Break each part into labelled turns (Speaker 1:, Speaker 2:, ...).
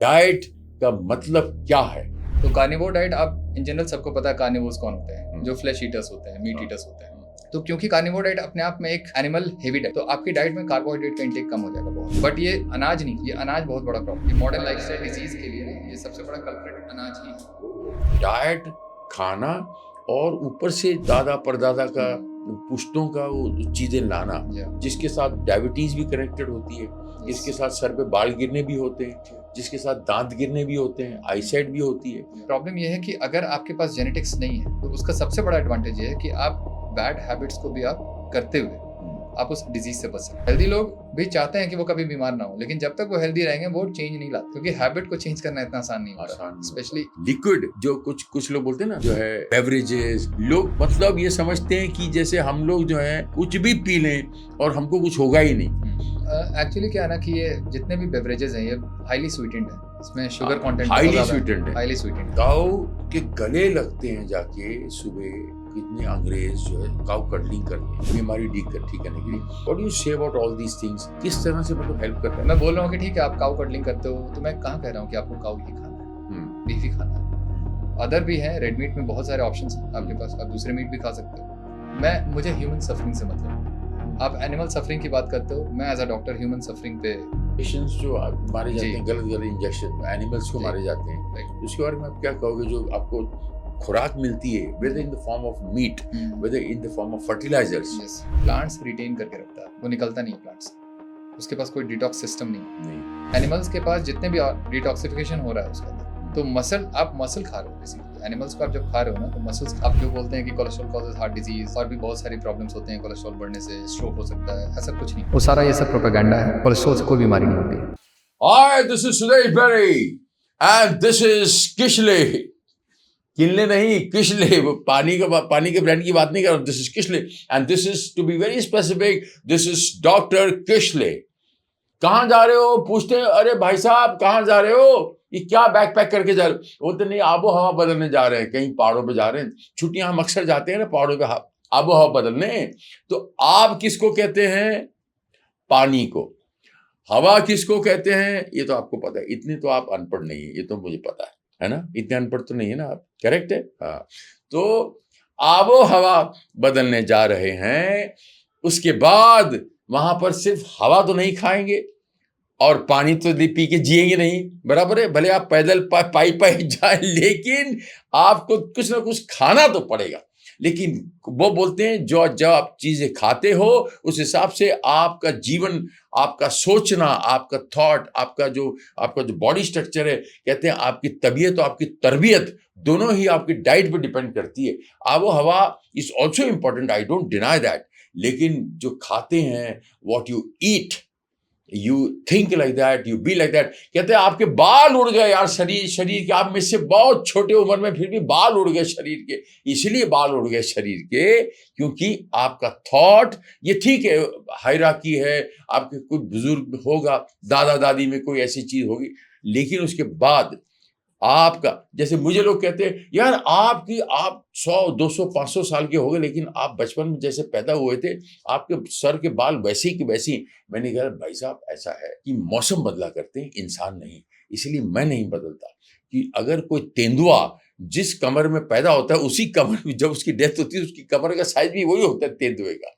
Speaker 1: Diet का मतलब क्या है?
Speaker 2: तो कार्निवोर डाइट, आप इन जनरल सबको पता है कार्निवोर्स कौन होते हैं, जो फ्लैश ईटर्स होते हैं, मीट ईटर्स होते हैं। तो क्योंकि कार्निवोर डाइट अपने आप में एक एनिमल हेवी डाइट, तो आपकी डाइट में कार्बोहाइड्रेट का इंटेक कम हो जाएगा बहुत। बट ये अनाज नहीं, ये अनाज बहुत बड़ा प्रॉब्लम। ये मॉडर्न लाइफस्टाइल डिजीज के लिए ना, ये सबसे बड़ा कल्प्रिट अनाज ही।
Speaker 1: डाइट खाना और ऊपर से दादा परदादा का पुश्तों का वो चीजें लाना, जिसके साथ डायबिटीज भी कनेक्टेड होती है, जिसके साथ सर पे बाल गिरने भी होते हैं, जिसके साथ दांत गिरने भी होते हैं, आईसाइट भी होती है।
Speaker 2: प्रॉब्लम ये है कि अगर आपके पास जेनेटिक्स नहीं है तो उसका सबसे बड़ा एडवांटेज ये है कि आप बैड हैबिट्स को भी आप करते हुए आप उस डिजीज से बच सकते हैं। हेल्दी लोग भी चाहते हैं कि वो कभी बीमार ना हो, लेकिन जब तक वो हेल्दी रहेंगे वो चेंज नहीं लाते, क्योंकि हैबिट को चेंज करना इतना आसान नहीं होता।
Speaker 1: स्पेशली लिक्विड, जो कुछ लोग बोलते हैं ना, जो है बेवरेजेस, लोग मतलब ये समझते हैं कि जैसे हम लोग जो है कुछ भी पी लें और हमको कुछ होगा ही नहीं।
Speaker 2: एक्चुअली क्या है ना कि ये जितने भी बेवरेजेस हैं ये हाईली स्वीटेंड है, इसमें शुगर कंटेंट
Speaker 1: हाईली स्वीटेंड है।
Speaker 2: हाईली स्वीटेंड
Speaker 1: काऊ के गले लगते हैं जाके सुबह कितने अंग्रेज जो है काउ कटलिंग करते हैं बीमारी ठीक करने के लिए। What do you say about all these things? किस तरह से मतलब हेल्प करता है?
Speaker 2: मैं बोल रहा हूँ कि ठीक है आप काउ कटलिंग करते हो, तो मैं कहाँ कह रहा हूँ कि आपको काउ ही खाना है, बीफ ही खाना है। अदर भी है, रेड मीट में बहुत सारे ऑप्शंस हैं आपके पास, आप दूसरे मीट भी खा सकते हो। मुझे ह्यूमन सफरिंग से मतलब, आप एनिमल सफरिंग की बात करते हो, मैं as a doctor human suffering पे
Speaker 1: पेशेंट्स जो मारे जाते हैं, गलत इंजेक्शन एनिमल्स को मारे जाते हैं, उसके बारे में आप क्या कहोगे? जो आपको खुराक मिलती है, whether in the form of meat, whether in the form of fertilizers,
Speaker 2: plants retain करके रखता है, वो निकलता नहीं प्लांट्स से, उसके पास कोई डिटॉक्स सिस्टम नहीं। एनिमल्स के पास जितने भी डिटॉक्सिफिकेशन हो रहा है उसके अंदर, तो आप मसल खा रहे हो बेसिकली। एनिमल्स को आप जब खा रहे हो ना, तो मसल्स, आप जो बोलते हैं कि कोलेस्ट्रॉल कॉजेज हार्ट डिजीज और भी बहुत सारी प्रॉब्लम्स होते हैं, कोलेस्ट्रॉल बढ़ने से स्ट्रोक हो सकता है, ऐसा कुछ नहीं, वो सारा ये सब प्रोपेगेंडा है। कोलेस्ट्रॉल से कोई बीमारी नहीं होती।
Speaker 1: Hi, this is Suresh Berry and this is Kishlay. Kinley नहीं, किशले। वो पानी के ब्रांड की बात नहीं कर रहा हूं। This is Kishley and this is, to be very specific, this is doctor Kishley. कहाँ जा रहे हो? पूछते हैं, अरे भाई साहब कहाँ जा रहे हो? ये क्या बैग पैक करके जा रहे हो? वो तो नहीं, आबो हवा बदलने जा रहे हैं, कहीं पहाड़ों पे जा रहे हैं। छुट्टियां हम अक्सर जाते हैं ना पहाड़ों पे आबो हवा बदलने। तो आप किसको कहते हैं? पानी को। हवा किसको कहते हैं? ये तो आपको पता है। इतने तो आप अनपढ़ नहीं है, ये तो मुझे पता है ना? इतने अनपढ़ तो नहीं है ना आप? करेक्ट है? हाँ। तो आबो हवा बदलने जा रहे हैं, उसके बाद वहां पर सिर्फ हवा तो नहीं खाएंगे और पानी तो पी के जिएंगे नहीं, बराबर है? भले आप पैदल पाई जाए, लेकिन आपको कुछ ना कुछ खाना तो पड़ेगा। लेकिन वो बोलते हैं जो जब आप चीजें खाते हो उस हिसाब से आपका जीवन, आपका सोचना, आपका थॉट, आपका जो बॉडी स्ट्रक्चर है, कहते हैं आपकी तबीयत और आपकी तरबियत दोनों ही आपकी डाइट पे डिपेंड करती है। आबो हवा is also important, I don't deny that, लेकिन जो खाते हैं, what you eat, you think like that, you be like that. कहते हैं आपके बाल उड़ गए यार, शरीर के, आप में से बहुत छोटे उम्र में फिर भी बाल उड़ गए शरीर के। इसलिए बाल उड़ गए शरीर के क्योंकि आपका थॉट, ये ठीक है, हायरार्की है, आपके कुछ बुजुर्ग होगा, दादा दादी में कोई ऐसी चीज होगी, लेकिन उसके बाद आपका, जैसे मुझे लोग कहते हैं यार आप 100 200 500 साल के हो गए, लेकिन आप बचपन में जैसे पैदा हुए थे आपके सर के बाल वैसे ही कि वैसे ही। मैंने कहा भाई साहब ऐसा है कि मौसम बदला करते हैं, इंसान नहीं, इसलिए मैं नहीं बदलता। कि अगर कोई तेंदुआ जिस कमर में पैदा होता है उसी कमर में जब उसकी डेथ होती है, उसकी कमर का साइज भी वही होता है तेंदुए का।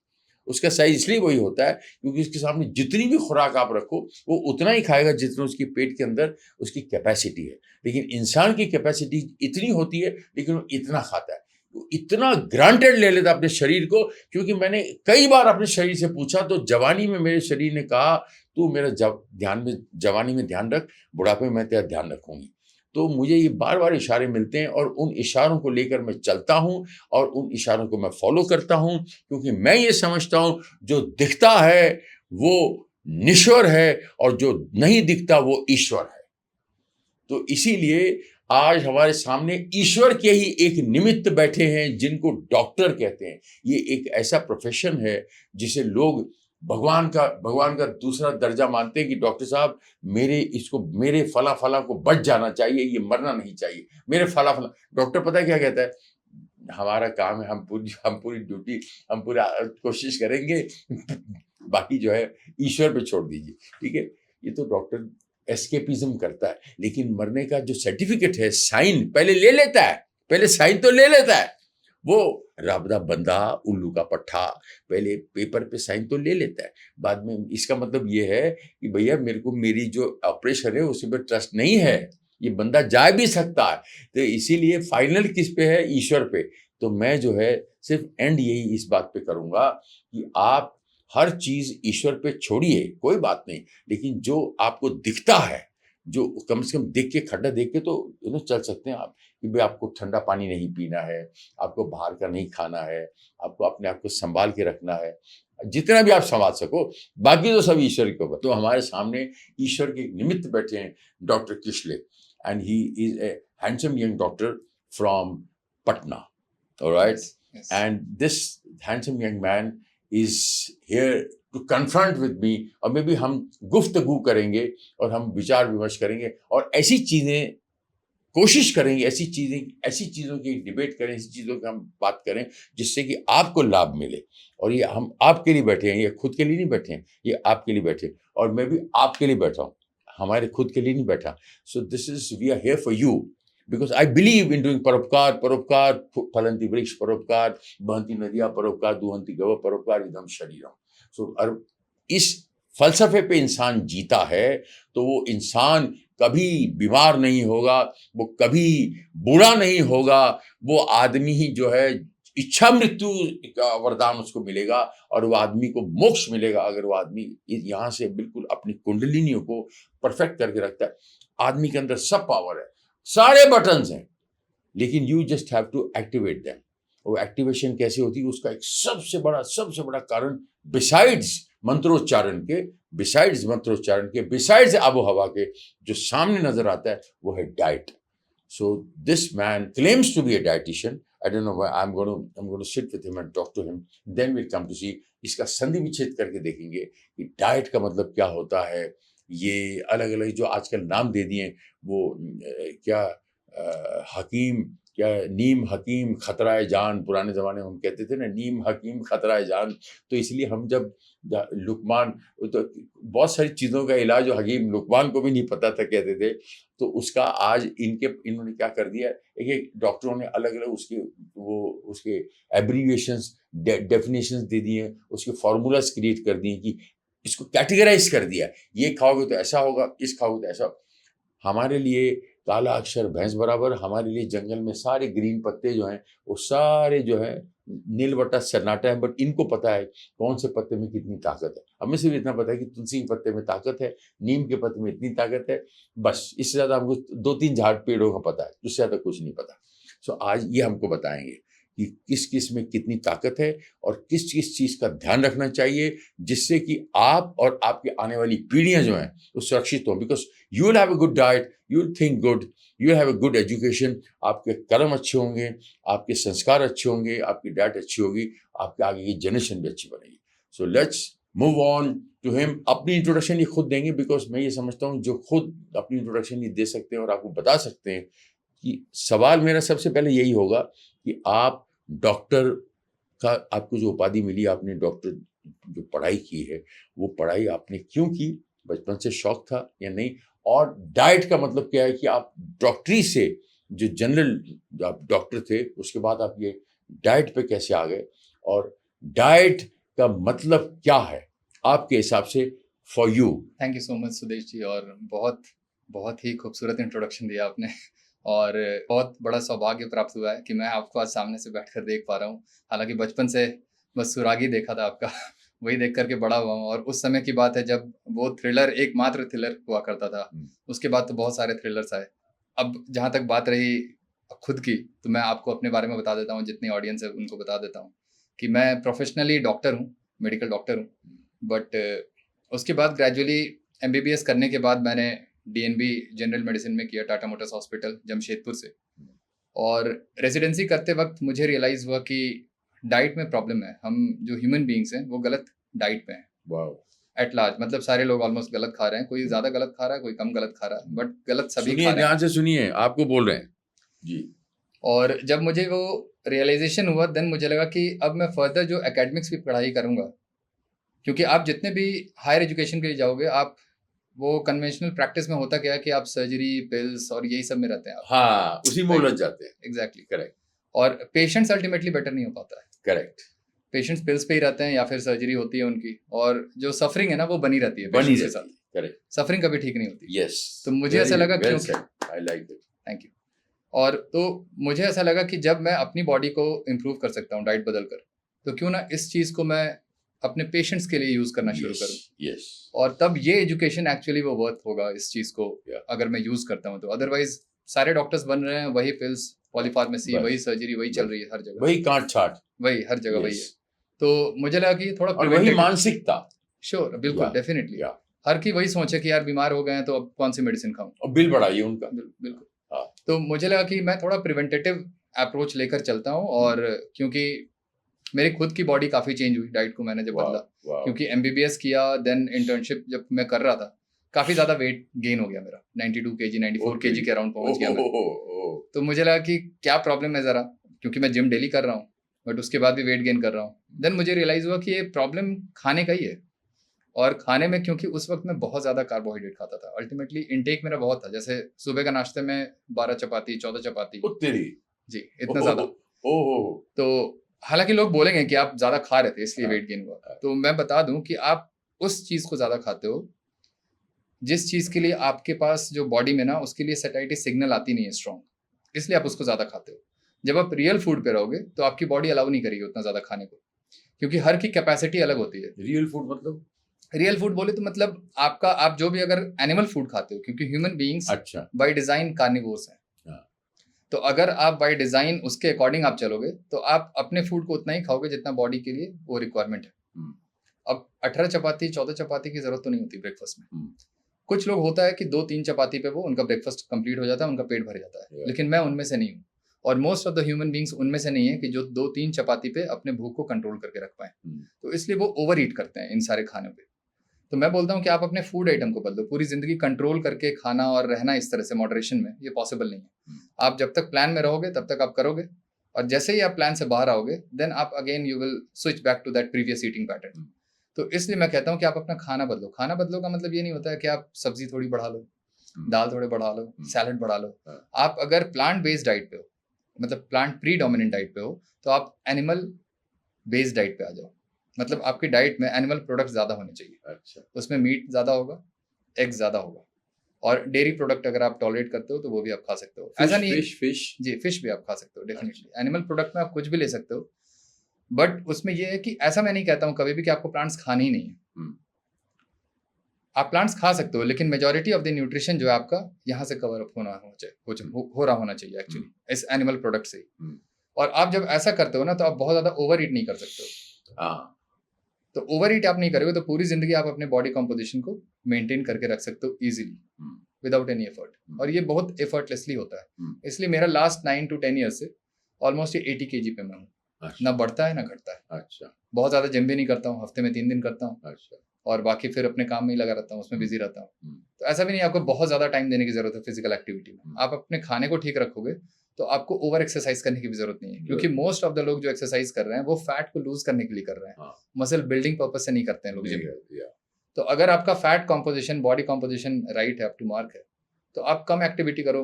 Speaker 1: उसका साइज इसलिए वही होता है क्योंकि उसके सामने जितनी भी खुराक आप रखो वो उतना ही खाएगा जितना उसकी पेट के अंदर उसकी कैपेसिटी है। लेकिन इंसान की कैपेसिटी इतनी होती है लेकिन वो इतना खाता है, वो इतना ग्रांटेड ले लेता अपने शरीर को। क्योंकि मैंने कई बार अपने शरीर से पूछा तो जवानी में मेरे शरीर ने कहा तू मेरा जवानी में ध्यान रख, बुढ़ापे में मैं तेरा ध्यान रखूंगी। तो मुझे ये बार बार इशारे मिलते हैं और उन इशारों को लेकर मैं चलता हूं और उन इशारों को मैं फॉलो करता हूं, क्योंकि मैं ये समझता हूं जो दिखता है वो निश्वर है और जो नहीं दिखता वो ईश्वर है। तो इसीलिए आज हमारे सामने ईश्वर के ही एक निमित्त बैठे हैं जिनको डॉक्टर कहते हैं। ये एक ऐसा प्रोफेशन है जिसे लोग भगवान का दूसरा दर्जा मानते हैं कि डॉक्टर साहब मेरे फला को बच जाना चाहिए, ये मरना नहीं चाहिए, मेरे फला। डॉक्टर पता है क्या कहता है? हमारा काम है, हम पूरी ड्यूटी, हम पूरा कोशिश करेंगे बाकी जो है ईश्वर पे छोड़ दीजिए। ठीक है, ये तो डॉक्टर एस्केपिज्म करता है, लेकिन मरने का जो सर्टिफिकेट है, साइन पहले ले लेता है, पहले साइन तो ले लेता है। वो राबदा बंदा, उल्लू का पट्ठा, पहले पेपर पे साइन तो ले लेता है, बाद में इसका मतलब ये है कि भैया मेरे को मेरी जो ऑपरेशन है उसी पर ट्रस्ट नहीं है, ये बंदा जा भी सकता है। तो इसीलिए फाइनल किस पे है? ईश्वर पे। तो मैं जो है सिर्फ एंड यही इस बात पे करूंगा कि आप हर चीज ईश्वर पे छोड़िए, कोई बात नहीं, लेकिन जो आपको दिखता है, जो कम से कम देख के, खड्डा देख के तो चल सकते हैं आप, कि भाई आपको ठंडा पानी नहीं पीना है, आपको बाहर का नहीं खाना है, आपको अपने आप को संभाल के रखना है, जितना भी आप संभाल सको, बाकी तो सब ईश्वर के ऊपर। तो हमारे सामने ईश्वर के निमित्त बैठे हैं doctor Kishlay, and he is a handsome young doctor from Patna, alright, and this handsome young man is here to confront with me, और मे बी हम गुफ्तगू करेंगे और हम विचार विमर्श करेंगे और ऐसी चीज़ें कोशिश करेंगे, ऐसी चीज़ों की डिबेट करें, ऐसी चीज़ों की हम बात करें जिससे कि आपको लाभ मिले। और ये हम आपके लिए बैठे हैं, ये खुद के लिए नहीं बैठे हैं, ये आपके लिए बैठे हैं, और मैं भी आपके लिए बैठा हूँ, हमारे खुद के लिए नहीं बैठा। So this is, we are here for you, because I believe in doing परोपकार, परोपकार फलंति वृक्ष परोपकार, बहंती नदियां परोपकार, दुहंती गव परोपकार, इदम शरीरम। सो इस फलसफे पे इंसान जीता है तो वो इंसान कभी बीमार नहीं होगा, वो कभी बूढ़ा नहीं होगा, वो आदमी ही जो है इच्छा मृत्यु का वरदान उसको मिलेगा और वो आदमी को मोक्ष मिलेगा अगर वो आदमी यहाँ से बिल्कुल अपनी कुंडलिनियों को परफेक्ट करके रखता है। आदमी के अंदर सब पावर है, सारे बटन्स हैं, लेकिन you just have to activate them. वो एक्टिवेशन कैसे होती है, उसका एक सबसे बड़ा कारण बिसाइड्स मंत्रोच्चारण के, बिसाइड्स आबो हवा के जो सामने नजर आता है वो है diet. So this man claims to be a dietitian. I don't know why I'm going to sit with him and talk to him. Then we'll come to see, इसका संधि विच्छेद करके देखेंगे कि डाइट का मतलब क्या होता है। ये अलग अलग जो आजकल नाम दे दिए, वो क्या हकीम, क्या नीम हकीम खतराए जान, पुराने ज़माने में हम कहते थे ना नीम हकीम खतराए जान। तो इसलिए हम जब लुकमान, तो बहुत सारी चीज़ों का इलाज जो हकीम लुकमान को भी नहीं पता था कहते थे, तो उसका आज इन्होंने क्या कर दिया, एक डॉक्टरों ने अलग अलग उसके एब्रीविएशंस, डेफिनेशंस दे दिए, उसके फॉर्मूलाज क्रिएट कर दिए कि इसको कैटेगराइज कर दिया, ये खाओगे तो ऐसा होगा, इस खाओगे तो ऐसा। हमारे लिए काला अक्षर भैंस बराबर, हमारे लिए जंगल में सारे ग्रीन पत्ते जो हैं वो सारे जो है नील बट्टा सन्नाटा है, बट इनको पता है कौन से पत्ते में कितनी ताकत है। हमें सिर्फ इतना पता है कि तुलसी के पत्ते में ताकत है, नीम के पत्ते में इतनी ताकत है, बस। इससे ज़्यादा हमको 2-3 झाड़ पेड़ों का पता है, उससे ज़्यादा कुछ नहीं पता। सो आज ये हमको बताएंगे कि किस किस में कितनी ताकत है और किस किस चीज़ का ध्यान रखना चाहिए, जिससे कि आप और आपकी आने वाली पीढ़ियां जो हैं वो सुरक्षित हों। Because you will have a good diet, you will think good, you will have a good education, आपके कर्म अच्छे होंगे, आपके संस्कार अच्छे होंगे, आपकी डाइट अच्छी होगी, आपके आगे की जनरेशन भी अच्छी बनेगी। So let's move on to him. अपनी इंट्रोडक्शन ये खुद देंगे, बिकॉज मैं ये समझता हूँ जो खुद अपनी इंट्रोडक्शन ये दे सकते हैं और आपको बता सकते हैं कि सवाल मेरा सबसे पहले यही होगा कि आप डॉक्टर का, आपको जो उपाधि मिली, आपने डॉक्टर जो पढ़ाई की है वो पढ़ाई आपने क्यों की, बचपन से शौक था या नहीं, और डाइट का मतलब क्या है कि आप डॉक्टरी से जो जनरल आप डॉक्टर थे उसके बाद आप ये डाइट पे कैसे आ गए, और डाइट का मतलब क्या है आपके हिसाब से for you.
Speaker 2: Thank you so much Sudesh ji, और बहुत ही खूबसूरत इंट्रोडक्शन दिया आपने, और बहुत बड़ा सौभाग्य प्राप्त हुआ है कि मैं आपको आज सामने से बैठकर देख पा रहा हूँ। हालांकि बचपन से बस सुरागी देखा था आपका वही देख करके बड़ा हुआ हूँ, और उस समय की बात है जब वो थ्रिलर एकमात्र थ्रिलर हुआ करता था। उसके बाद तो बहुत सारे थ्रिलर्स आए। अब जहाँ तक बात रही खुद की, तो मैं आपको अपने बारे में बता देता हूँ, जितनी ऑडियंस है उनको बता देता हूँ कि मैं प्रोफेशनली डॉक्टर हूँ, मेडिकल डॉक्टर हूँ। बट उसके बाद ग्रेजुअली MBBS करने के बाद मैंने DNB जनरल मेडिसिन में किया, टाटा मोटर्स हॉस्पिटल जमशेदपुर से। और रेजिडेंसी करते वक्त मुझे रियलाइज़ हुआ कि डाइट में प्रॉब्लम है। हम जो ह्यूमन बीइंग्स हैं वो गलत डाइट पे हैं।
Speaker 1: वाओ।
Speaker 2: एट लार्ज, मतलब सारे लोग ऑलमोस्ट गलत खा रहे हैं, कोई ज़्यादा गलत खा रहा है, कोई कम गलत खा रहा है, बट गलत सभी खा रहे हैं।
Speaker 1: ध्यान से सुनिए, आपको बोल रहे हैं जी।
Speaker 2: और जब मुझे वो रियलाइजेशन हुआ, देन मुझे लगा कि अब मैं फर्दर जो एकेडमिक्स की पढ़ाई करूँगा, क्योंकि आप जितने भी हायर एजुकेशन के लिए जाओगे, आप वो कन्वेंशनल प्रैक्टिस में होता क्या है कि आप सर्जरी, पिल्स और यही सब में रहते हैं आप।
Speaker 1: हाँ, उसी में उलझ जाते हैं।
Speaker 2: एग्जैक्टली।
Speaker 1: करेक्ट
Speaker 2: और पेशेंट्स अल्टीमेटली बेटर नहीं हो पाता है।
Speaker 1: करेक्ट,
Speaker 2: पेशेंट्स पिल्स पे ही रहते हैं या फिर सर्जरी होती है उनकी, और जो सफरिंग है ना वो बनी रहती है
Speaker 1: बनी
Speaker 2: पेशेंट्स के
Speaker 1: रहती
Speaker 2: साथ।
Speaker 1: है। करेक्ट,
Speaker 2: सफरिंग कभी ठीक नहीं होती।
Speaker 1: यस।
Speaker 2: तो मुझे ऐसा लगा क्योंकि
Speaker 1: I like it.
Speaker 2: Thank you. और तो मुझे ऐसा लगा कि जब मैं अपनी बॉडी को इम्प्रूव कर सकता हूँ डाइट बदल कर, तो क्यों ना इस चीज़ को मैं अपने पेशेंट्स के लिए यूज़ करना शुरू करूँ।
Speaker 1: यस,
Speaker 2: और तब ये एजुकेशन एक्चुअली वो वर्थ होगा इस चीज़ को अगर मैं यूज़ करता हूँ तो। अदरवाइज सारे डॉक्टर्स बन रहे हैं, वही पिल्स, पॉलीफार्मेसी, वही सर्जरी, वही चल रही है हर जगह,
Speaker 1: वही काट छाट,
Speaker 2: वही हर जगह वही है। तो मुझे लगा कि थोड़ा
Speaker 1: और वही मानसिकता।
Speaker 2: श्योर, बिल्कुल, डेफिनेटली हर की वही सोच है कि यार बीमार हो गए हैं तो अब कौन सी मेडिसिन खाऊं,
Speaker 1: और बिल बढ़ाइए उनका।
Speaker 2: बिल्कुल।
Speaker 1: हाँ।
Speaker 2: तो मुझे लगा कि मैं थोड़ा प्रिवेंटेटिव अप्रोच लेकर चलता हूँ। और क्योंकि मेरी खुद की बॉडी काफी चेंज हुई डाइट को मैंने जब बदला, क्योंकि MBBS किया, देन इंटर्नशिप जब मैं कर रहा था काफी ज्यादा वेट गेन हो गया मेरा, 92 kg 94 kg के अराउंड पहुंच गया मैं। तो मुझे लगा कि क्या प्रॉब्लम है जरा, क्योंकि मैं जिम डेली कर रहा हूँ बट उसके बाद भी वेट गेन कर रहा हूँ। देन मुझे रियलाइज हुआ कि ये प्रॉब्लम खाने का ही है। और खाने में, क्योंकि उस वक्त मैं बहुत ज्यादा कार्बोहाइड्रेट खाता था, अल्टीमेटली इंटेक मेरा बहुत था, जैसे सुबह का नाश्ते में 12 चपाती 14 चपाती जी, इतना ज्यादा। तो हालांकि लोग बोलेंगे कि आप ज्यादा खा रहे थे इसलिए वेट गेन हुआ, तो मैं बता दूं कि आप उस चीज को ज्यादा खाते हो जिस चीज के लिए आपके पास जो बॉडी में ना उसके लिए सैटिस्फैक्टरी सिग्नल आती नहीं है स्ट्रॉन्ग, इसलिए आप उसको ज्यादा खाते हो। जब आप रियल फूड पे रहोगे तो आपकी बॉडी अलाउ नहीं करेगी उतना ज्यादा खाने को, क्योंकि हर की कैपेसिटी अलग होती है।
Speaker 1: रियल फूड मतलब,
Speaker 2: रियल फूड बोले तो मतलब आपका, आप जो भी अगर एनिमल फूड खाते हो, क्योंकि ह्यूमन बीइंग्स
Speaker 1: अच्छा,
Speaker 2: बाय डिजाइन कार्निवोर्स हैं। तो अगर आप बाय डिजाइन उसके अकॉर्डिंग आप चलोगे तो आप अपने फूड को उतना ही खाओगे जितना बॉडी के लिए वो रिक्वायरमेंट है। अब 18 चपाती 14 चपाती की जरूरत तो नहीं होती ब्रेकफास्ट में। कुछ लोग होता है कि 2-3 चपाती पे वो उनका ब्रेकफास्ट कंप्लीट हो जाता है, उनका पेट भर जाता है, लेकिन मैं उनमें से नहीं हूँ। और most of the human beings उनमें से नहीं है कि जो 2-3 चपाती पे अपने भूख को कंट्रोल करके रख पाए। तो इसलिए वो ओवर ईट करते हैं इन सारे खानों पे। तो मैं बोलता हूँ कि आप अपने फूड आइटम को बदलो, पूरी जिंदगी कंट्रोल करके खाना और रहना इस तरह से मॉडरेशन में, ये पॉसिबल नहीं है। आप जब तक प्लान में रहोगे तब तक आप करोगे, और जैसे ही आप प्लान से बाहर आओगे देन आप again you will switch back to that previous eating pattern. तो इसलिए मैं कहता हूँ कि आप अपना खाना बदलो। खाना बदलो का मतलब ये नहीं होता है कि आप सब्जी थोड़ी बढ़ा लो, दाल थोड़े बढ़ा लो, सैलड बढ़ा लो। आप अगर प्लांट बेस्ड डाइट पे हो, मतलब प्लांट प्रीडोमिनेंट डाइट पे हो, तो आप एनिमल बेस्ड डाइट पे आ जाओ। मतलब आपकी डाइट में एनिमल प्रोडक्ट ज्यादा होने चाहिए। अच्छा। उसमें मीट ज्यादा होगा, एग ज्यादा होगा, और डेयरी प्रोडक्ट अगर आप टॉलरेट करते हो तो वो भी आप खा सकते हो। ऐसा नहीं, फिश जी, फिश भी आप खा सकते हो डेफिनेटली। एनिमल प्रोडक्ट में आप कुछ भी ले सकते हो, बट उसमें ये है कि ऐसा मैं नहीं कहता हूँ कभी भी कि आपको प्लांट्स खाने ही नहीं है। आप प्लांट्स खा सकते हो, लेकिन मेजॉरिटी ऑफ द न्यूट्रिशन जो है आपका यहाँ से कवर अप हो रहा होना चाहिए एक्चुअली इस एनिमल प्रोडक्ट से। और आप जब ऐसा करते हो ना तो आप बहुत ज्यादा ओवर ईट नहीं कर सकते हो। तो ओवर ईट आप नहीं करोगे तो पूरी जिंदगी आप अपने बॉडी कॉम्पोजिशन को मेंटेन करके रख सकते हो इजीली विदाउट एनी एफर्ट। और ये बहुत एफर्टलेसली होता है। इसलिए मेरा लास्ट 9 to 10 ईयर्स से ऑलमोस्ट 80 kg पे मैं हूँ। अच्छा। ना बढ़ता है ना घटता है। अच्छा। बहुत ज्यादा जिम भी नहीं करता हूँ, हफ्ते में 3 दिन करता हूँ। अच्छा। और बाकी फिर अपने काम में ही लगा रहता हूँ, उसमें बिजी रहता हूँ। तो ऐसा भी नहीं आपको बहुत ज्यादा टाइम देने की जरूरत है फिजिकल एक्टिविटी में। आप अपने खाने को ठीक रखोगे तो आपको ओवर एक्सरसाइज करने की भी जरूरत नहीं है, क्योंकि मोस्ट ऑफ द लोग जो एक्सरसाइज कर रहे हैं वो फैट को लूज करने के लिए कर रहे हैं, मसल बिल्डिंग पर्पस से नहीं करते हैं लोग जिम। तो अगर आपका fat composition, body composition right है, अप टू मार्क है, तो आप कम एक्टिविटी करो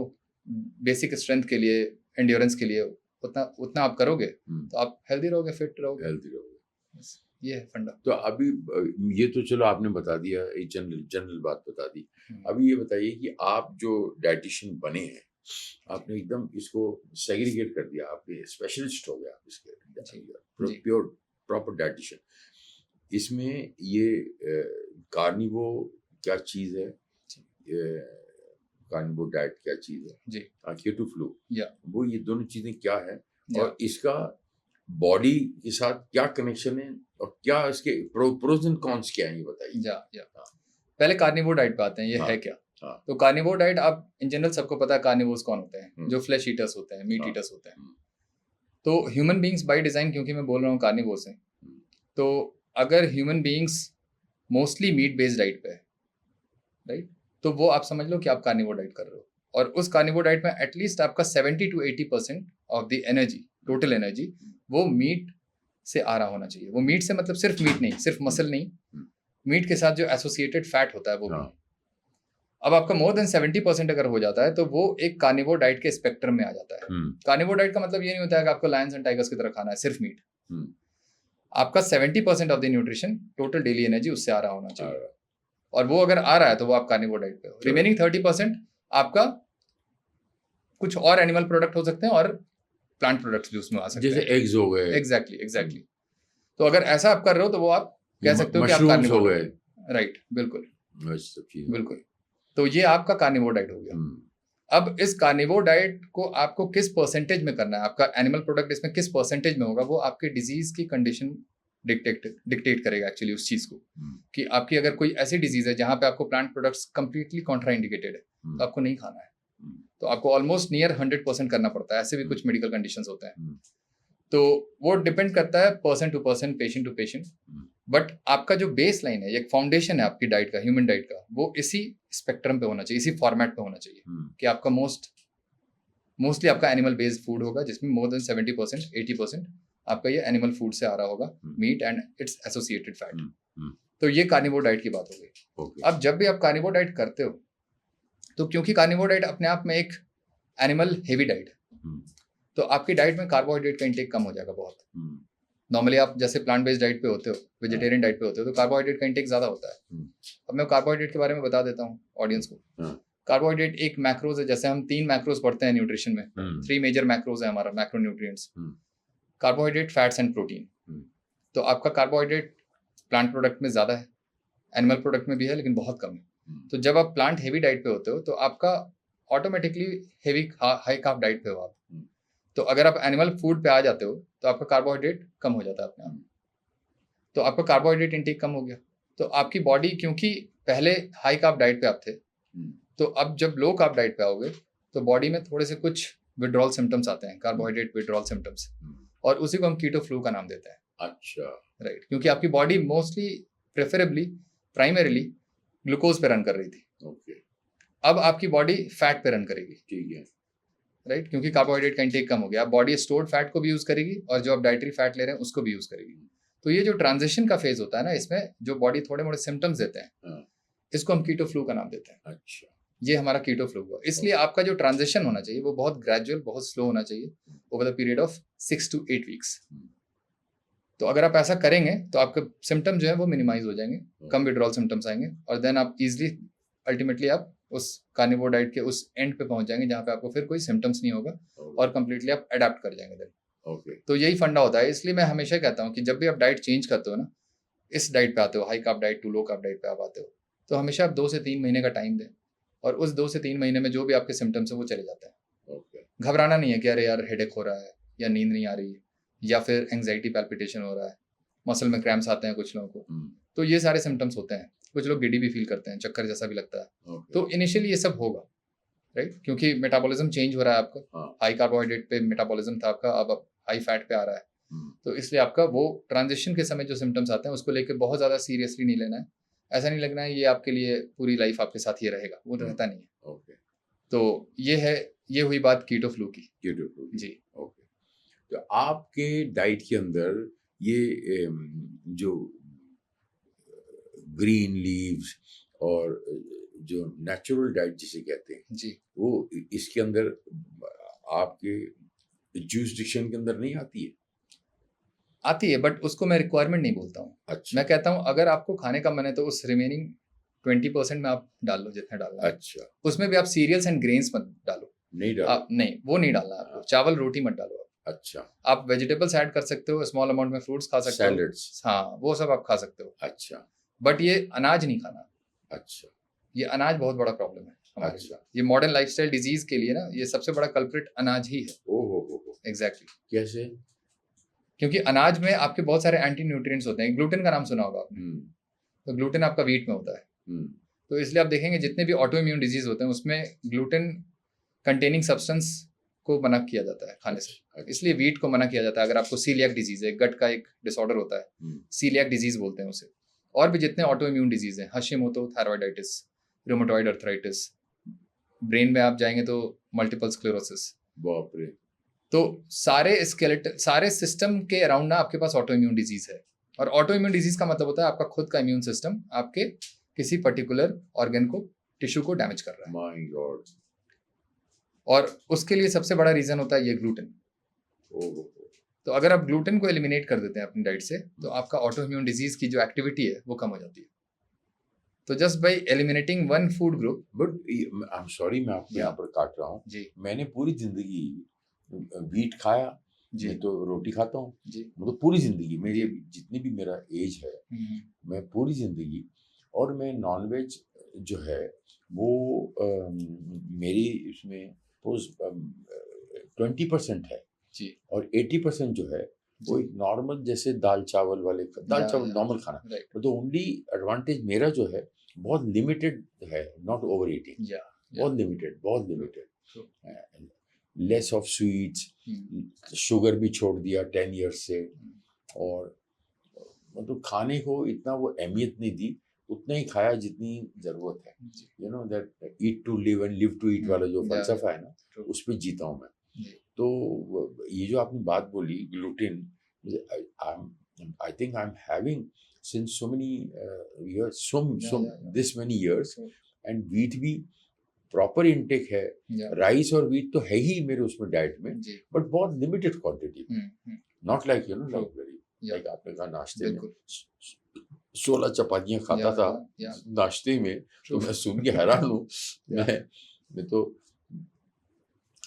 Speaker 2: बेसिक स्ट्रेंथ के लिए, एंड्योरेंस के लिए, उतना आप करोगे तो आप हेल्दी रहोगे, फिट रहोगे। ये है फंडा। तो
Speaker 1: अभी ये तो चलो आपने बता दिया, एक जनरल बात बता दी। अभी ये बताइए कि आप जो डाइटिशियन बने हैं, आपने एकदम इसको सेग्रीगेट कर दिया, आपने स्पेशलिस्ट हो गया आप इसके, प्योर प्रॉपर डाइटिशियन। इसमें ये कार्निवो क्या चीज है, कार्निवो डाइट क्या चीज है जी, केटो फ्लो, वो ये दोनों चीजें क्या है, और इसका बॉडी के साथ क्या कनेक्शन है, और क्या इसके प्रोज एंड कॉन्स क्या है, ये बताइए।
Speaker 2: पहले कार्निवोर डाइट पे आते हैं, ये है क्या। तो कार्निवोर डाइट, आप इन जनरल सबको पता है कार्निवोर्स कौन होते हैं, जो फ्लैश ईटर्स होते हैं, मीट ईटर्स होते हैं। तो ह्यूमन बीइंग्स बाय डिजाइन, क्योंकि मैं बोल रहा हूँ कार्निवोर्स हैं, तो अगर human beings mostly meat based diet पे है, राइट, तो वो आप समझ लो कि आप कार्निवोर डाइट कर रहे हो। और उस कार्निवोर डाइट में एटलीस्ट आपका 70 to 80% of the energy, total energy, वो मीट से आ रहा होना चाहिए। वो मीट से मतलब सिर्फ मीट नहीं, सिर्फ मसल नहीं, मीट के साथ जो एसोसिएटेड फैट होता है वो भी। अब आपका मोर देन 70% अगर हो जाता है तो वो एक कार्निवोर डाइट के स्पेक्ट्रम में आ जाता है। कार्निवोर डाइट का मतलब ये नहीं होता है कि आपको लायंस एंड टाइगर्स की तरह खाना है सिर्फ मीट। आपका 70% of the nutrition total daily energy उससे आ रहा होना चाहिए, और वो अगर आ रहा है तो वो आप कार्निवोर डाइट पे हो। रिमेनिंग 30% आपका कुछ और एनिमल प्रोडक्ट हो सकते हैं और प्लांट प्रोडक्ट्स भी उसमें आ सकते हैं,
Speaker 1: जैसे एग्स हो गए।
Speaker 2: एग्जैक्टली। तो अगर ऐसा आप कर रहे हो तो वो आप कह सकते हो कि आप
Speaker 1: मशरूम्स हो
Speaker 2: कार्निवोर
Speaker 1: गए।
Speaker 2: राइट, बिल्कुल
Speaker 1: सब चीजें।
Speaker 2: बिल्कुल। तो ये आपका कार्निवोर डाइट हो गया। अब इस कार्निवोर डाइट को आपको किस परसेंटेज में करना है, आपका एनिमल प्रोडक्ट इसमें किस परसेंटेज में होगा, वो आपके डिजीज की कंडीशन डिक्टेट करेगा एक्चुअली उस चीज को, कि आपकी अगर कोई ऐसी डिजीज है जहां पे आपको प्लांट प्रोडक्ट्स कंप्लीटली कॉन्ट्राइंडिकेटेड है तो आपको नहीं खाना है। तो आपको ऑलमोस्ट नियर 100% करना पड़ता है। ऐसे भी कुछ मेडिकल कंडीशंस होते हैं। तो वो डिपेंड करता है person to person, patient to patient. But आपका जो बेस लाइन है, एक फाउंडेशन है आपकी डाइट का, ह्यूमन डाइट का, वो इसी स्पेक्ट्रम पे होना चाहिए, इसी फॉर्मेट पे होना चाहिए कि आपका मोस्टली आपका एनिमल बेस्ड फूड होगा, जिसमें मोर देन 70% 80% आपका ये एनिमल फूड से आ रहा होगा, meat and its associated fat. तो ये कार्निवोर डाइट की बात हो गई। अब जब भी आप कार्निवोर डाइट करते हो तो क्योंकि कार्निवोर डाइट अपने आप में एक एनिमल हेवी डाइट है, तो आपकी डाइट में कार्बोहाइड्रेट का इंटेक कम हो जाएगा बहुत। नॉर्मली आप जैसे प्लांट बेस्ड डाइट पे होते हो, वेजिटेरियन डाइट पे होते हो, तो कार्बोहाइड्रेट का इंटेक ज्यादा होता है। अब मैं कार्बोहाइड्रेट के बारे में बता देता हूँ ऑडियंस को। कार्बोहाइड्रेट एक मैक्रोज है, जैसे हम 3 मैक्रोज पढ़ते हैं न्यूट्रिशन में, 3 मेजर मैक्रोज है हमारा, macro nutrients, carbohydrate, fats and protein. तो आपका कार्बोहाइड्रेट प्लांट प्रोडक्ट में ज्यादा है, एनिमल प्रोडक्ट में भी है लेकिन बहुत कम है। तो जब आप प्लांट हेवी डाइट पे होते हो तो आपका automatically heavy high carb diet पे हो आप। तो अगर आप एनिमल फूड पे आ जाते हो तो आपका कार्बोहाइड्रेट कम हो जाता है अपने आप। तो आपका कार्बोहाइड्रेट इंटेक कम हो गया, तो आपकी बॉडी, क्योंकि पहले हाई कार्ब डाइट पे आप थे, तो अब जब लो कार्ब डाइट पे आओगे तो बॉडी में थोड़े से कुछ विड्रॉल सिम्टम्स आते हैं, कार्बोहाइड्रेट विड्रॉल सिम्टम्स, और उसी को हम कीटो फ्लू का नाम देते हैं।
Speaker 1: अच्छा,
Speaker 2: राइट, क्योंकि आपकी body mostly preferably primarily glucose पे रन कर रही थी।
Speaker 1: ओके,
Speaker 2: अब आपकी बॉडी फैट पे रन करेगी।
Speaker 1: ठीक है,
Speaker 2: राइट, क्योंकि कार्बोहाइड्रेट का इंटेक कम हो गया, बॉडी स्टोर्ड फैट को भी यूज करेगी और जो आप डाइटरी फैट ले रहे हैं उसको भी यूज करेगी। तो ये जो ट्रांजिशन का फेज होता है ना, इसमें जो बॉडी थोड़े मोड़े सिम्टम्स देते हैं, इसको हम कीटो फ्लू का नाम देते हैं।
Speaker 1: अच्छा,
Speaker 2: ये हमारा कीटो फ्लू हुआ। इसलिए आपका जो ट्रांजिशन होना चाहिए वो बहुत ग्रेजुअल, बहुत स्लो होना चाहिए over the period of 6 to 8 weeks. तो अगर आप ऐसा करेंगे तो आपके सिम्टम जो है वो मिनिमाइज हो जाएंगे, कम विड्रॉल सिम्टम्स आएंगे, और देन आप इजिली अल्टीमेटली आप उस कार्निवोर डाइट के उस एंड पे पहुंच जाएंगे जहाँ पे आपको फिर कोई सिम्टम्स नहीं होगा और कंप्लीटली आप अडेप्ट कर जाएंगे देन। तो यही फंडा होता है। इसलिए मैं हमेशा कहता हूँ कि जब भी आप डाइट चेंज करते हो ना, इस डाइट पे आते हो, high carb diet to low carb diet पे आप आते हो, तो हमेशा आप 2 से 3 महीने का टाइम दें, और उस 2 से 3 महीने में जो भी आपके सिम्टम्स है वो चले जाते हैं। घबराना नहीं है कि अरे यार हेडेक हो रहा है, या नींद नहीं आ रही है, या फिर एंग्जाइटी पैल्पिटेशन हो रहा है, मसल में क्रैम्प्स आते हैं कुछ लोगों को, तो ये सारे सिम्टम्स होते हैं। कुछ लोग गिडी भी फील करते हैं, चक्कर जैसा भी लगता है। तो इनिशियली ये सब होगा, राइट, क्योंकि मेटाबॉलिज्म चेंज हो रहा है आपका। हाई कार्बोहाइड्रेट पे मेटाबॉलिज्म था आपका, अब हाई फैट पे आ रहा है। तो इसलिए आपका वो ट्रांजिशन के समय जो सिम्टम्स आते हैं उसको लेकर बहुत ज्यादा सीरियसली नहीं लेना है। ऐसा नहीं लगना है ये आपके लिए पूरी लाइफ आपके साथ ही रहेगा, वो रहता नहीं है। तो ये हुई बात कीटो फ्लू की। जी,
Speaker 1: ओके। तो आपके डाइट के अंदर ये जो ग्रीन लीव्स और जो नेचुरल डाइट जिसे कहते हैं
Speaker 2: जी,
Speaker 1: वो इसके अंदर आपके ज्यूरिसडिक्शन के अंदर नहीं आती है?
Speaker 2: आती है, बट उसको मैं रिक्वायरमेंट नहीं बोलता हूँ।
Speaker 1: अच्छा,
Speaker 2: मैं कहता हूँ अगर आपको खाने का मन है तो उस रिमेनिंग 20% में आप डाल लो जितना डालना है।
Speaker 1: अच्छा,
Speaker 2: उसमें भी आप सीरियल्स एंड ग्रेन्स मत डालो।
Speaker 1: नहीं डाल,
Speaker 2: नहीं, वो नहीं डालना आपको। चावल रोटी मत डालो आप।
Speaker 1: अच्छा,
Speaker 2: आप वेजिटेबल्स ऐड कर सकते हो, स्मॉल अमाउंट में फ्रूट्स खा सकते हो,
Speaker 1: सैलड्स,
Speaker 2: हाँ वो सब आप खा सकते हो,
Speaker 1: अच्छा,
Speaker 2: बट ये अनाज नहीं खाना।
Speaker 1: अच्छा,
Speaker 2: ये अनाज बहुत बड़ा प्रॉब्लम है हमारे
Speaker 1: अच्छा।
Speaker 2: लिए। ये मॉडर्न लाइफस्टाइल डिजीज के लिए ना, ये सबसे बड़ा कल्प्रिट अनाज ही है।
Speaker 1: ओहो,
Speaker 2: एग्जैक्टली।
Speaker 1: कैसे?
Speaker 2: क्योंकि अनाज में आपके बहुत सारे एंटी न्यूट्रिएंट्स होते हैं। ग्लूटेन का नाम सुना होगा आपने, तो ग्लूटेन आपका व्हीट में होता है। तो इसलिए आप देखेंगे जितने भी ऑटो इम्यून डिजीज होते हैं उसमें ग्लूटेन कंटेनिंग सब्सटेंस को मना किया जाता है खाने से। इसलिए व्हीट को मना किया जाता है। अगर आपको सीलियक डिजीज है, गट का एक डिसऑर्डर होता है, सीलियक डिजीज बोलते हैं उसे, और भी जितने ऑटो इम्यून डिजीज हैं, हशिमोतो थायराइडाइटिस, रूमेटॉइड अर्थराइटिस, ब्रेन में आप जाएंगे तो मल्टीपल स्क्लेरोसिस,
Speaker 1: बाप रे।
Speaker 2: तो सारे सिस्टम के अराउंड ना आपके पास ऑटो इम्यून डिजीज है। और ऑटो इम्यून डिजीज का मतलब होता है आपका खुद का इम्यून सिस्टम आपके किसी पर्टिकुलर ऑर्गन को टिश्यू को डैमेज कर रहा है।
Speaker 1: My God.
Speaker 2: और उसके लिए सबसे बड़ा रीजन होता है ये ग्लूटेन।
Speaker 1: ओह,
Speaker 2: तो अगर आप ग्लूटेन को एलिमिनेट कर देते हैं अपनी डाइट से, तो आपका ऑटो इम्यून डिजीज की जो एक्टिविटी है वो कम हो जाती है। तो just by eliminating one food group.
Speaker 1: But I am sorry, मैं आपको यहाँ पर काट रहा हूँ
Speaker 2: जी
Speaker 1: मैंने पूरी जिंदगी व्हीट खाया,
Speaker 2: जी
Speaker 1: मैं तो रोटी खाता हूँ,
Speaker 2: जी।
Speaker 1: मतलब पूरी जिंदगी मेरी जितनी भी मेरा एज है
Speaker 2: हम्म,
Speaker 1: मैं पूरी जिंदगी, और मैं नॉनवेज जो है वो मेरी इसमें 20% है
Speaker 2: जी
Speaker 1: और 80% जो है वो
Speaker 2: जी।
Speaker 1: एक नॉर्मल जैसे दाल चावल वाले दाल
Speaker 2: या,
Speaker 1: चावल
Speaker 2: या,
Speaker 1: नॉर्मल खाना।
Speaker 2: राइट।
Speaker 1: तो ओनली एडवांटेज मेरा जो है बहुत लिमिटेड है, नॉट ओवर ईटिंग,
Speaker 2: या
Speaker 1: बहुत लिमिटेड, बहुत
Speaker 2: True.
Speaker 1: Limited, less of sweets,
Speaker 2: hmm,
Speaker 1: sugar भी छोड़ दिया 10 इयर्स से,
Speaker 2: हम्म,
Speaker 1: और मतलब खाने को इतना वो अहमियत नहीं दी, उतना ही खाया जितनी जरूरत है।
Speaker 2: जी,
Speaker 1: you know that eat to live and live to eat वाला जो
Speaker 2: या,
Speaker 1: फलसफा है ना,
Speaker 2: True.
Speaker 1: उस पर जीता हूँ मैं।
Speaker 2: जी,
Speaker 1: तो ये जो आपने बात बोली gluten, I think I am having since so many years, so
Speaker 2: yeah.
Speaker 1: this many years,
Speaker 2: True.
Speaker 1: And wheat भी प्रॉपर इनटेक है,
Speaker 2: या,
Speaker 1: राइस और व्हीट तो है ही मेरे उसमें डाइट में,
Speaker 2: जी,
Speaker 1: बट बहुत limited quantity, not like
Speaker 2: True.
Speaker 1: Very,
Speaker 2: या,
Speaker 1: लाइक आपने कहा नाश्ते में
Speaker 2: बिल्कुल।
Speaker 1: 16 चपातियां खाता था
Speaker 2: या,
Speaker 1: नाश्ते में, तो
Speaker 2: True.
Speaker 1: मैं सुन के हैरान हूँ।
Speaker 2: Yeah.
Speaker 1: मैं तो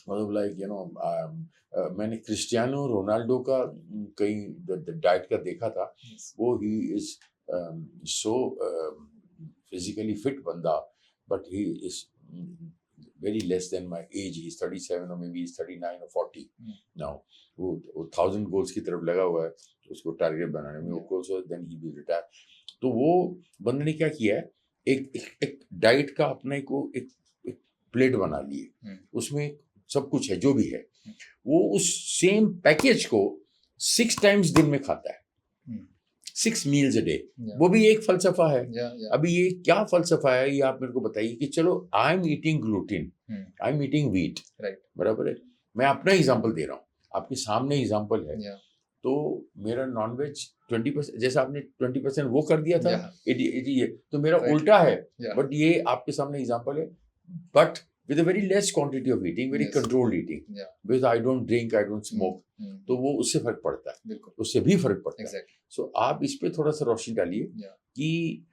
Speaker 1: मतलब लाइक मैंने क्रिस्टियानो रोनाल्डो का कहीं डाइट का देखा था,
Speaker 2: Yes.
Speaker 1: वो he is so physically fit बंदा, but he is very less than my age. He's 37 or maybe he's 39 or 40 now. वो 1000 goals की तरफ लगा हुआ है उसको टारगेट बनाने में, वो also then he will retire. तो वो बंदे ने क्या किया है, एक डाइट का अपने को एक प्लेट बना लिए, उसमें सब कुछ है जो भी है, वो उस सेम पैकेज को 6 times दिन में खाता है, 6 meals a day.
Speaker 2: Yeah.
Speaker 1: वो भी एक फलसफा है।
Speaker 2: Yeah.
Speaker 1: अभी ये क्या फलसफा है ये आप मेरे को बताइए कि चलो I am eating gluten, I am eating wheat,
Speaker 2: Right.
Speaker 1: बराबर है, मैं अपना एग्जांपल दे रहा हूँ, आपके सामने एग्जांपल है।
Speaker 2: Yeah.
Speaker 1: तो मेरा नॉनवेज 20%, जैसे आपने 20% वो कर दिया था,
Speaker 2: Yeah.
Speaker 1: 80 तो मेरा
Speaker 2: Right.
Speaker 1: उल्टा है,
Speaker 2: Yeah.
Speaker 1: बट ये आपके सामने एग्जांपल है, but with a very less quantity of eating, very
Speaker 2: Yes.
Speaker 1: controlled eating,
Speaker 2: Yeah.
Speaker 1: because I don't drink, I don't smoke, तो वो उससे फर्क पड़ता है,
Speaker 2: बिल्कुल,
Speaker 1: उससे भी फर्क पड़ता है।
Speaker 2: Exactly.
Speaker 1: सो आप इस पे थोड़ा सा रोशनी डालिए
Speaker 2: Yeah.
Speaker 1: कि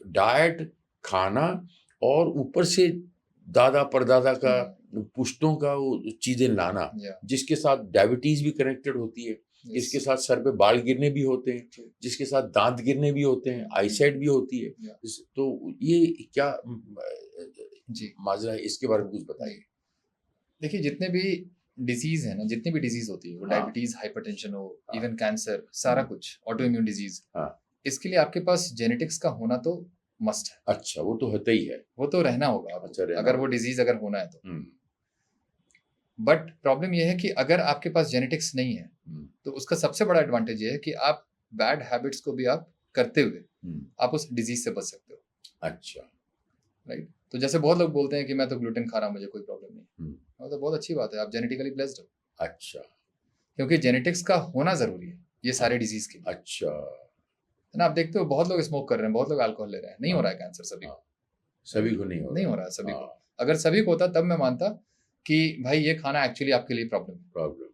Speaker 1: डाइट, खाना और ऊपर से दादा परदादा का पुश्तों का वो चीजें लाना,
Speaker 2: Yeah.
Speaker 1: जिसके साथ डायबिटीज भी कनेक्टेड होती है,
Speaker 2: Yes.
Speaker 1: इसके साथ सर पे बाल गिरने भी होते हैं,
Speaker 2: True.
Speaker 1: जिसके साथ दांत गिरने भी होते हैं, आईसाइट भी होती है।
Speaker 2: Yeah.
Speaker 1: तो ये क्या
Speaker 2: जी,
Speaker 1: माजरा है, इसके बारे में कुछ बताइए।
Speaker 2: देखिए जितने भी डिजीज है ना, जितनी भी डिजीज होती है, वो
Speaker 1: हाँ।
Speaker 2: डायबिटीज, हाइपरटेंशन हो,
Speaker 1: हाँ।
Speaker 2: इवन कैंसर, सारा कुछ ऑटो इम्यून डिजीज,
Speaker 1: हाँ।
Speaker 2: इसके लिए आपके पास जेनेटिक्स का होना तो मस्ट है,
Speaker 1: अच्छा, वो तो होता ही है।
Speaker 2: वो तो रहना होगा आपको,
Speaker 1: अच्छा, रहना
Speaker 2: अगर वो
Speaker 1: होगा।
Speaker 2: डिजीज अगर होना है तो।
Speaker 1: हम्म,
Speaker 2: बट प्रॉब्लम ये है कि अगर आपके पास जेनेटिक्स नहीं है,
Speaker 1: हम्म,
Speaker 2: तो उसका सबसे बड़ा एडवांटेज ये है कि आप बैड हैबिट्स को भी आप करते हुए
Speaker 1: हम्म,
Speaker 2: आप उस डिजीज से बच सकते हो,
Speaker 1: अच्छा,
Speaker 2: राइट। तो जैसे बहुत लोग बोलते हैं कि मैं तो ग्लूटेन खा रहा हूँ, मुझे कोई प्रॉब्लम नहीं,
Speaker 1: हम्म,
Speaker 2: तो बहुत अच्छी बात है, आप जेनेटिकली ब्लेस्ड हो,
Speaker 1: अच्छा,
Speaker 2: क्योंकि जेनेटिक्स का होना जरूरी है ये सारे डिजीज के लिए,
Speaker 1: अच्छा,
Speaker 2: है ना। आप देखते हो बहुत लोग स्मोक कर रहे हैं, बहुत लोग अल्कोहल ले रहे हैं, नहीं हो रहा है कैंसर सभी को,
Speaker 1: सभी को नहीं हो
Speaker 2: नहीं हो रहा है सभी को।
Speaker 1: हाँ,
Speaker 2: अगर सभी को होता तब मैं मानता कि भाई ये खाना एक्चुअली आपके लिए प्रॉब्लम है,
Speaker 1: प्रॉब्लम,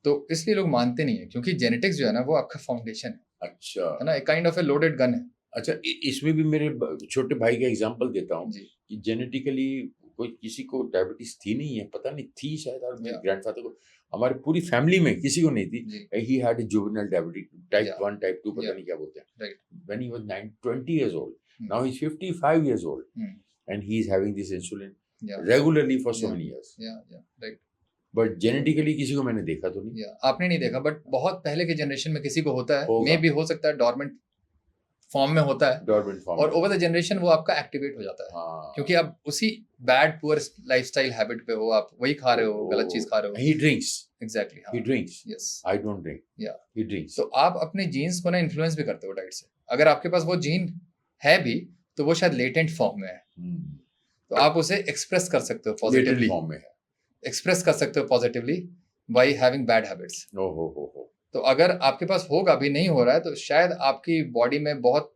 Speaker 2: तो इसलिए लोग मानते नहीं है, क्योंकि जेनेटिक्स जो है ना वो आपका फाउंडेशन है
Speaker 1: अच्छा,
Speaker 2: ना, एक kind of A loaded gun है।
Speaker 1: अच्छा, इसमें भी मेरे छोटे भाई का एग्जांपल देता हूँ
Speaker 2: जी,
Speaker 1: कि जेनेटिकली कोई किसी को डायबिटीज थी नहीं है, पता नहीं थी शायद, और मेरे
Speaker 2: Yeah.
Speaker 1: ग्रैंडफादर को, हमारी पूरी फैमिली में किसी को नहीं थी।
Speaker 2: जी,
Speaker 1: he had juvenile diabetes type
Speaker 2: Yeah.
Speaker 1: 1 type 2 पता
Speaker 2: Yeah.
Speaker 1: नहीं क्या बोलते हैं,
Speaker 2: Right.
Speaker 1: When he was 20 years old,
Speaker 2: Hmm.
Speaker 1: now he's 55 years old,
Speaker 2: Hmm.
Speaker 1: and he is having this insulin
Speaker 2: Yeah.
Speaker 1: regularly for so
Speaker 2: Yeah.
Speaker 1: many years,
Speaker 2: या right,
Speaker 1: but genetically किसी को मैंने देखा तो नहीं।
Speaker 2: या आपने नहीं देखा, बट बहुत पहले के जनरेशन में किसी को होता है,
Speaker 1: होगा।
Speaker 2: मे भी हो सकता है डॉर्मेंट फॉर्म में होता है,
Speaker 1: डॉर्मेंट फॉर्म
Speaker 2: और ओवर द जनरेशन वो आपका एक्टिवेट हो जाता है,
Speaker 1: हाँ,
Speaker 2: क्योंकि आप उसी बैड पुअर लाइफस्टाइल हैबिट पे हो, आप वही खा रहे हो, गलत चीज खा रहे हो।
Speaker 1: he drinks,
Speaker 2: exactly,
Speaker 1: he drinks,
Speaker 2: yes.
Speaker 1: I don't drink,
Speaker 2: Yeah.
Speaker 1: he drinks,
Speaker 2: तो आप अपने जीन्स को ना इन्फ्लुएंस भी करते हो डाइट से, अगर आपके पास वो जीन है भी तो वो शायद लेटेंट फॉर्म में है, तो आप उसे एक्सप्रेस कर सकते हो
Speaker 1: latent
Speaker 2: पॉजिटिवली,
Speaker 1: form में है।
Speaker 2: एक्सप्रेस कर सकते हो positively by having bad habits.
Speaker 1: हो।
Speaker 2: तो अगर आपके पास होगा भी नहीं हो रहा है, तो शायद आपकी बॉडी में बहुत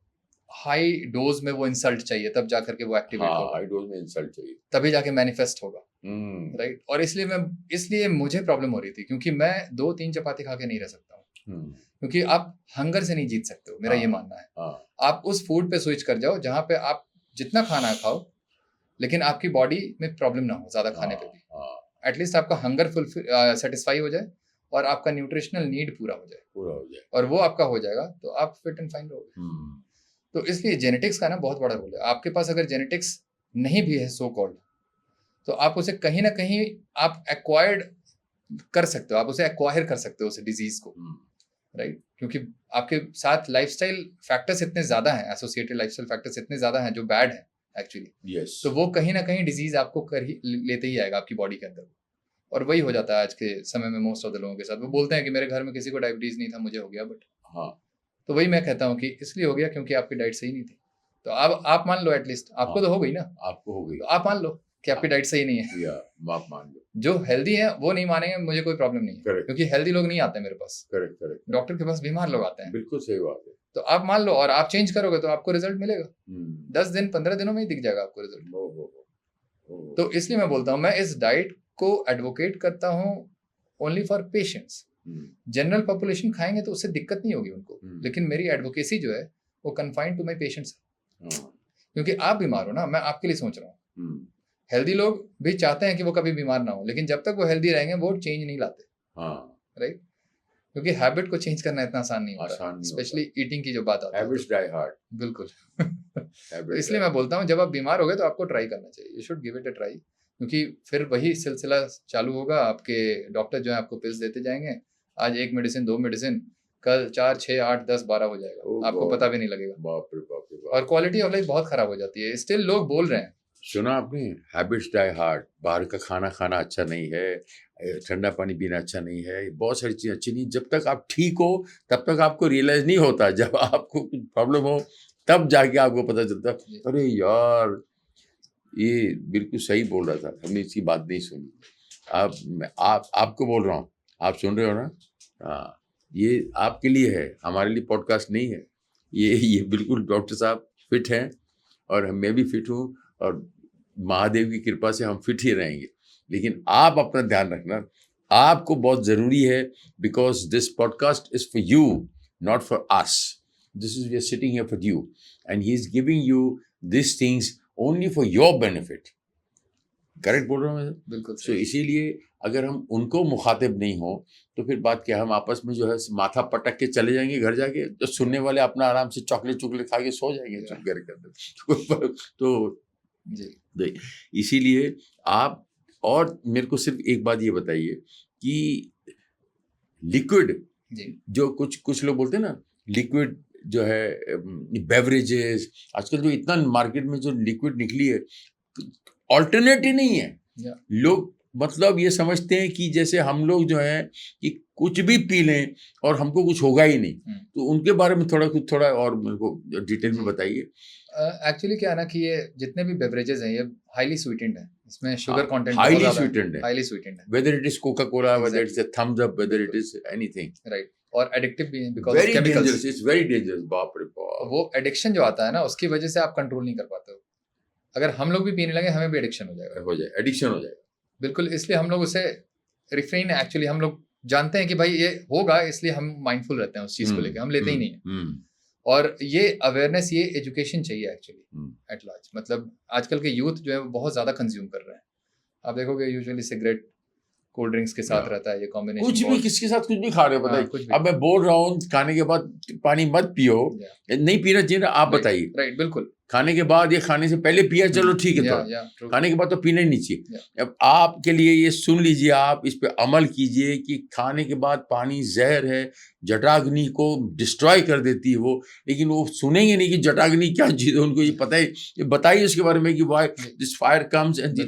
Speaker 2: हाई डोज में वो इंसल्ट चाहिए, तब जाकर के वो एक्टिवेट
Speaker 1: हाँ,
Speaker 2: होगा,
Speaker 1: हाई डोज में इंसल्ट चाहिए।
Speaker 2: तभी जाके मैनिफेस्ट होगा,
Speaker 1: हम्म,
Speaker 2: राइट। और इसलिए मुझे प्रॉब्लम हो रही थी, क्योंकि मैं 2-3 चपाती खा के नहीं रह सकता हूँ, क्योंकि आप हंगर से नहीं जीत सकते हो, मेरा ये मानना है।
Speaker 1: हाँ,
Speaker 2: आप उस फूड पे स्विच कर जाओ जहाँ पे आप जितना खाना खाओ, लेकिन आपकी बॉडी में प्रॉब्लम ना हो ज्यादा खाने पे भी, एटलीस्ट आपका हंगर सेटिस्फाई हो जाए और आपका न्यूट्रिशनल नीड पूरा हो जाए, और वो आपका हो जाएगा तो आप फिट एंड फाइन रहोगे। तो इसलिए जेनेटिक्स का ना बहुत बड़ा रोल है। आपके पास अगर जेनेटिक्स नहीं भी है सो कॉल्ड, तो आप उसे कहीं ना कहीं आप एक्वायर्ड कर सकते हो, आप उसे एक्वायर कर सकते हो उस डिजीज को, राइट। क्योंकि आपके साथ लाइफस्टाइल फैक्टर्स इतने ज्यादा हैं, एसोसिएटेड लाइफस्टाइल फैक्टर्स इतने ज्यादा हैं जो बैड हैं एक्चुअली,
Speaker 1: यस,
Speaker 2: तो वो कहीं ना कहीं डिजीज आपको लेते ही आएगा आपकी बॉडी के अंदर। और वही हो जाता है आज के समय में मोस्ट ऑफ द लोगों के साथ। वो बोलते हैं कि मेरे घर में किसी को डायबिटीज नहीं था, मुझे हो गया, बट
Speaker 1: हाँ,
Speaker 2: तो वही मैं कहता हूँ कि इसलिए हो गया क्योंकि आपकी डाइट सही नहीं थी। तो अब आप मान लो, एटलीस्ट आपको तो हो गई ना,
Speaker 1: आपको हो गई,
Speaker 2: तो आप मान लो कि आपकी डाइट सही नहीं है।
Speaker 1: या आप मान लो,
Speaker 2: जो हेल्दी है वो नहीं मानेंगे, मुझे कोई प्रॉब्लम नहीं है,
Speaker 1: Correct.
Speaker 2: क्योंकि हेल्दी लोग नहीं आते मेरे पास,
Speaker 1: करेक्ट करेक्ट,
Speaker 2: डॉक्टर के पास बीमार लोग आते हैं।
Speaker 1: बिल्कुल सही बात है।
Speaker 2: तो आप मान लो और आप चेंज करोगे तो आपको रिजल्ट मिलेगा, 10 दिन 15 दिनों में ही दिख जाएगा आपको रिजल्ट। तो इसलिए मैं बोलता हूँ, मैं इस डाइट को एडवोकेट करता हूँ only for patients. General population खाएंगे तो उससे दिक्कत नहीं होगी उनको, लेकिन मेरी एडवोकेसी जो है वो कन्फाइंड टू माई पेशेंट्स, क्योंकि आप बीमार हो ना, मैं आपके लिए सोच रहा हूँ। हेल्दी लोग भी चाहते हैं कि वो कभी बीमार ना हो, लेकिन जब तक वो हेल्दी रहेंगे वो चेंज नहीं लाते, राइट। क्योंकि हैबिट को चेंज करना इतना आसान नहीं होता, स्पेशली ईटिंग की जो बात आती है,
Speaker 1: हैबिट्स डाई हार्ड,
Speaker 2: बिल्कुल। तो इसलिए मैं बोलता हूँ, जब आप बीमार हो गए तो आपको ट्राई करना चाहिए, you should give it a try, क्योंकि फिर वही सिलसिला चालू होगा। आपके डॉक्टर जो है आपको पिल्स देते जाएंगे, आज 1 मेडिसिन 2 मेडिसिन, कल 4 6 8 10 12 हो जाएगा, आपको पता भी नहीं लगेगा।
Speaker 1: बाप रे बाप रे बाप।
Speaker 2: और क्वालिटी ऑफ लाइफ बहुत खराब हो जाती है। स्टिल लोग बोल रहे हैं,
Speaker 1: सुना आपने, हैबिट्स डाई हार्ड, बाहर का खाना खाना अच्छा नहीं है, ठंडा पानी पीना अच्छा नहीं है, बहुत सारी चीज़ें अच्छी नहीं। जब तक आप ठीक हो तब तक आपको रियलाइज नहीं होता, जब आपको कुछ प्रॉब्लम हो तब जाके आपको पता चलता, अरे यार ये बिल्कुल सही बोल रहा था, हमने इसकी बात नहीं सुनी। आपको बोल रहा हूँ, आप सुन रहे हो ना? हाँ, ये आपके लिए है, हमारे लिए पॉडकास्ट नहीं है। ये बिल्कुल डॉक्टर साहब फिट हैं और मैं भी फिट हूँ, और महादेव की कृपा से हम फिट ही रहेंगे। लेकिन आप अपना ध्यान रखना, आपको बहुत ज़रूरी है, because this podcast is for you, not for us. This is we are sitting here for you and he is giving you this things only for your benefit. Correct बोल रहा हूँ मैं?
Speaker 2: बिल्कुल।
Speaker 1: सो इसीलिए अगर हम उनको मुखातिब नहीं हो तो फिर बात क्या, हम आपस में जो है माथा पटक के चले जाएंगे घर जाके, तो सुनने वाले अपना आराम से चॉकलेट खा के सो जाएंगे चुप घर के अंदर। तो जी, इसीलिए आप, और मेरे को सिर्फ एक बात ये बताइए कि लिक्विड, जो कुछ लोग बोलते हैं ना, लिक्विड जो है बेवरेजेस, आजकल जो इतना मार्केट में जो लिक्विड निकली है, ऑल्टरनेट ही नहीं है। लोग मतलब ये समझते हैं कि जैसे हम लोग जो है कि कुछ भी पी लें और हमको कुछ होगा ही नहीं। तो उनके बारे में थोड़ा और मेरे को डिटेल में बताइए।
Speaker 2: एक्चुअली क्या है ना कि ये जितने भी बेवरेजेस हैं ये हाईली स्वीटेंड है, इसमें शुगर कंटेंट
Speaker 1: हाईली स्वीटेंड है,
Speaker 2: हाईली स्वीटेंड है,
Speaker 1: whether it is Coca Cola, whether it is a thumbs up, whether it is anything,
Speaker 2: right. और एडिक्टिव भी है, because of chemicals.
Speaker 1: It's very dangerous, बाप रे बाप।
Speaker 2: वो एडिक्शन जो आता है ना, उसकी वजह से आप कंट्रोल नहीं कर पाते हो। अगर हम लोग भी पीने लगे, हमें भी एडिक्शन हो जाएगा,
Speaker 1: एडिक्शन हो जाएगा,
Speaker 2: बिल्कुल। इसलिए हम लोग उसे रिफ्रेन, एक्चुअली हम लोग जानते हैं कि भाई ये होगा, इसलिए हम माइंडफुल रहते हैं उस चीज को लेकर, हम लेते ही नहीं है। और ये अवेयरनेस, ये एजुकेशन चाहिए एक्चुअली एट लार्ज। मतलब आजकल के यूथ जो है वो बहुत ज्यादा कंज्यूम कर रहे हैं। आप देखोगे यूजुअली सिगरेट, कोल्ड ड्रिंक्स के साथ रहता है ये कॉम्बिनेशन,
Speaker 1: कुछ भी किसके साथ कुछ भी खा रहे हो बताइए। अब मैं बोल रहा हूँ खाने के बाद पानी मत पियो, नहीं पीना चाहिए ना, आप बताइए।
Speaker 2: राइट, बिल्कुल।
Speaker 1: खाने के बाद या खाने से पहले पिया चलो ठीक है, तो खाने के बाद तो पीना ही नहीं चाहिए। अब आपके लिए ये सुन लीजिए, आप इस पे अमल कीजिए कि खाने के बाद पानी जहर है, जटाग्नि को डिस्ट्रॉय कर देती है वो। लेकिन वो सुनेंगे नहीं कि जटाग्नि क्या चीज़ है, उनको ये पता है। ये बताइए उसके बारे में कि why this fire comes and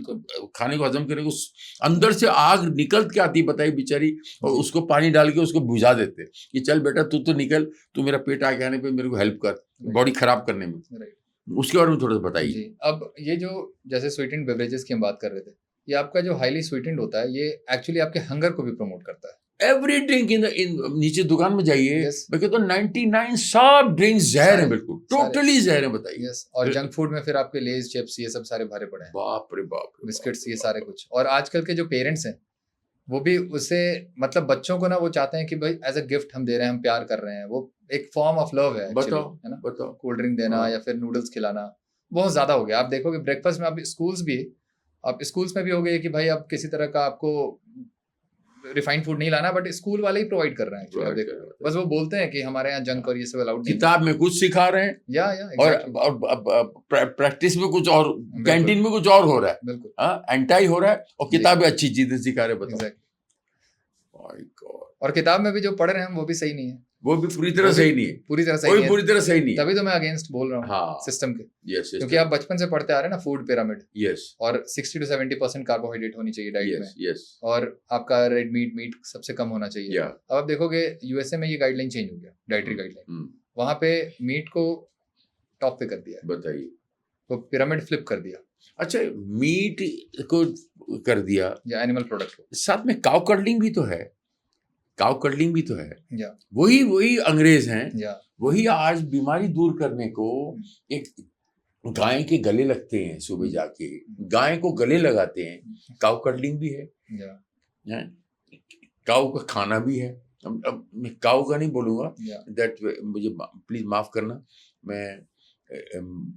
Speaker 1: खाने को हजम करने को अंदर से आग निकल के आती है, बताइए बेचारी, और उसको पानी डाल के उसको बुझा देते कि चल बेटा तू तो निकल, तू मेरा पेट आगे आने पे मेरे को हेल्प कर, बॉडी खराब करने में। उसके बारे में थोड़ा सा बताइए।
Speaker 2: अब ये जो जैसे स्वीटेंड बेवरेजेस की हम बात कर रहे थे, ये आपका जो हाईली स्वीटेंड होता है, ये एक्चुअली आपके हंगर को भी प्रमोट करता है।
Speaker 1: एवरी ड्रिंक इन नीचे दुकान में जाइए,
Speaker 2: Yes.
Speaker 1: मैं कहता हूँ 99 सब ड्रिंक्स जहर है,
Speaker 2: सारे-
Speaker 1: बिल्कुल
Speaker 2: सारे।
Speaker 1: टोटली जहर है, बताइए।
Speaker 2: यस, और जंक फूड में फिर आपके लेज चिप्स ये सब सारे भरे पड़े हैं,
Speaker 1: बाप रे बाप रे
Speaker 2: बिस्किट्स
Speaker 1: बाप रे
Speaker 2: ये
Speaker 1: बाप
Speaker 2: सारे
Speaker 1: रे।
Speaker 2: कुछ। और आजकल के जो पेरेंट्स हैं वो भी उसे मतलब बच्चों को ना वो चाहते हैं कि भाई एज अ गिफ्ट हम दे रहे हैं, हम प्यार कर रहे हैं, वो एक फॉर्म ऑफ लव है actually,
Speaker 1: बताओ
Speaker 2: है ना।
Speaker 1: बताओ।
Speaker 2: कोल्ड ड्रिंक देना
Speaker 1: हाँ।
Speaker 2: या फिर नूडल्स खिलाना बहुत ज्यादा हो गया। आप देखोगे ब्रेकफास्ट में, आप स्कूल्स भी, आप स्कूल्स में भी हो गए कि भाई अब किसी तरह का आपको रिफाइंड फूड नहीं लाना, बट स्कूल वाले ही प्रोवाइड कर रहे हैं actually, आप
Speaker 1: Provide
Speaker 2: देखो
Speaker 1: कर रहे हैं।
Speaker 2: बस वो बोलते हैं कि हमारे यहाँ जंक और ये सब अलाउड नहीं है।
Speaker 1: किताब में कुछ सिखा रहे हैं
Speaker 2: या
Speaker 1: और
Speaker 2: exactly,
Speaker 1: प्रैक्टिस में कुछ और, कैंटीन में कुछ और हो रहा है,
Speaker 2: बिल्कुल
Speaker 1: एंटाई हो रहा है, और
Speaker 2: जी।
Speaker 1: किताबें अच्छी चीजें सिखा रहे हैं, बताओ।
Speaker 2: एग्जैक्टली।
Speaker 1: My God,
Speaker 2: और किताब में भी जो पढ़ रहे हैं हम वो भी सही नहीं है,
Speaker 1: वो भी पूरी तरह
Speaker 2: वो भी
Speaker 1: सही नहीं है,
Speaker 2: पूरी तरह सही
Speaker 1: कोई
Speaker 2: नहीं है।
Speaker 1: पूरी तरह सही नहीं है।
Speaker 2: तभी तो मैं अगेंस्ट बोल रहा हूँ
Speaker 1: हाँ,
Speaker 2: सिस्टम के,
Speaker 1: यस
Speaker 2: क्योंकि आप बचपन से पढ़ते आ रहे हैं ना फूड पिरामिड,
Speaker 1: यस
Speaker 2: और 60 to 70% कार्बोहाइड्रेट होनी चाहिए डाइट में,
Speaker 1: यस यस
Speaker 2: और आपका रेड मीट सबसे कम होना चाहिए।
Speaker 1: या
Speaker 2: अब आप देखोगे यूएसए में ये गाइडलाइन चेंज हो गया, डाइटरी गाइडलाइन, वहां पे मीट को टॉप पे कर दिया है,
Speaker 1: बताइए।
Speaker 2: वो पिरामिड फ्लिप कर दिया,
Speaker 1: अच्छा, मीट को कर दिया,
Speaker 2: या एनिमल प्रोडक्ट को,
Speaker 1: साथ में काउ कडलिंग भी तो है, काउ कडलिंग भी तो है,
Speaker 2: या
Speaker 1: वही अंग्रेज हैं,
Speaker 2: या
Speaker 1: वही आज बीमारी दूर करने को एक गाय के गले लगते हैं, सुबह जाके गाय को गले लगाते हैं, काउ कडलिंग भी है,
Speaker 2: या
Speaker 1: काउ का खाना भी है। अब मैं काउ का नहीं बोलूंगा,
Speaker 2: या
Speaker 1: दैट मुझे प्लीज माफ करना, मैं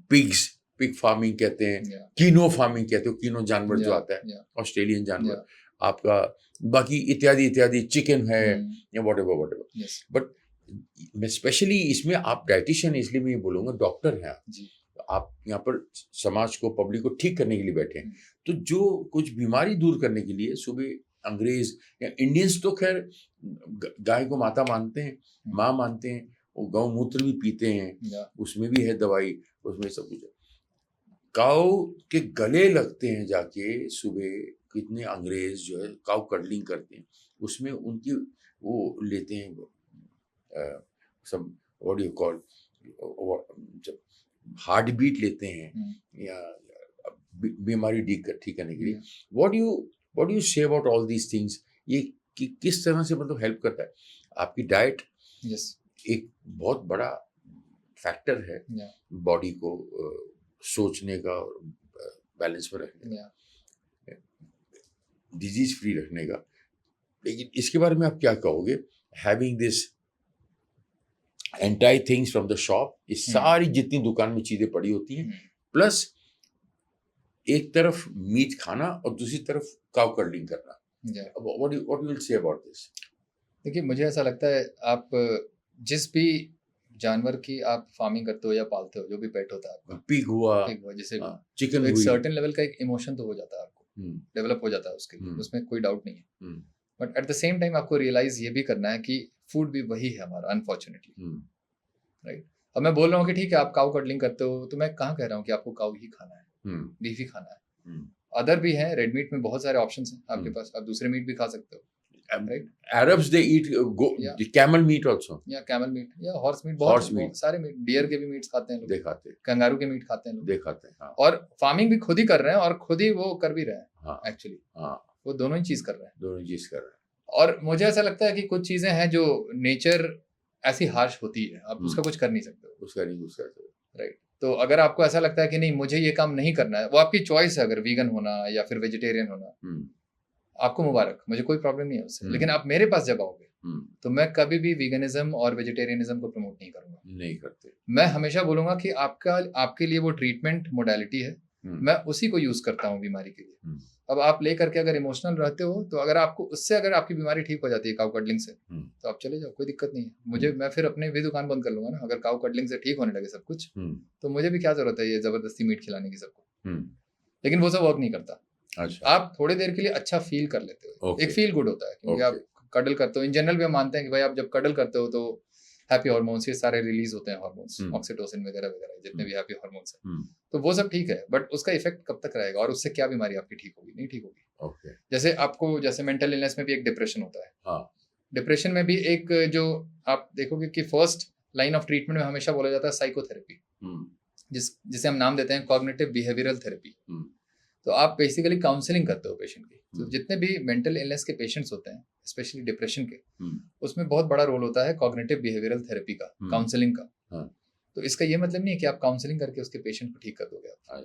Speaker 1: पिग फार्मिंग कहते हैं,
Speaker 2: या
Speaker 1: कीनो फार्मिंग कहते हो, कीनो जानवर जो
Speaker 2: या
Speaker 1: आता है,
Speaker 2: या
Speaker 1: ऑस्ट्रेलियन जानवर,
Speaker 2: या
Speaker 1: आपका बाकी इत्यादि इत्यादि, चिकन है या वट एवर।
Speaker 2: यस
Speaker 1: बट मैं स्पेशली इसमें, आप डाइटिशियन, इसलिए मैं ये बोलूंगा, डॉक्टर हैं आप,
Speaker 2: जी,
Speaker 1: आप यहाँ पर समाज को, पब्लिक को ठीक करने के लिए बैठे हैं, तो जो कुछ बीमारी दूर करने के लिए सुबह अंग्रेज या इंडियंस तो खैर गाय को माता मानते हैं, माँ मानते हैं, वो गौमूत्र भी पीते हैं,
Speaker 2: या
Speaker 1: उसमें भी है दवाई, उसमें सब कुछ है। काऊ के गले लगते हैं जाके सुबह, कितने अंग्रेज जो है काऊ कडलिंग करते हैं, उसमें उनकी वो लेते हैं सब, व्हाट यू कॉल, जब हार्ट बीट लेते हैं या बीमारी ठीक करने के लिए, what you say about all these things, ये किस तरह से मतलब हेल्प करता है? आपकी डाइट
Speaker 2: यस,
Speaker 1: एक बहुत बड़ा फैक्टर है
Speaker 2: या
Speaker 1: बॉडी को सोचने का, बैलेंस में रखने
Speaker 2: या
Speaker 1: का, डिजीज फ्री रखने का। लेकिन इसके बारे में आप क्या कहोगे, having this entire things from the shop, ये सारी जितनी दुकान में चीजें पड़ी होती हैं, प्लस एक तरफ मीट खाना और दूसरी तरफ काउ कडलिंग करना,
Speaker 2: या
Speaker 1: what you will say about this?
Speaker 2: देखिए मुझे ऐसा लगता है, आप जिस भी जानवर की आप फार्मिंग करते हो या पालते हो, जो भी पेट होता है आपका,
Speaker 1: पिग हुआ,
Speaker 2: एक वो जैसे
Speaker 1: चिकन
Speaker 2: एक
Speaker 1: हुई,
Speaker 2: सर्टेन लेवल का एक इमोशन तो हो जाता है आपको, डेवलप हो जाता है उसके लिए, उसमें कोई डाउट नहीं है। But at the same time आपको रियलाइज ये भी करना है कि फूड भी वही है हमारा, अनफॉर्चुनेटली, राइट। अब मैं बोल रहा हूँ कि ठीक है आप काउ कडलिंग करते हो, तो मैं कहाँ कह रहा हूँ कि आपको काउ ही खाना है, बीफ ही खाना है, अदर भी है, रेड मीट में बहुत सारे ऑप्शंस हैं आपके पास, आप दूसरे मीट भी खा सकते हो, right.
Speaker 1: Arabs they eat camel meat also,
Speaker 2: या कैमल मीट या हॉर्स मीट,
Speaker 1: Horse meat.
Speaker 2: बहुत सारे मीट, डियर के भी मीट्स खाते हैं लोग,
Speaker 1: दिखाते
Speaker 2: कंगारू के मीट खाते हैं लोग,
Speaker 1: दिखाते हैं, हाँ
Speaker 2: और फार्मिंग भी खुद ही कर रहे हैं और खुद ही वो कर भी रहे हैं,
Speaker 1: हाँ
Speaker 2: एक्चुअली
Speaker 1: हाँ,
Speaker 2: वो दोनों ही चीज कर रहे हैं।
Speaker 1: दोनों चीज कर रहे हैं।
Speaker 2: और मुझे ऐसा लगता है कि कुछ चीजें हैं जो नेचर ऐसी हार्श होती है, आप उसका कुछ कर नहीं सकते हो,
Speaker 1: उसका नहीं कुछ करते,
Speaker 2: राइट। तो अगर आपको ऐसा लगता है कि नहीं मुझे ये काम नहीं करना है, वो आपकी चॉइस है, अगर वीगन होना या फिर वेजिटेरियन होना, आपको मुबारक, मुझे कोई प्रॉब्लम नहीं है उससे। लेकिन आप मेरे पास जब आओगे तो मैं कभी भी वीगनिज्म और वेजिटेरियनिज्म को प्रमोट नहीं करूंगा,
Speaker 1: नहीं करते।
Speaker 2: मैं हमेशा बोलूंगा कि आपके लिए वो ट्रीटमेंट मोडालिटी है, मैं उसी को यूज करता हूँ बीमारी के लिए। अब आप ले करके अगर इमोशनल रहते हो, तो अगर आपको उससे अगर आपकी बीमारी ठीक हो जाती है काउ कडलिंग से, तो आप चले जाओ, कोई दिक्कत नहीं है। मैं फिर अपने भी दुकान बंद कर लूंगा ना, अगर काउ कडलिंग से ठीक होने लगे सब कुछ, तो मुझे भी क्या जरूरत है ये जबरदस्ती मीट खिलाने की सबको। लेकिन वो सब वर्क हैप्पी
Speaker 1: अच्छा,
Speaker 2: आप थोड़ी देर के लिए अच्छा फील कर लेते हो, एक फील गुड होता है, क्योंकि आप कडल करते हो। इन जनरल भी हम मानते हैं कि भाई आप जब कडल करते हो तो हैप्पी हार्मोन्स ये सारे रिलीज होते हैं, हार्मोन्स, ऑक्सीटोसिन वगैरह वगैरह, जितने भी हैप्पी हार्मोन्स हैं, तो वो सब ठीक है। बट उसका इफेक्ट कब तक रहेगा और उससे क्या बीमारी आपकी ठीक होगी? नहीं ठीक होगी। जैसे आपको, जैसे मेंटल इलनेस में भी एक डिप्रेशन होता है, डिप्रेशन में भी एक, जो आप देखोगे कि फर्स्ट लाइन ऑफ ट्रीटमेंट में हमेशा बोला जाता है साइकोथेरेपी, जिसे हम नाम देते हैं कॉग्निटिव बिहेवियरल थेरेपी। तो आप बेसिकली काउंसलिंग करते हो पेशेंट की। तो
Speaker 1: हम्म।
Speaker 2: जितने भी मेंटल इलनेस के पेशेंट्स होते हैं, स्पेशली डिप्रेशन के,
Speaker 1: हम्म,
Speaker 2: उसमें बहुत बड़ा रोल होता है कॉग्निटिव बिहेवियरल थेरेपी का,
Speaker 1: हम्म।
Speaker 2: काउंसलिंग का।
Speaker 1: हाँ।
Speaker 2: तो इसका ये मतलब नहीं है कि आप काउंसलिंग करके उसके पेशेंट को ठीक कर दोगे आप।
Speaker 1: हाँ।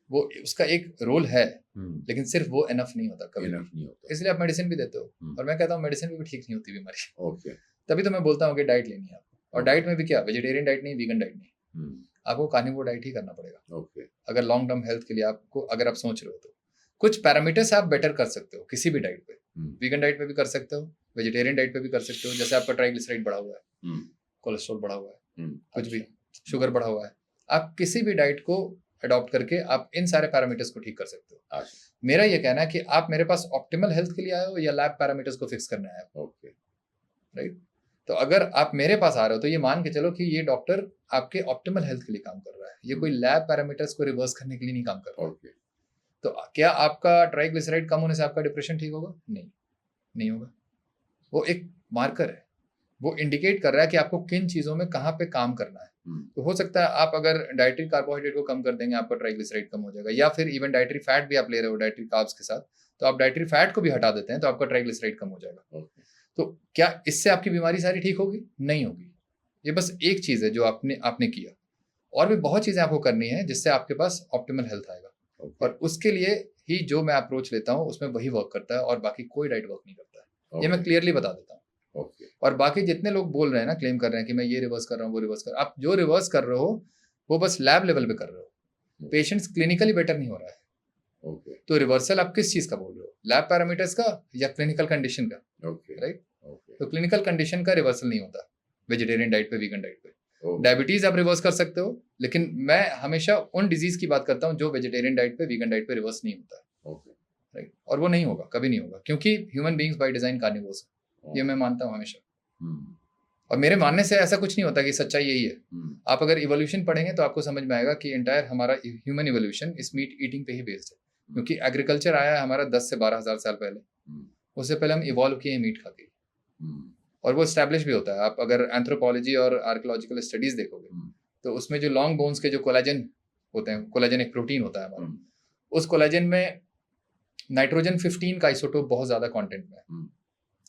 Speaker 2: वो उसका एक रोल है,
Speaker 1: हम्म,
Speaker 2: लेकिन सिर्फ वो एनफ नहीं होता कभी भी।
Speaker 1: enough नहीं होता।
Speaker 2: इसलिए आप मेडिसिन भी देते हो,
Speaker 1: हम्म।
Speaker 2: और मैं कहता हूँ मेडिसिन भी ठीक नहीं होती बीमारी।
Speaker 1: ओके।
Speaker 2: तभी तो मैं बोलता हूँ कि डाइट लेनी है आपको। और
Speaker 1: Okay.
Speaker 2: डाइट में भी क्या, वेजिटेरियन डाइट नहीं, वीगन डाइट नहीं,
Speaker 1: हम्म,
Speaker 2: आपको कार्निवोर डाइट ही करना पड़ेगा
Speaker 1: ओके।
Speaker 2: अगर लॉन्ग टर्म हेल्थ के लिए आपको, अगर आप सोच रहे हो तो। कुछ पैरामीटर्स आप बेटर कर सकते हो किसी भी डाइट पे।
Speaker 1: हम्म,
Speaker 2: वीगन डाइट पे भी कर सकते हो, वेजिटेरियन डाइट पे भी कर सकते हो। जैसे आपका ट्राइग्लिसराइड बढ़ा हुआ है,
Speaker 1: हम्म,
Speaker 2: कोलेस्ट्रॉल बढ़ा हुआ है, कुछ
Speaker 1: अच्छा।
Speaker 2: भी, शुगर बढ़ा हुआ है, आप किसी भी डाइट को अडॉप्ट करके आप इन सारे पैरामीटर्स को ठीक कर सकते हो।
Speaker 1: अच्छा,
Speaker 2: मेरा ये कहना है कि आप मेरे पास ऑप्टिमल हेल्थ के लिए आए हो या लैब पैरामीटर्स को फिक्स करने आए हो,
Speaker 1: ओके।
Speaker 2: राइट? तो अगर आप मेरे पास आ रहे हो तो ये मान के चलो कि ये डॉक्टर आपके ऑप्टिमल हेल्थ के लिए काम कर रहा है, ये कोई लैब पैरामीटर्स को रिवर्स करने के लिए नहीं काम कर रहा है।
Speaker 1: ओके।
Speaker 2: तो क्या आपका ट्राइग्लिसराइड कम होने से आपका डिप्रेशन ठीक होगा? नहीं, नहीं होगा। वो एक मार्कर है, वो इंडिकेट कर रहा है कि आपको किन चीजों में कहाँ पे काम करना है। तो हो सकता है आप अगर डाइटरी कार्बोहाइड्रेट को कम कर देंगे, आपका ट्राइग्लिसराइड कम हो जाएगा, या फिर इवन डाइटरी फैट भी आप ले रहे हो डाइटरी कार्ब्स के साथ, तो आप डाइटरी फैट को भी हटा देते हैं तो आपका ट्राइग्लिसराइड कम हो जाएगा।
Speaker 1: ओके।
Speaker 2: तो क्या इससे आपकी बीमारी सारी ठीक होगी? नहीं होगी। ये बस एक चीज है जो आपने किया, और भी बहुत चीजें आपको करनी है जिससे आपके पास ऑप्टिमल हेल्थ आएगा।
Speaker 1: ओके।
Speaker 2: और उसके लिए ही जो मैं अप्रोच लेता हूँ उसमें वही वर्क करता है, और बाकी कोई डाइट वर्क नहीं करता है। ये मैं क्लियरली बता देता हूँ।
Speaker 1: ओके।
Speaker 2: और बाकी जितने लोग बोल रहे हैं ना, क्लेम कर रहे हैं कि मैं ये रिवर्स कर रहा हूँ, वो रिवर्स कर, आप जो रिवर्स कर रहे हो वो बस लैब लेवल पे कर रहे हो। पेशेंट्स क्लिनिकली बेटर नहीं हो रहा है।
Speaker 1: ओके।
Speaker 2: तो रिवर्सल आप किस चीज का बोल रहे हो, लैब पैरामीटर्स का या क्लिनिकल कंडीशन का?
Speaker 1: ओके।
Speaker 2: राइट?
Speaker 1: ओके।
Speaker 2: तो क्लिनिकल कंडीशन का रिवर्सल नहीं होता वेजिटेरियन डाइट पे, वीगन डाइट पे।
Speaker 1: ओके।
Speaker 2: डायबिटीज आप रिवर्स कर सकते हो, लेकिन मैं हमेशा उन डिजीज की बात करता हूँ जो वेजिटेरियन डाइट पे, वीगन डाइट पे रिवर्स नहीं होता।
Speaker 1: ओके।
Speaker 2: राइट? और वो नहीं होगा, कभी नहीं होगा, क्योंकि human beings by design carnivores है। ये मैं मानता हूँ हमेशा।
Speaker 1: हम्म,
Speaker 2: और मेरे मानने से ऐसा कुछ नहीं होता कि सच्चाई यही है।
Speaker 1: हम्म,
Speaker 2: आप अगर इवोल्यूशन पढ़ेंगे तो आपको समझ में आएगा कि एंटायर हमारा ह्यूमन इवोल्यूशन इस मीट ईटिंग पे ही बेस्ड है। क्योंकि एग्रीकल्चर आया है हमारा 10 से 12,000 साल पहले, उससे पहले हम इवॉल्व किए हैं मीट खा के। और वो स्टैब्लिश भी होता है। आप अगर एंथ्रोपोलॉजी और आर्कियोलॉजिकल स्टडीज देखोगे तो उसमें जो लॉन्ग बोन्स के जो कोलेजन होते हैं, कोलेजन एक प्रोटीन होता है हमारा, उस कोलेजन में नाइट्रोजन 15 का आइसोटोप बहुत ज्यादा कंटेंट में है।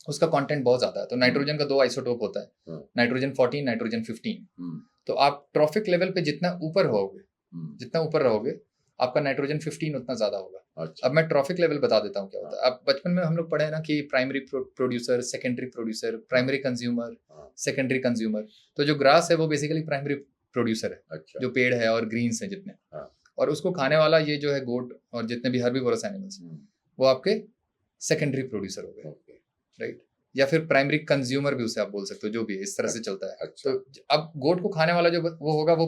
Speaker 2: उसका कंटेंट बहुत ज्यादा है। तो नाइट्रोजन का 2 आइसोटोप होता है, नाइट्रोजन 14, नाइट्रोजन 15। तो आप ट्रॉफिक लेवल पे जितना ऊपर रहोगे आपका नाइट्रोजन 15 उतना ज्यादा होगा।
Speaker 1: अच्छा।
Speaker 2: अब मैं ट्रॉफिक लेवल बता देता हूँ क्या होता है। अब बचपन में हम लोग पढ़े ना कि primary producer, secondary producer, primary consumer, secondary consumer. तो जो ग्रास है वो बेसिकली प्राइमरी प्रोड्यूसर है।
Speaker 1: अच्छा।
Speaker 2: जो पेड़ है और ग्रीन्स है जितने, और उसको खाने वाला ये जो है गोट और जितने भी हर्बीवोरस एनिमल्स, वो आपके सेकेंडरी प्रोड्यूसर हो गए। राइट? या फिर प्राइमरी कंज्यूमर भी उसे आप बोल सकते हो, जो भी है, इस तरह से चलता है।
Speaker 1: अच्छा।
Speaker 2: तो अब गोट को खाने वाला जो वो होगा वो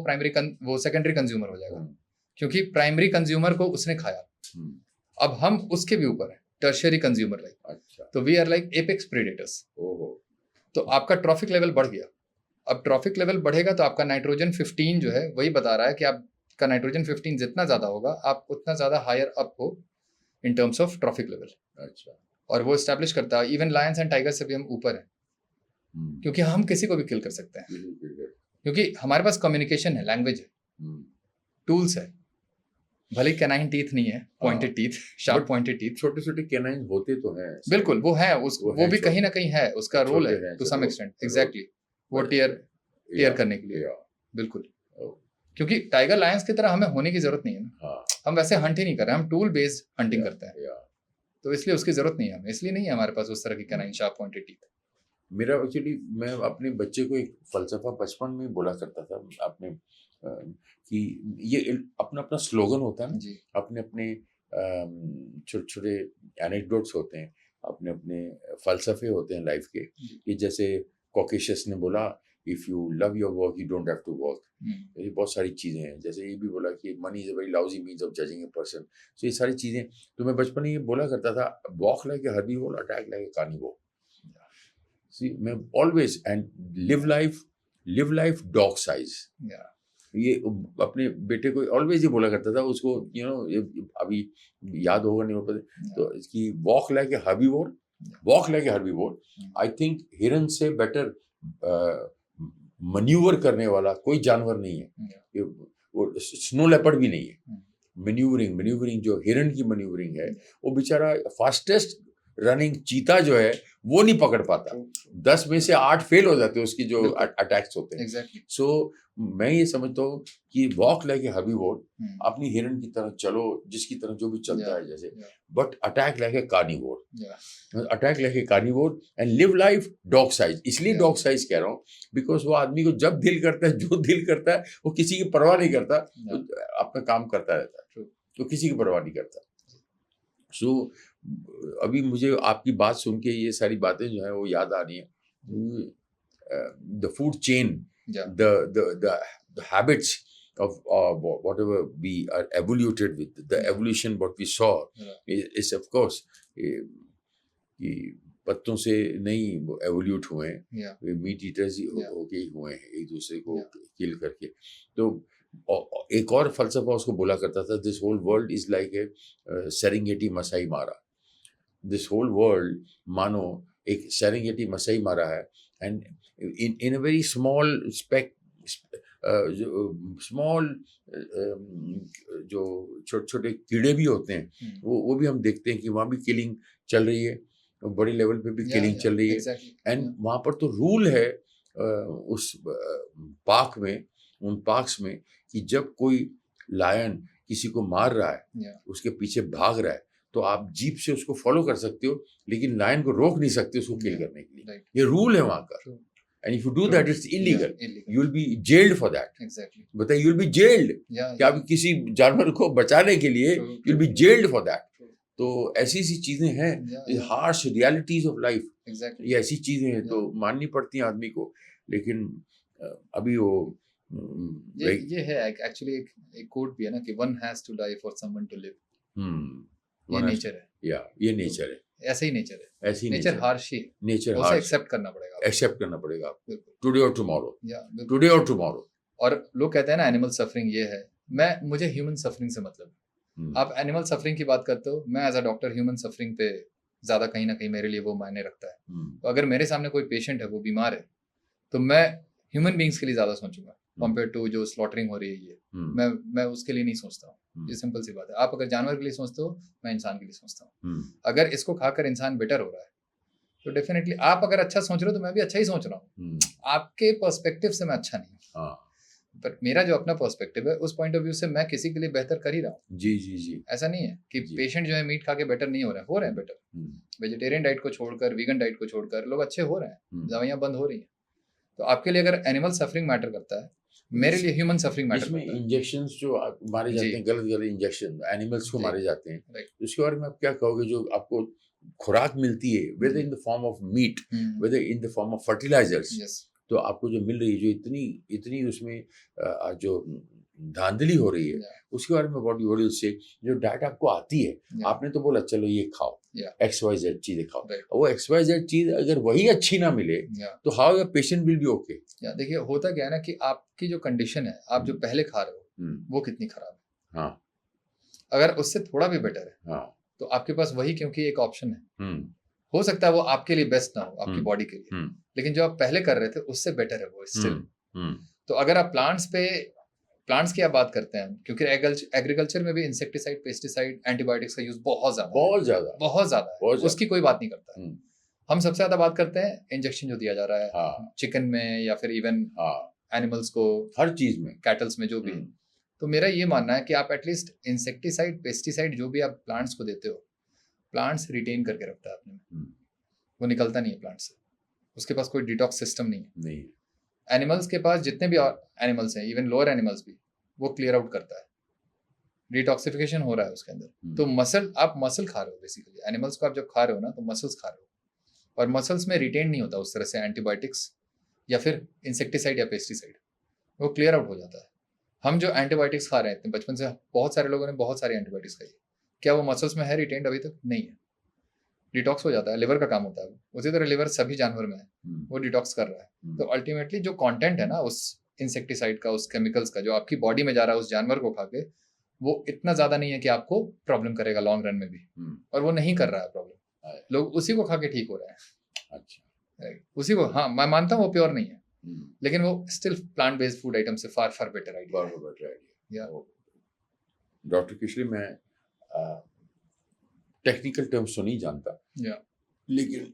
Speaker 2: वो सेकेंडरी कंज्यूमर हो जाएगा, क्योंकि प्राइमरी कंज्यूमर को उसने खाया। अब हम उसके भी ऊपर है, टर्शियरी कंज्यूमर लाइक।
Speaker 1: अच्छा।
Speaker 2: तो we are like apex predators.
Speaker 1: ओहो।
Speaker 2: तो आपका ट्रॉफिक लेवल बढ़ गया। अब ट्रॉफिक लेवल बढ़ेगा तो आपका नाइट्रोजन 15 जो है वही बता रहा है कि आपका नाइट्रोजन 15 जितना ज्यादा होगा आप उतना ज्यादा हायर अप हो in terms of trophic level.
Speaker 1: अच्छा।
Speaker 2: और वो एस्टैब्लिश करता है इवन लायंस एंड टाइगर से भी हम ऊपर हैं, क्योंकि हम किसी को भी किल कर सकते हैं, क्योंकि हमारे पास कम्युनिकेशन है, लैंग्वेज है, टूल्स है। भले कैनाइन टीथ नहीं है, pointed teeth, sharp pointed teeth,
Speaker 1: छोटे छोटे कैनाइन होते तो हैं।
Speaker 2: बिल्कुल वो है, वो भी कहीं ना कहीं है, उसका रोल है टू सम एक्सटेंट। एग्जैक्टली, वो टीयर करने के लिए। बिल्कुल, क्योंकि टाइगर लायंस की तरह हमें होने की जरूरत नहीं है ना। हम वैसे हंट ही नहीं कर रहे, हम टूल बेस्ड हंटिंग करते हैं, तो इसलिए उसकी जरूरत नहीं है हमें। इसलिए नहीं है हमारे पास उस तरह की कैनाइन शार्प पॉइंटेड टीथ।
Speaker 1: मेरा एक्चुअली, मैं अपने बच्चे को एक फलसफा बचपन में बोला करता था अपने कि ये अपना अपना स्लोगन होता है ना
Speaker 2: जी।
Speaker 1: अपने अपने छोटे छोटे एनेक्डोट्स होते हैं, अपने अपने फलसफे होते हैं लाइफ के। कि जैसे कॉकेशियस ने बोला, if you love your work you don't have to work. ये बहुत सारी चीज़ें हैं। जैसे ये भी बोला कि money is a very lousy means of judging a person. So ये सारी चीज़ें तो मैं बचपन में ये बोला करता था, walk like a herbivore, attack like a carnivore. See मैं always and live life dog size. ये अपने बेटे को ऑलवेज ये बोला करता था उसको, यू नो अभी याद होगा नहीं पता, तो इसकी walk like a herbivore, walk like a herbivore. I think हिरन से बेटर मन्यूवर करने वाला कोई जानवर नहीं है। वो स्नो लेपर्ड भी नहीं है। मैन्यूवरिंग जो हिरन की मैन्यूवरिंग है, वो बेचारा फास्टेस्ट रनिंग चीता जो है वो नहीं पकड़ पाता। 10 में से 8 फेल हो जाते हैं उसकी जो अटैक्स होते हैं।
Speaker 2: एग्जैक्टली।
Speaker 1: सो मैं ये समझता हूँ कि वॉक लाइक ए हर्बीवोर, अपनी हिरन की तरह चलो, जिसकी तरह जो भी चलता है जैसे, but attack like a carnivore, attack like a carnivore and live life dog size. इसलिए डॉग साइज कह रहा हूँ बिकॉज वो आदमी को जब दिल करता है, जो दिल करता है, वो किसी की परवाह नहीं करता, अपना काम करता रहता है, तो किसी की परवाह नहीं करता। सो अभी मुझे आपकी बात सुन के ये सारी बातें जो है वो याद आ रही हैं। The food chain, the habits of whatever we are evoluted with, the evolution what we saw is of course कि पत्तों से नहीं एवोल्यूट हुए हैं, मीट ईटर्स होके ही हुए हैं, एक दूसरे को किल करके। तो एक और फलसफा उसको बोला करता था, this whole world is like a Serengeti Maasai Mara. This whole world मानो एक सेरेंगेटी मसाई मारा है, and in a very small small जो छोटे छोटे कीड़े भी होते हैं, वो भी हम देखते हैं कि वहाँ भी किलिंग चल रही है, बड़े लेवल पे भी किलिंग चल रही है। एंड वहाँ पर तो रूल है उस पार्क में, उन पार्क्स में, कि जब कोई लायन किसी को मार रहा है, उसके पीछे भाग रहा है, तो आप जीप से उसको फॉलो कर सकते हो, लेकिन लायन को रोक नहीं सकते उसको किल करने के लिए। ये रूल है वहाँ का। And if you do that, it's illegal. You will be jailed for that.
Speaker 2: Exactly.
Speaker 1: बताइए, you will be jailed. कि आप किसी जानवर को बचाने के लिए you will be jailed for that. तो ऐसी ऐसी चीजें हैं, harsh realities of life.
Speaker 2: Exactly.
Speaker 1: ये ऐसी चीजें हैं तो माननी पड़ती हैं आदमी को, लेकिन अभी वो
Speaker 2: ये है एक्चुअली एक कोट भी है ना कि one has to die for someone to live. ये नेचर है। ये नेचर है। ऐसे ही नेचर है। ऐसे ही नेचर हार्श ही, नेचर हार्श, एक्सेप्ट करना पड़ेगा, एक्सेप्ट करना पड़ेगा आपको, टुडे और टुमारो, टुडे और टुमारो। और लोग कहते हैं ना एनिमल सफरिंग ये है, मुझे ह्यूमन सफरिंग से मतलब है। आप एनिमल सफरिंग की बात करते हो, मैं as a doctor human suffering पे ज्यादा कहीं ना कहीं मेरे लिए वो मायने रखता है। तो अगर मेरे सामने कोई पेशेंट है, वो बीमार है, तो मैं ह्यूमन बींग्स के लिए ज्यादा सोचूंगा कंपेयर टू जो स्लॉटरिंग हो रही है ये। मैं उसके लिए नहीं सोचता हूँ। ये सिंपल सी बात है। आप अगर जानवर के लिए सोचते हो, मैं इंसान के लिए सोचता हूँ। अगर इसको खाकर इंसान बेटर हो रहा है, तो डेफिनेटली आप अगर अच्छा सोच रहे हो, तो मैं भी अच्छा ही सोच रहा हूँ। आपके पर्सपेक्टिव से मैं अच्छा नहीं हूँ, पर मेरा जो अपना पर्सपेक्टिव है, उस पॉइंट ऑफ व्यू से मैं किसी के लिए बेहतर कर ही रहा हूँ। जी जी जी। ऐसा नहीं है कि पेशेंट जो है मीट खा के बेटर नहीं हो रहे हैं बेटर। वेजिटेरियन डाइट को छोड़कर, वीगन डाइट को छोड़कर लोग अच्छे हो रहे हैं, दवाइयाँ बंद हो रही हैं। तो आपके लिए अगर एनिमल सफरिंग मैटर करता है, मेरे लिए ह्यूमन सफरिंग मैटर करता है। इंजेक्शंस जो मारे जाते हैं, गलत इंजेक्शन एनिमल्स को मारे जाते हैं, उसके बारे में आप क्या कहोगे? जो आपको खुराक मिलती है, whether in the form of meat, whether in the form of fertilizers, तो आपको जो मिल रही है, जो इतनी उसमें जो धांधली हो रही है, उसके बारे में बॉडी से जो डाइट आपको आती है, आपने तो बोला चलो ये खाओ, XYZ चीजें खाओ, वो XYZ चीज अगर वही अच्छी ना मिले, तो how your patient will be okay. देखिए होता क्या है ना कि आपकी जो कंडीशन है, आप जो पहले खा रहे हो, वो कितनी खराब है। हाँ, अगर उससे थोड़ा भी बेटर है, हाँ, तो आपके पास वही, क्योंकि एक ऑप्शन है। हो सकता है वो आपके लिए बेस्ट ना हो, आपकी बॉडी के लिए, लेकिन जो आप पहले कर रहे थे उससे बेटर है वो स्टिल। तो अगर आप प्लांट्स की आप बात करते हैं, क्योंकि एग्रीकल्चर में भी इंसेक्टिसाइड, पेस्टिसाइड, एंटीबायोटिक्स का यूज बहुत ज्यादा है, उसकी कोई बात नहीं करता है। हम सबसे ज्यादा बात करते हैं इंजेक्शन जो दिया जा रहा है, चिकन में या फिर इवन एनिमल्स को, हर चीज में, कैटल्स में, जो भी। तो मेरा ये मानना है कि आप एटलीस्ट इंसेक्टिसाइड, पेस्टिसाइड जो भी आप प्लांट्स को देते हो, प्लांट्स रिटेन करके रखता है अपने में, वो निकलता नहीं है प्लांट से, उसके पास कोई डिटॉक्स सिस्टम नहीं है। एनिमल्स के पास जितने भी एनिमल्स हैं, इवन लोअर एनिमल्स भी, वो क्लियर आउट करता है, डिटॉक्सिफिकेशन हो रहा है उसके अंदर। तो आप मसल खा रहे हो बेसिकली, एनिमल्स को आप जब खा रहे हो ना, तो मसल्स खा रहे हो, और मसल्स में रिटेन नहीं होता उस तरह से एंटीबायोटिक्स या फिर इंसेक्टिसाइड या पेस्टिसाइड, वो क्लियर आउट हो जाता है। हम जो एंटीबायोटिक्स खा रहे हैं बचपन से, बहुत सारे लोगों ने बहुत सारी एंटीबायोटिक्स खाई, क्या वो मसल्स में है रिटेन्ड? अभी तक नहीं है। डिटॉक्स हो जाता है, लिवर का काम होता है। उसी तरह लिवर सभी जानवर में है, वो डिटॉक्स कर रहा है। तो अल्टीमेटली जो कंटेंट है ना उस इंसेक्टिसाइड का, उस केमिकल्स का, जो आपकी बॉडी में जा रहा है उस जानवर को खा के, वो इतना ज्यादा नहीं है कि आपको प्रॉब्लम करेगा लॉन्ग रन में भी, और वो नहीं कर रहा है प्रॉब्लम। लोग उसी को खा के ठीक हो रहे हैं। अच्छा, उसी को, हाँ मैं मानता हूँ वो प्योर नहीं है, लेकिन वो still plant based food item से far far better idea.
Speaker 1: Doctor Kishle, मैं टेक्निकल टर्म्स तो नहीं जानता,
Speaker 2: या
Speaker 1: लेकिन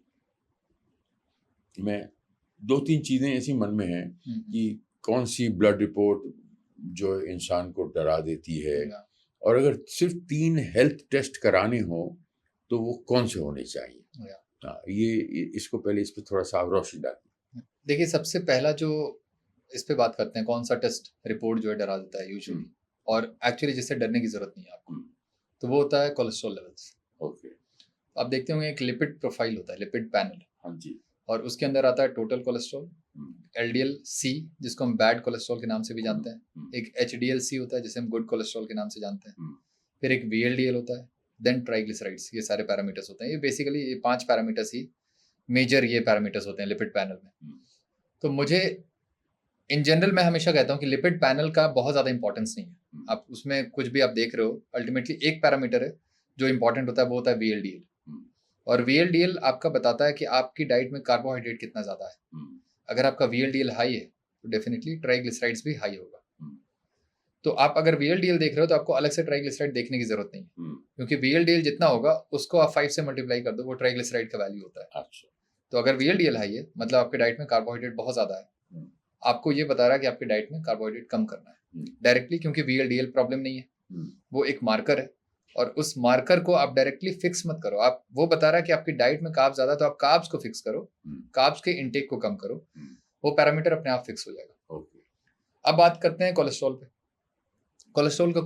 Speaker 1: मैं 2-3 चीज़ें ऐसी मन में हैं कि कौन सी ब्लड रिपोर्ट जो इंसान को डरा देती है,
Speaker 2: या
Speaker 1: और अगर सिर्फ 3 हेल्थ टेस्ट कराने हो तो वो कौन से होने चाहिए?
Speaker 2: या
Speaker 1: हाँ, इसको पहले इस पे थोड़ा सा आप रोशनी डालिए।
Speaker 2: देखिए, सबसे पहला जो इस पे बात करते हैं, कौन सा टेस्ट रिपोर्ट जो है डरा देता है यूजुअली, और एक्चुअली जिससे डरने की जरूरत नहीं है आपको, तो वो होता है कोलेस्ट्रॉल लेवल्स।
Speaker 1: ओके।
Speaker 2: आप देखते होंगे एक लिपिड प्रोफाइल होता है, लिपिड पैनल,
Speaker 1: हाँ जी।
Speaker 2: और उसके अंदर आता है टोटल कोलेस्ट्रॉल, LDL C जिसको हम बैड कोलेस्ट्रॉल के नाम से भी जानते हैं, एक HDL C होता है जिसे हम गुड कोलेस्ट्रॉल के नाम से जानते हैं, फिर एक VLDL होता है, देन ट्राइग्लिसराइड्स। ये सारे पैरामीटर्स होते हैं। ये बेसिकली ये 5 पैरामीटर्स ही मेजर ये पैरामीटर्स होते हैं लिपिड पैनल में। तो मुझे इन जनरल मैं हमेशा कहता हूँ कि लिपिड पैनल का बहुत ज़्यादा इंपॉर्टेंस नहीं है। आप उसमें कुछ भी आप देख रहे हो, अल्टीमेटली एक पैरामीटर है जो इंपॉर्टेंट होता है, वो होता है VLDL। और VLDL आपका बताता है कि आपकी डाइट में कार्बोहाइड्रेट कितना ज़्यादा है। अगर आपका VLDL हाई है तो डेफिनेटली ट्राइग्लिसराइड्स भी हाई होगा। तो आप अगर VLDL देख रहे हो तो आपको अलग से ट्राइग्लिसराइड देखने की जरूरत नहीं है, क्योंकि VLDL जितना होगा उसको आप 5 से मल्टीप्लाई कर दो, वो ट्राइग्लिसराइड का वैल्यू होता है।
Speaker 1: अच्छा।
Speaker 2: तो अगर VLDL हाई है मतलब आपके डाइट में कार्बोहाइड्रेट बहुत ज़्यादा है, आपको ये बता रहा है कि आपकी डाइट में कार्बोहाइड्रेट कम करना है डायरेक्टली, क्योंकि VLDL प्रॉब्लम नहीं है, वो एक मार्कर है, और उस मार्कर को आप डायरेक्टली फिक्स मत करो। आप वो बता रहा है कि आपकी डाइट में कार्ब्स ज़्यादा, तो आप कार्ब्स को फिक्स करो, कार्ब्स के इनटेक को कम करो, वो पैरामीटर अपने आप फिक्स हो जाएगा। अब बात करते हैं कोलेस्ट्रॉल पे। कोलेस्ट्रॉल का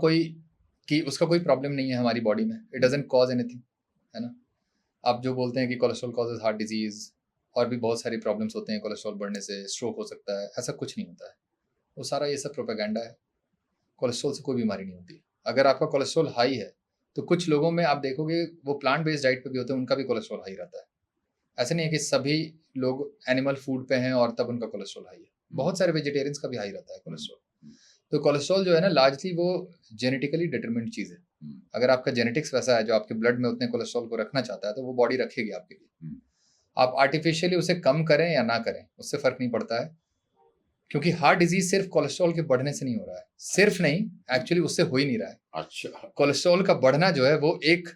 Speaker 2: उसका कोई प्रॉब्लम नहीं है हमारी बॉडी में, इट डजंट कॉज एनीथिंग, है ना। आप जो बोलते हैं कि कोलेस्ट्रॉल कॉजेज हार्ट डिजीज और भी बहुत सारी प्रॉब्लम्स होते हैं कोलेस्ट्रॉल बढ़ने से, स्ट्रोक हो सकता है, ऐसा कुछ नहीं होता है। वो सारा ये सब प्रोपेगेंडा है। कोलेस्ट्रॉल से कोई बीमारी नहीं होती। अगर आपका कोलेस्ट्रॉल हाई है तो कुछ लोगों में आप देखोगे वो प्लांट बेस्ड डाइट पे भी होते हैं, उनका भी कोलेस्ट्रॉल हाई रहता है। ऐसा नहीं है कि सभी लोग एनिमल फूड पे हैं और तब उनका कोलेस्ट्रॉल हाई है। बहुत सारे वेजिटेरियंस का भी हाई रहता है कोलेस्ट्रॉल। तो कोलेस्ट्रॉल जो है ना, लार्जली वो जेनेटिकली डिटरमिन्ड चीज़ है। अगर आपका जेनेटिक्स वैसा है जो आपके ब्लड में उतने कोलेस्ट्रॉल को रखना चाहता है तो वो बॉडी रखेगी आपके लिए। आप आर्टिफिशियली उसे कम करें या ना करें उससे फर्क नहीं पड़ता है, क्योंकि हार्ट डिजीज सिर्फ कोलेस्ट्रॉल के बढ़ने से नहीं हो रहा है, सिर्फ नहीं, एक्चुअली उससे हो ही नहीं रहा है।
Speaker 1: अच्छा।
Speaker 2: कोलेस्ट्रॉल का बढ़ना जो है वो एक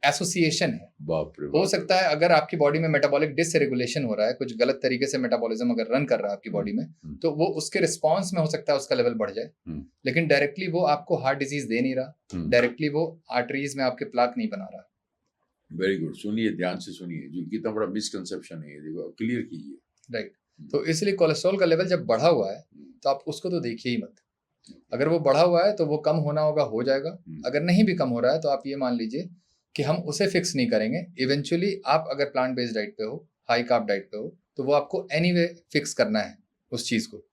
Speaker 2: एसोसिएशन है।
Speaker 1: बाप रे।
Speaker 2: हो सकता है अगर आपकी बॉडी में मेटाबॉलिक डिसरेगुलेशन हो रहा है, कुछ गलत तरीके से मेटाबॉलिज्म अगर रन कर रहा है आपकी बॉडी में, तो वो उसके रिस्पॉन्स में हो सकता है उसका लेवल बढ़ जाए, लेकिन डायरेक्टली वो आपको हार्ट डिजीज दे नहीं रहा, डायरेक्टली वो आर्टरीज में आपके प्लाक नहीं बना रहा।
Speaker 1: Very good. सुनिए, ध्यान से सुनिए, जो कितना बड़ा मिसकंसेप्शन है ये, देखो क्लियर कीजिए।
Speaker 2: राइट। तो इसलिए कोलेस्ट्रॉल का लेवल जब बढ़ा हुआ है तो आप उसको तो देखिए ही मत। अगर वो बढ़ा हुआ है तो वो कम होना होगा, हो जाएगा। अगर नहीं भी कम हो रहा है तो आप ये मान लीजिए कि हम उसे फिक्स नहीं करेंगे। इवेंचुअली आप अगर प्लांट बेस्ड डाइट पे हो, हाई कार्ब डाइट पे हो, तो वो आपको एनीवे फिक्स करना है उस चीज़ को।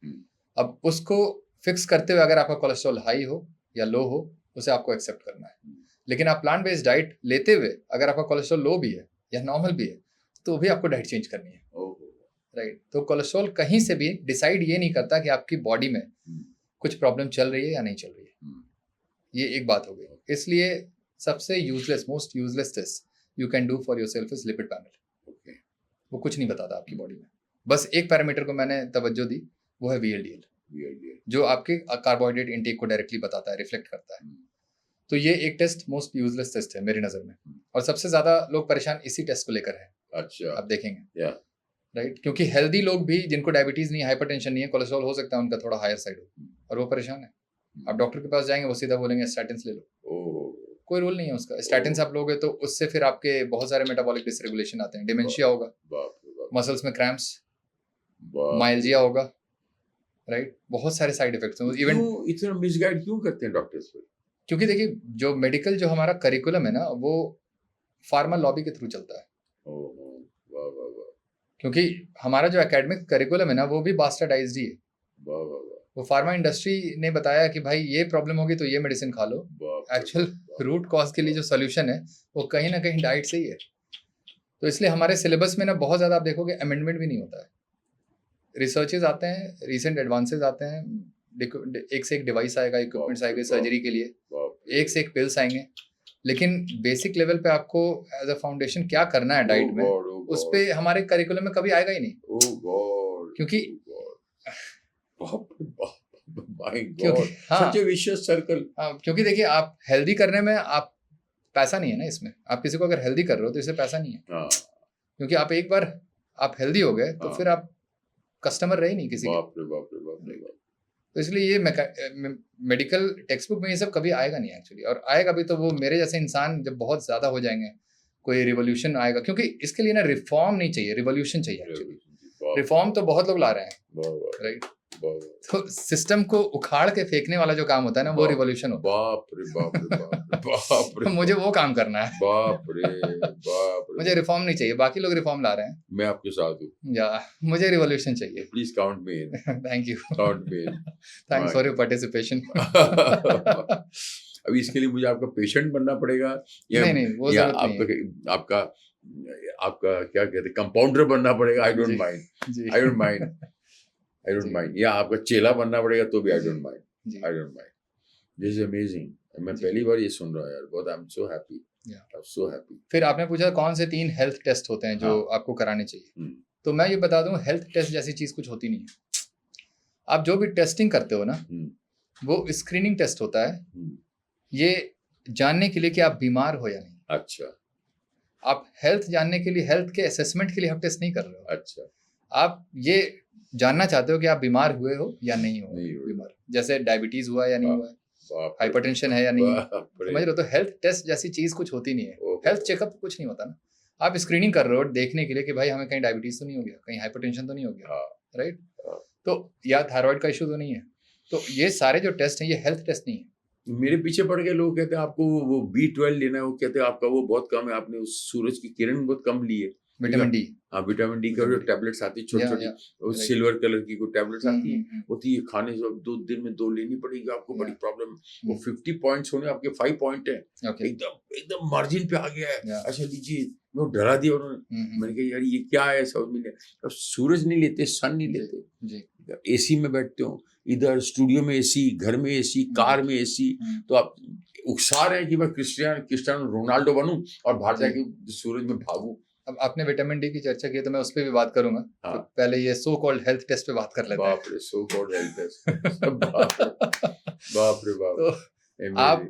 Speaker 2: अब उसको फिक्स करते हुए अगर आपका कोलेस्ट्रॉल हाई हो या लो हो, उसे आपको एक्सेप्ट करना है। लेकिन आप प्लांट बेस्ड डाइट लेते हुए अगर आपका कोलेस्ट्रॉल लो भी है या नॉर्मल भी है तो भी आपको डाइट चेंज करनी है। राइट। तो कोलेस्ट्रॉल कहीं से भी डिसाइड ये नहीं करता कि आपकी बॉडी में कुछ प्रॉब्लम चल रही है या नहीं चल रही है। ये एक बात हो गई। इसलिए सबसे useless, most useless test you can do for yourself is lipid panel. वो कुछ नहीं बताता आपकी बॉडी में, बस एक पैरामीटर को मैंने तवज्जो दी, वो है VLDL, जो आपके कार्बोहाइड्रेट इनटेक को डायरेक्टली बताता है, रिफ्लेक्ट करता है। तो ये एक टेस्ट मोस्ट यूजलेस टेस्ट है मेरी नज़र में, और सबसे ज़्यादा लोग परेशान इसी टेस्ट को लेकर हैं।
Speaker 1: अच्छा।
Speaker 2: आप देखेंगे राइट, क्योंकि हेल्दी लोग भी जिनको डायबिटीज़ नहीं, हाइपरटेंशन नहीं है, कोलेस्ट्रॉल हो सकता है उनका थोड़ा हायर साइड हो, और वो परेशान है। आप डॉक्टर के पास जाएंगे, वो सीधा बोलेंगे स्टैटिन्स ले लो। कोई रोल नहीं है उसका। स्टैटिन्स आप लोगे तो उससे फिर आपके बहुत सारे मेटाबॉलिक डिसरेगुलेशन आते हैं, डिमेंशिया होगा, मसल्स में क्रैम्प्स, माइल्जिया होगा, राइट। बहुत सारे साइड इफेक्ट्स हैं। इवन
Speaker 1: इतना मिसगाइड क्यों करते हैं डॉक्टर्स?
Speaker 2: क्योंकि देखिए, जो मेडिकल जो हमारा करिकुलम है ना, वो फार्मा लॉबी के थ्रू चलता है। क्योंकि हमारा जो एकेडमिक करिकुलम है ना, वो भी बास्टर्डाइज्ड ही है। वो फार्मा इंडस्ट्री ने बताया कि भाई ये प्रॉब्लम होगी तो ये मेडिसिन खा लो। एक्चुअल रूट कॉज के लिए जो सोल्यूशन है वो कहीं ना कहीं डाइट से ही है। तो इसलिए हमारे सिलेबस में ना बहुत ज़्यादा आप देखोगे अमेंडमेंट भी नहीं होता है। रिसर्चेज आते हैं, रिसेंट एडवांसेज आते हैं, एक से एक डिवाइस आएगा, इक्विपमेंट्स आएंगे सर्जरी के लिए, एक से एक पिल्स आएंगे, लेकिन बेसिक लेवल पे आपको एज अ फाउंडेशन क्या करना है डाइट में, उस पे हमारे करिकुलम में कभी आएगा ही नहीं। क्योंकि
Speaker 1: माय
Speaker 2: क्योंकि
Speaker 1: गॉड,
Speaker 2: हाँ,
Speaker 1: सच ए विशियस सर्कल।
Speaker 2: क्योंकि देखिए आप हेल्दी करने में आप पैसा नहीं है ना इसमें, आप किसी को अगर हेल्दी कर रहे हो तो इससे पैसा नहीं है,
Speaker 1: हाँ,
Speaker 2: क्योंकि आप एक बार आप हेल्दी हो गए तो
Speaker 1: हाँ।
Speaker 2: फिर आप कस्टमर रहे नहीं किसी के।
Speaker 1: बाप रे बाप रे बाप रे बाप।
Speaker 2: तो इसलिए ये मेडिकल टेक्स्ट बुक में ये सब कभी आएगा नहीं एक्चुअली, और आएगा भी तो वो मेरे जैसे इंसान जब बहुत ज्यादा हो जाएंगे कोई रिवोल्यूशन आएगा, क्योंकि इसके लिए ना रिफॉर्म नहीं चाहिए, रिवोल्यूशन चाहिए एक्चुअली।
Speaker 1: बाप
Speaker 2: रिफॉर्म तो बहुत लोग ला रहे हैं,
Speaker 1: बाप
Speaker 2: राइट?
Speaker 1: बाप
Speaker 2: तो सिस्टम को उखाड़ के फेंकने वाला जो काम होता है ना, वो
Speaker 1: बाप-
Speaker 2: रिवोल्यूशन होता
Speaker 1: बाप रे बाप रे बाप रे बाप
Speaker 2: है।
Speaker 1: रे
Speaker 2: मुझे वो काम करना है,
Speaker 1: बाप रे
Speaker 2: मुझे रिफॉर्म नहीं चाहिए, बाकी लोग रिफॉर्म ला रहे हैं,
Speaker 1: मैं आपके साथ हूँ,
Speaker 2: या मुझे रिवोल्यूशन चाहिए।
Speaker 1: Please count me in,
Speaker 2: thank you,
Speaker 1: count me in.
Speaker 2: Thanks for your participation.
Speaker 1: अभी इसके लिए मुझे आपका पेशेंट बनना पड़ेगा या
Speaker 2: नहीं नहीं, वो
Speaker 1: या
Speaker 2: जरूरत नहीं है।
Speaker 1: आपका आपका क्या कहते हैं, कंपाउंडर बनना पड़ेगा, आई डोंट
Speaker 2: जी।
Speaker 1: माइंड,
Speaker 2: जी
Speaker 1: I don't mind, I don't
Speaker 2: जी।
Speaker 1: माइंड, या आपका चेला बनना पड़ेगा तो भी आई
Speaker 2: जी।
Speaker 1: डोंट माइंड,
Speaker 2: जी
Speaker 1: I don't mind. This is amazing, मैं
Speaker 2: जी।
Speaker 1: पहली बार ये सुन रहा हूँ यार, बहुत I am so happy,
Speaker 2: Yeah.
Speaker 1: I am so happy.
Speaker 2: फिर आपने पूछा कौन से 3 हेल्थ टेस्ट होते हैं जो
Speaker 1: हाँ।
Speaker 2: आपको कराने चाहिए,
Speaker 1: हम्म,
Speaker 2: तो मैं ये बता दूं, हेल्थ टेस्ट जैसी चीज कुछ होती नहीं है। आप जो भी टेस्टिंग करते हो ना, वो स्क्रीनिंग टेस्ट होता है, ये जानने के लिए कि आप बीमार हो या नहीं।
Speaker 1: अच्छा
Speaker 2: आप हेल्थ जानने के लिए, हेल्थ के असेसमेंट के लिए आप टेस्ट नहीं कर रहे हो,
Speaker 1: अच्छा,
Speaker 2: आप ये जानना चाहते हो कि आप बीमार हुए हो या नहीं हो
Speaker 1: नहीं हुए।
Speaker 2: बीमार, जैसे डायबिटीज हुआ या नहीं
Speaker 1: बाप-
Speaker 2: हुआ है,
Speaker 1: बाप रे,
Speaker 2: हाइपरटेंशन है या नहीं है,
Speaker 1: बाप रे,
Speaker 2: समझ रहे हो? तो हेल्थ टेस्ट जैसी चीज कुछ होती नहीं है।
Speaker 1: ओहो,
Speaker 2: हेल्थ चेकअप कुछ नहीं होता ना, आप स्क्रीनिंग कर रहे हो देखने के लिए कि भाई हमें कहीं डायबिटीज तो नहीं हो गया, कहीं हाइपरटेंशन तो नहीं हो गया,
Speaker 1: हाँ,
Speaker 2: राइट?
Speaker 1: हाँ।
Speaker 2: तो या थायराइड का इशू तो नहीं है। तो ये सारे जो टेस्ट हैं ये हेल्थ टेस्ट नहीं है।
Speaker 1: मेरे पीछे पड़ के लोग कहते हैं आपको वो B12 लेना है, वो कहते हैं आपका वो बहुत कम है, आपने उस सूरज की किरण बहुत कम ली है।
Speaker 2: विटामिन डी,
Speaker 1: हाँ, विटामिन डी का जो
Speaker 2: विटामिन डी।
Speaker 1: टैबलेट्स आती है छोटी छोटी, वो
Speaker 2: right.
Speaker 1: सिल्वर कलर की कोई टैबलेट्स आती है, होती है, खाने से 2 दिन में 2 लेनी पड़ेगी आपको, बड़ी
Speaker 2: Yeah.
Speaker 1: प्रॉब्लम। वो 50 पॉइंट्स होने आपके 5 पॉइंट है,
Speaker 2: ओके,
Speaker 1: एकदम मार्जिन पे आ गया है।
Speaker 2: Yeah.
Speaker 1: अच्छा लीजिए, वो डरा दिया उन्होंने। मैंने कहा यार ये क्या है, समझ में नहीं आया। अब सूरज नहीं लेते, सन नहीं लेते,
Speaker 2: जी,
Speaker 1: एसी में बैठते हो, इधर स्टूडियो में एसी, घर में एसी, कार में एसी, तो आप उकसा रहे हैं कि मैं क्रिस्टियानो रोनाल्डो बनूं और बाहर
Speaker 2: जी।
Speaker 1: जाके सूरज में भागूं।
Speaker 2: अब आपने विटामिन डी की चर्चा की तो मैं उस पर भी बात करूंगा।
Speaker 1: हाँ।
Speaker 2: तो पहले ये सो कॉल्ड हेल्थ टेस्ट पे बात कर लेते हैं।
Speaker 1: बाप रे, सो कॉल्ड हेल्थ टेस्ट, बाप रे बाप।
Speaker 2: तो
Speaker 1: Amazing.
Speaker 2: आप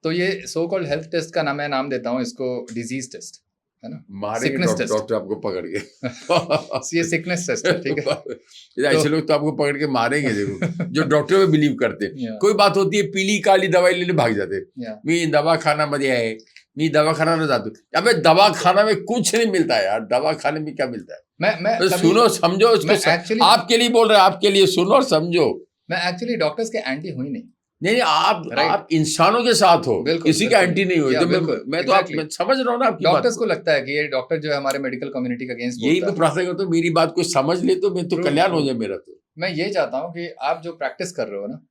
Speaker 2: तो ये सो कॉल्ड हेल्थ टेस्ट का नाम, मैं नाम देता हूँ इसको डिजीज टेस्ट, है ना?
Speaker 1: मारेंगे
Speaker 2: sickness test.
Speaker 1: डॉक्टर आपको पकड़ के।
Speaker 2: ये सिकनेस टेस्ट है, ठीक है?
Speaker 1: ऐसे लोग तो आपको पकड़ के मारेंगे, देखो जो डॉक्टर में बिलीव करते हैं।
Speaker 2: Yeah.
Speaker 1: कोई बात होती है, पीली काली दवाई लेने भाग जाते हैं।
Speaker 2: Yeah.
Speaker 1: मी दवा खाना मध्ये आहे, मी दवा खाना न जातो। अबे दवा खाना में कुछ नहीं मिलता है यार, दवा खाने में क्या मिलता है?
Speaker 2: मैं
Speaker 1: तो
Speaker 2: कभी-
Speaker 1: सुनो समझो
Speaker 2: मैं
Speaker 1: उसको,
Speaker 2: actually-
Speaker 1: आपके लिए बोल रहे हैं, आपके लिए सुनो और समझो।
Speaker 2: मैं एक्चुअली डॉक्टर्स के एंटी हुई नहीं।
Speaker 1: नहीं आप
Speaker 2: Right.
Speaker 1: आप इंसानों के साथ हो,
Speaker 2: बिल्कुल,
Speaker 1: किसी का
Speaker 2: बिल्कुल।
Speaker 1: एंटी नहीं हुए।
Speaker 2: Yeah,
Speaker 1: तो
Speaker 2: बिल्कुल,
Speaker 1: मैं तो
Speaker 2: exactly.
Speaker 1: मैं समझ रहा हूँ ना आपकी बात
Speaker 2: डॉक्टर्स को लगता है कि ये डॉक्टर जो है हमारे मेडिकल कम्युनिटी के अगेंस्ट
Speaker 1: यही
Speaker 2: बोलता
Speaker 1: मैं
Speaker 2: है।
Speaker 1: प्रार्थना करता हूँ, मेरी बात कोई समझ ले तो मैं तो
Speaker 2: True,
Speaker 1: कल्याण हो
Speaker 2: true.
Speaker 1: जाए मेरा तो।
Speaker 2: मैं ये चाहता हूँ कि आप जो प्रैक्टिस कर रहे हो ना,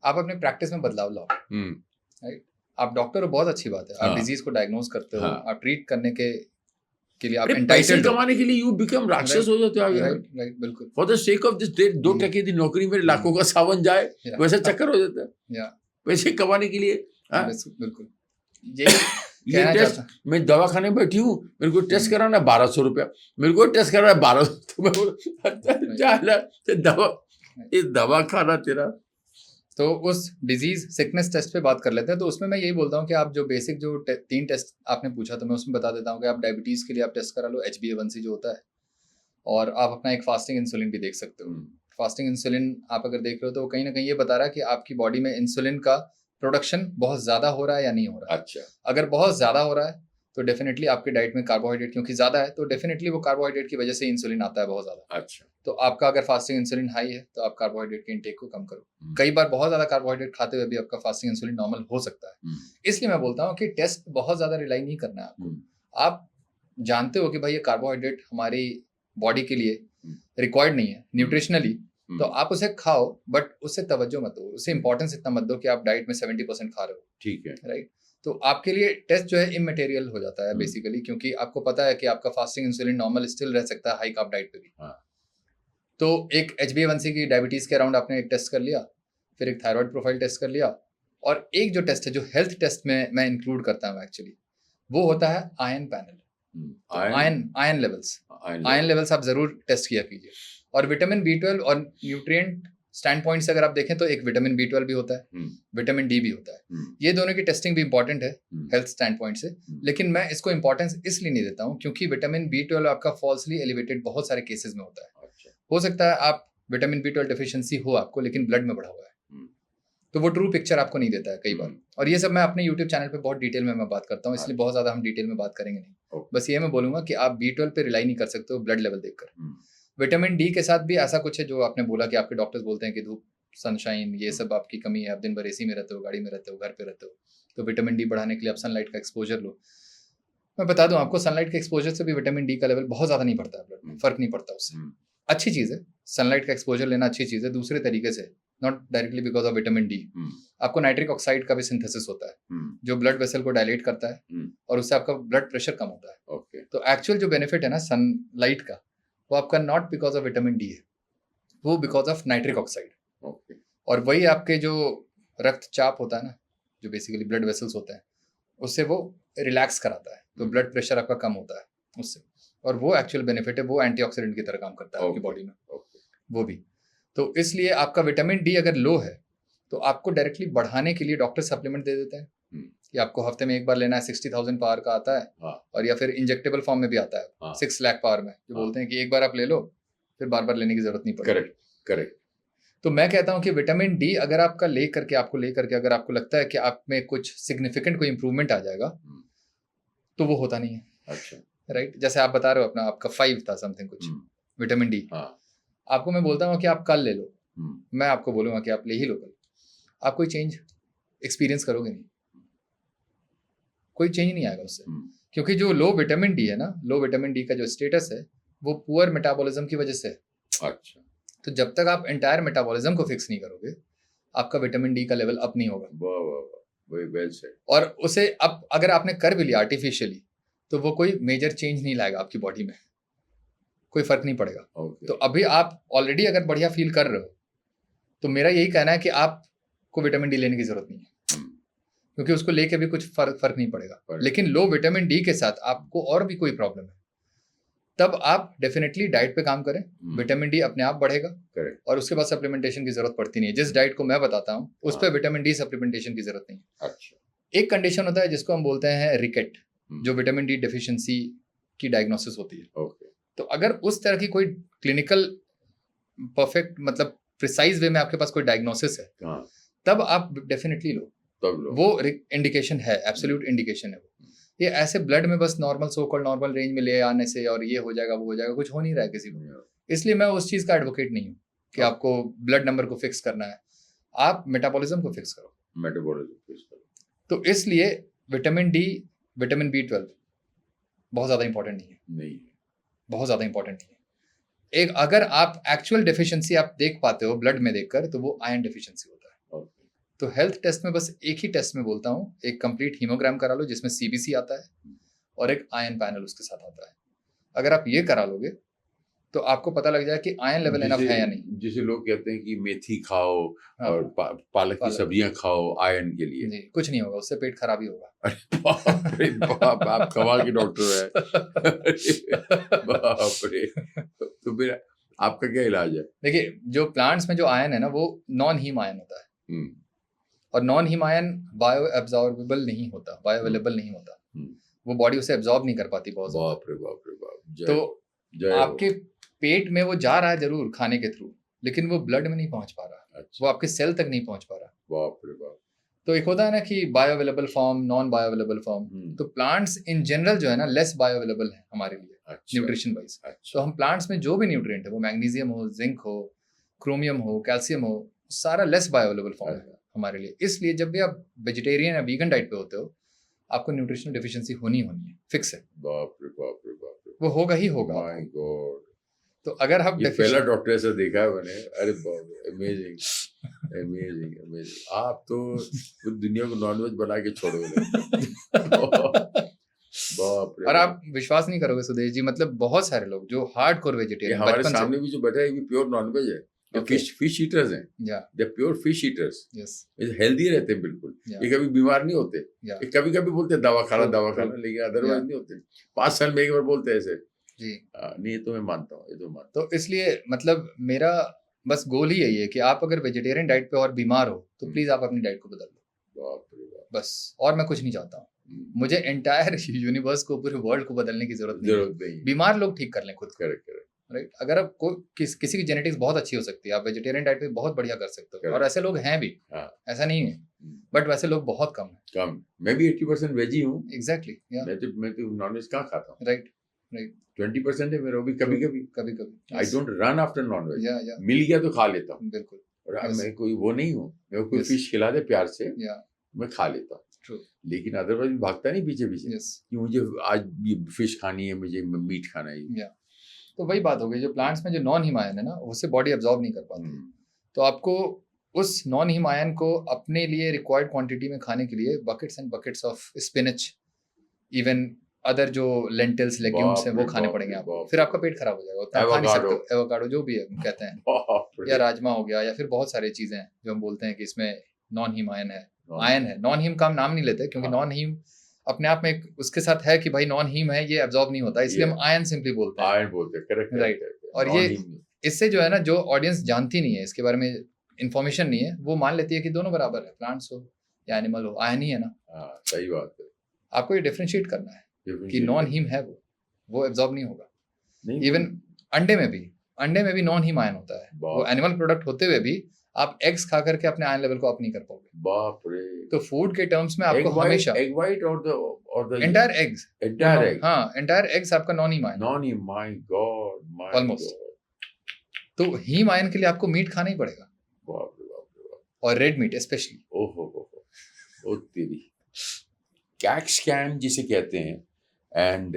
Speaker 2: आप अपने प्रैक्टिस में बदलाव लाओ।
Speaker 1: हम्म,
Speaker 2: आप डॉक्टर हो, बहुत अच्छी बात है, आप
Speaker 1: हाँ।
Speaker 2: डिजीज को डायग्नोज करते हो,
Speaker 1: हाँ।
Speaker 2: आप ट्रीट करने के लिए आप
Speaker 1: अरे पैसे
Speaker 2: एंटाइटल्ड हो।
Speaker 1: कमाने के लिए यू बिकम राक्षस हो जाते हो आगे।
Speaker 2: राइट राइट, बिल्कुल।
Speaker 1: For the sake of this 2 टके की नौकरी में लाखों का सावन जाए,
Speaker 2: Yeah.
Speaker 1: वैसा चक्कर हो जाता है।
Speaker 2: Yeah.
Speaker 1: पैसे कमाने के लिए हाँ?
Speaker 2: बिल्कुल। ये
Speaker 1: ये
Speaker 2: कहना
Speaker 1: टेस्ट,
Speaker 2: चाहता
Speaker 1: मैं दवाखाने में बैठी हूँ, मेरे को टेस्ट कराना है 1200 रुपया, मेरे को टेस्ट कराना है 1200, तो मैं बोला दवा, ये दवा खाना तेरा।
Speaker 2: तो उस डिजीज सिकनेस टेस्ट पे बात कर लेते हैं। तो उसमें मैं यही बोलता हूँ कि आप जो बेसिक जो 3 टेस्ट आपने पूछा, तो मैं उसमें बता देता हूँ कि आप डायबिटीज के लिए आप टेस्ट करा लो, HbA1c जो होता है, और आप अपना एक फास्टिंग इंसुलिन भी देख सकते हो। फास्टिंग इंसुलिन आप अगर देख रहे हो तो कहीं ना कहीं ये बता रहा है कि आपकी बॉडी में इंसुलिन का प्रोडक्शन बहुत ज्यादा हो रहा है या नहीं हो रहा है।
Speaker 1: अच्छा,
Speaker 2: अगर बहुत ज्यादा हो रहा है तो डेफिनेटली आपके डाइट में कार्बोहाइड्रेट क्योंकि ज्यादा है, तो डेफिनेटली वो कार्बोहाइड्रेट की वजह से इंसुलिन आता है बहुत ज्यादा।
Speaker 1: अच्छा,
Speaker 2: तो आपका अगर फास्टिंग इंसुलिन हाई है तो आप कार्बोहाइड्रेट के इंटेक को कम करो।
Speaker 1: हम्म।
Speaker 2: कई बार बहुत ज्यादा कार्बोहाइड्रेट खाते हुए भी आपका फास्टिंग इंसुलिन नॉर्मल हो सकता है। इसलिए मैं बोलता हूँ कि टेस्ट बहुत ज्यादा रिलाई नहीं करना है आपको। आप जानते हो कि भाई ये कार्बोहाइड्रेट हमारी बॉडी के लिए रिक्वायर्ड नहीं है न्यूट्रिशनली, तो आप उसे खाओ, बट उससे तवज्जो मत दो, उससे इंपॉर्टेंस इतना मत दो कि आप डाइट में 70% खा रहे हो।
Speaker 1: ठीक है,
Speaker 2: राइट? तो आपके लिए टेस्ट जो है इमटेरियल हो जाता है बेसिकली, क्योंकि आपको पता है कि आपका फास्टिंग इंसुलिन नॉर्मल स्टिल रह सकता है हाई कार्ब डाइट पे भी।
Speaker 1: हाँ।
Speaker 2: तो एक HbA1c की डायबिटीज के अराउंड आपने एक टेस्ट कर लिया, फिर एक थायराइड प्रोफाइल टेस्ट कर लिया, और एक जो टेस्ट है जो हेल्थ टेस्ट में मैं इंक्लूड करता हूँ एक्चुअली, वो होता है आयरन पैनल। आयरन लेवल्स आप जरूर टेस्ट किया कीजिए, और विटामिन B12 और न्यूट्रिएंट स्टैंड पॉइंट से अगर आप देखें तो एक विटामिन B12 भी होता है, विटामिन डी भी होता है। ये दोनों की टेस्टिंग भी इंपॉर्टेंट है हेल्थ स्टैंड पॉइंट से, लेकिन मैं इसको इंपॉर्टेंस इसलिए नहीं देता हूँ क्योंकि विटामिन B12 आपका फॉल्सली एलिवेटेड बहुत सारे केसेस में होता है। हो सकता है आप विटामिन B12 डेफिशिएंसी हो आपको, लेकिन ब्लड में बढ़ा हुआ है, तो वो ट्रू पिक्चर आपको नहीं देता है कई बार। और ये सब मैं अपने YouTube चैनल पे बहुत डिटेल में मैं बात करता हूँ, इसलिए बहुत ज्यादा हम डिटेल में बात करेंगे नहीं। बस ये मैं बोलूंगा कि आप B12 पे रिलाई नहीं कर सकते हो ब्लड लेवल देखकर। विटामिन डी के साथ भी ऐसा कुछ है जो आपने बोला कि आपके डॉक्टर्स बोलते हैं कि धूप, सनशाइन, ये सब आपकी कमी है, आप दिन भर एसी में रहते हो, गाड़ी में रहते हो, घर पे रहते हो, तो विटामिन डी बढ़ाने के लिए आप सनलाइट का एक्सपोजर लो। मैं बता दूं आपको, सनलाइट के एक्सपोजर से भी विटामिन डी का लेवल बहुत ज्यादा नहीं बढ़ता है ब्लड में, फर्क नहीं पड़ता उससे। अच्छी चीज है, सनलाइट का एक्सपोजर लेना अच्छी चीज है, दूसरे तरीके से, not directly because of vitamin D. आपको नाइट्रिक ऑक्साइड का भी सिंथेसिस होता है जो ब्लड वेसल को डायलेट करता है और उससे आपका ब्लड प्रेशर कम होता है। तो एक्चुअल जो बेनिफिट है ना सनलाइट का, वो आपका not because of vitamin D है, वो बिकॉज ऑफ नाइट्रिक ऑक्साइड। और वही आपके जो रक्तचाप होता है ना, जो बेसिकली ब्लड वेसल्स होते हैं, उससे वो रिलैक्स कराता है, तो ब्लड प्रेशर आपका कम होता है उससे। और वो एक्चुअल बेनिफिट है, वो एंटीऑक्सीडेंट की तरह काम करता है आपकी बॉडी में, वो भी। तो इसलिए आपका विटामिन डी अगर लो है तो आपको डायरेक्टली बढ़ाने के लिए डॉक्टर सप्लीमेंट दे देते हैं कि आपको हफ्ते में एक बार लेना है, 60,000 पावर का आता है, और या फिर इंजेक्टेबल फॉर्म में भी आता है 6 लाख पावर में, जो बोलते हैं कि एक बार आप ले लो फिर बार बार लेने की जरूरत नहीं पड़ेगी।
Speaker 1: करेक्ट।
Speaker 2: तो मैं कहता हूं कि विटामिन डी अगर आपका लेकर के अगर आपको लगता है कि आप में कुछ सिग्निफिकेंट कोई इंप्रूवमेंट आ जाएगा, तो वो होता नहीं है।
Speaker 1: अच्छा,
Speaker 2: राइट। जैसे आप बता रहे हो अपना, आपका 5 था समथिंग कुछ विटामिन डी, आपको मैं बोलता हूँ कि आप कल ले लो, मैं आपको बोलूंगा कि आप ले ही लो कल, आप कोई चेंज एक्सपीरियंस करोगे नहीं, कोई चेंज नहीं आएगा उससे। क्योंकि जो लो विटामिन डी है ना, लो विटामिन डी का जो स्टेटस है वो पुअर मेटाबॉलिज्म की वजह से है।
Speaker 1: अच्छा,
Speaker 2: तो जब तक आप एंटायर मेटाबॉलिज्म को फिक्स नहीं करोगे, आपका विटामिन डी का लेवल अप नहीं होगा।
Speaker 1: वाह वाह वाह, वेरी वेल सेड।
Speaker 2: और उसे अब अगर आपने कर भी लिया आर्टिफिशियली, तो वो कोई मेजर चेंज नहीं लाएगा आपकी बॉडी में, कोई फर्क नहीं पड़ेगा। तो अभी आप ऑलरेडी अगर बढ़िया फील कर रहे हो, तो मेरा यही कहना है कि आपको विटामिन डी लेने की जरूरत नहीं है, क्योंकि उसको लेके भी कुछ फर्क नहीं पड़ेगा। लेकिन लो विटामिन डी के साथ आपको और भी कोई प्रॉब्लम है, तब आप डेफिनेटली डाइट पे काम करें, विटामिन डी अपने आप बढ़ेगा। और उसके बाद सप्लीमेंटेशन की जरूरत पड़ती नहीं है। जिस डाइट को मैं बताता हूँ उस पर विटामिन डी सप्लीमेंटेशन की जरूरत नहीं है।
Speaker 1: अच्छा।
Speaker 2: एक कंडीशन होता है जिसको हम बोलते हैं रिकेट, जो विटामिन डी डेफिशिएंसी की डायग्नोसिस होती है। तो अगर उस तरह की कोई क्लिनिकल परफेक्ट, मतलब प्रिसाइज वे में आपके पास कोई डायग्नोसिस है, तब आप डेफिनेटली लो, वो इंडिकेशन है, एब्सोल्यूट इंडिकेशन है वो। ये ऐसे ब्लड में बस normal, so called normal range में ले आने से और ये हो जाएगा वो हो जाएगा, कुछ हो नहीं रहा है किसी को। इसलिए मैं उस चीज का एडवोकेट नहीं हूँ कि आपको ब्लड नंबर को फिक्स करना है, आप मेटाबॉलिज्म को फिक्स करो,
Speaker 1: मेटाबॉलिज्म फिक्स करो।
Speaker 2: तो इसलिए विटामिन डी, विटामिन B12 बहुत ज्यादा इंपॉर्टेंट नहीं है, बहुत ज्यादा इंपॉर्टेंट नहीं है। एक अगर आप एक्चुअल डेफिशिएंसी आप देख पाते हो ब्लड में देखकर, तो वो आयरन डेफिशिएंसी होता है। तो हेल्थ टेस्ट में बस एक ही टेस्ट में बोलता हूँ, एक कंप्लीट हीमोग्राम करा लो जिसमें CBC आता है और एक आयरन पैनल उसके साथ आता है। अगर आप ये करा लोगे तो आपको पता लग जाए कि आयरन लेवल इनफ है या नहीं।
Speaker 1: जिसे लोग कहते हैं कि मेथी खाओ और पालक की सब्जियां खाओ आयरन के लिए।
Speaker 2: जी, कुछ नहीं होगा, उससे पेट खराब ही होगा।
Speaker 1: अरे बाप रे बाप, आप कमाल के डॉक्टर है। बाप रे। तो फिर आपका क्या इलाज है?
Speaker 2: देखिए, जो प्लांट्स में जो आयरन है ना, वो नॉन हीम आयरन होता है, और non heme iron bio absorbable नहीं होता, बायो अवेलेबल नहीं होता, वो बॉडी उसे एब्जॉर्ब नहीं कर पाती बहुत।
Speaker 1: बाप रे बाप रे बाप।
Speaker 2: तो आपके पेट में वो जा रहा है जरूर खाने के थ्रू, लेकिन वो ब्लड में नहीं पहुंच पा रहा। अच्छा। वो आपके सेल तक नहीं पहुंच पा रहा।
Speaker 1: बाप रे बाप।
Speaker 2: तो एक होता है ना कि bio available form, non bio available form. तो प्लांट्स इन जनरल जो है ना, लेस बायो अवेलेबल है हमारे लिए। अच्छा। Nutrition wise. अच्छा। तो हम प्लांट्स में जो भी न्यूट्रिएंट है, वो मैग्नीशियम हो, जिंक हो, क्रोमियम हो, कैल्शियम हो, सारा लेस बायो अवेलेबल फॉर्म है हमारे लिए। इसलिए जब भी आप वेजिटेरियन या वीगन डाइट पे होते हो, आपको न्यूट्रिशनल डेफिशिएंसी होनी है, फिक्स है।
Speaker 1: बाप रे बाप रे बाप रे।
Speaker 2: वो होगा ही होगा।
Speaker 1: My God.
Speaker 2: तो अगर आप
Speaker 1: पहला डॉक्टर ऐसा देखा है मैंने। अरे बाप, अमेजिंग अमेजिंग अमेजिंग। आप तो दुनिया को नॉनवेज बना के छोड़ोगे। बाप रे।
Speaker 2: और आप विश्वास नहीं करोगे सुदेश जी, मतलब बहुत सारे लोग जो हार्डकोर वेजिटेरियन,
Speaker 1: हमारे सामने भी जो बैठा है, ये प्योर नॉनवेज है। फिश ईटर्स हैं, they are pure fish eaters. Healthy रहते हैं बिल्कुल। ये कभी बीमार नहीं होते। ये कभी कभी बोलते हैं दवा खाना, लेकिन अदरवाइज नहीं होते। 5 साल में एक बार बोलते हैं ऐसे जी। नहीं, ये तो मैं मानता हूँ, ये तो मानता हूँ।
Speaker 2: तो इसलिए मतलब मेरा बस गोल ही यही है कि आप अगर वेजिटेरियन डाइट पे और बीमार हो तो
Speaker 1: हम्म।
Speaker 2: प्लीज आप अपनी डाइट को बदल लो,
Speaker 1: बाप रे बाप।
Speaker 2: बस। और मैं कुछ नहीं चाहता हूँ, मुझे एंटायर यूनिवर्स को, पूरे वर्ल्ड को बदलने की जरूरत नहीं है।
Speaker 1: जरूरत नहीं।
Speaker 2: बीमार लोग ठीक कर लें खुद को,
Speaker 1: करेक्ट करेक्ट।
Speaker 2: राइट। अगर आप किसी की जेनेटिक्स बहुत अच्छी हो सकती है, आप वेजिटेरियन डाइट पे बहुत बढ़िया कर सकते हो, और
Speaker 1: Correct.
Speaker 2: ऐसे लोग हैं भी,
Speaker 1: हाँ।
Speaker 2: ऐसा नहीं है, बट वैसे लोग बहुत कम है।
Speaker 1: कम। मैं भी 80% वेजी हूँ।
Speaker 2: एग्जैक्टली,
Speaker 1: मैं तो नॉनवेज कहाँ खाता हूँ।
Speaker 2: Right right.
Speaker 1: 20% है मेरा, भी कभी कभी।
Speaker 2: कभी कभी
Speaker 1: I don't run after non veg.
Speaker 2: या
Speaker 1: मिल गया तो खा लेता हूँ।
Speaker 2: बिल्कुल।
Speaker 1: और अब
Speaker 2: Yes.
Speaker 1: मैं कोई वो नहीं हूँ, मैं कोई
Speaker 2: Yes.
Speaker 1: फिश खिला दे प्यार से,
Speaker 2: या
Speaker 1: मैं खा लेता हूँ।
Speaker 2: ट्रू।
Speaker 1: लेकिन अदरवाइज भागता नहीं पीछे पीछे
Speaker 2: यस
Speaker 1: कि मुझे आज ये फिश खानी है, मुझे मीट खाना है।
Speaker 2: या तो वही बात हो गई, जो प्लांट्स में जो नॉन हिमायन है ना, उससे बॉडी अब्जॉर्ब नहीं कर पाती। तो आपको उस नॉन हिमायन को अपने लिए रिक्वायर्ड क्वांटिटी में खाने के लिए buckets and buckets of spinach, even other जो लेंटिल्स लेग्यूम्स हैं, वो खाने पड़ेंगे आपको। फिर आपका पेट खराब हो जाएगा, उतना खा नहीं सकते। एवोकाडो जो भी है कहते हैं, या राजमा हो गया, या फिर बहुत सारी चीजें हैं जो हम बोलते हैं कि इसमें नॉन हिमायन है, आयन है। नॉन हिम का हम नाम नहीं लेते क्योंकि नॉन हिम अपने आप में उसके साथ है कि भाई नॉन हिम है, ये एब्जॉर्ब नहीं होता, इसलिए हम आयन सिंपली बोलते हैं।
Speaker 1: आयन बोलते हैं, करेक्ट
Speaker 2: राइट। और ये इससे जो है ना, जो ऑडियंस जानती नहीं है इसके बारे में, इंफॉर्मेशन नहीं है, वो मान लेती है कि दोनों बराबर है, प्लांट्स हो या एनिमल हो, आयन ही है ना।
Speaker 1: सही बात है।
Speaker 2: आपको ये डिफरेंशिएट करना है कि नॉन हीम है, वो एब्जॉर्ब नहीं होगा। इवन अंडे में भी नॉन हीम आयन होता है। वो एनिमल प्रोडक्ट होते हुए भी आप एग्स खा करके अपने आयन लेवल को अप नहीं कर पाओगे।
Speaker 1: बाप रे।
Speaker 2: तो फूड के टर्म्स में आपको हमेशा
Speaker 1: एग वाइट और the
Speaker 2: entire eggs,
Speaker 1: entire egg,
Speaker 2: हाँ एंटायर एग्स आपका non heme iron.
Speaker 1: Non heme, my God, my
Speaker 2: almost. तो हीम आयन के लिए आपको मीट खाना ही पड़ेगा।
Speaker 1: बाप रे बाप रे बाप।
Speaker 2: और रेड मीट स्पेशली।
Speaker 1: ओहो ओ तेरी। कैट स्कैन जिसे कहते हैं, एंड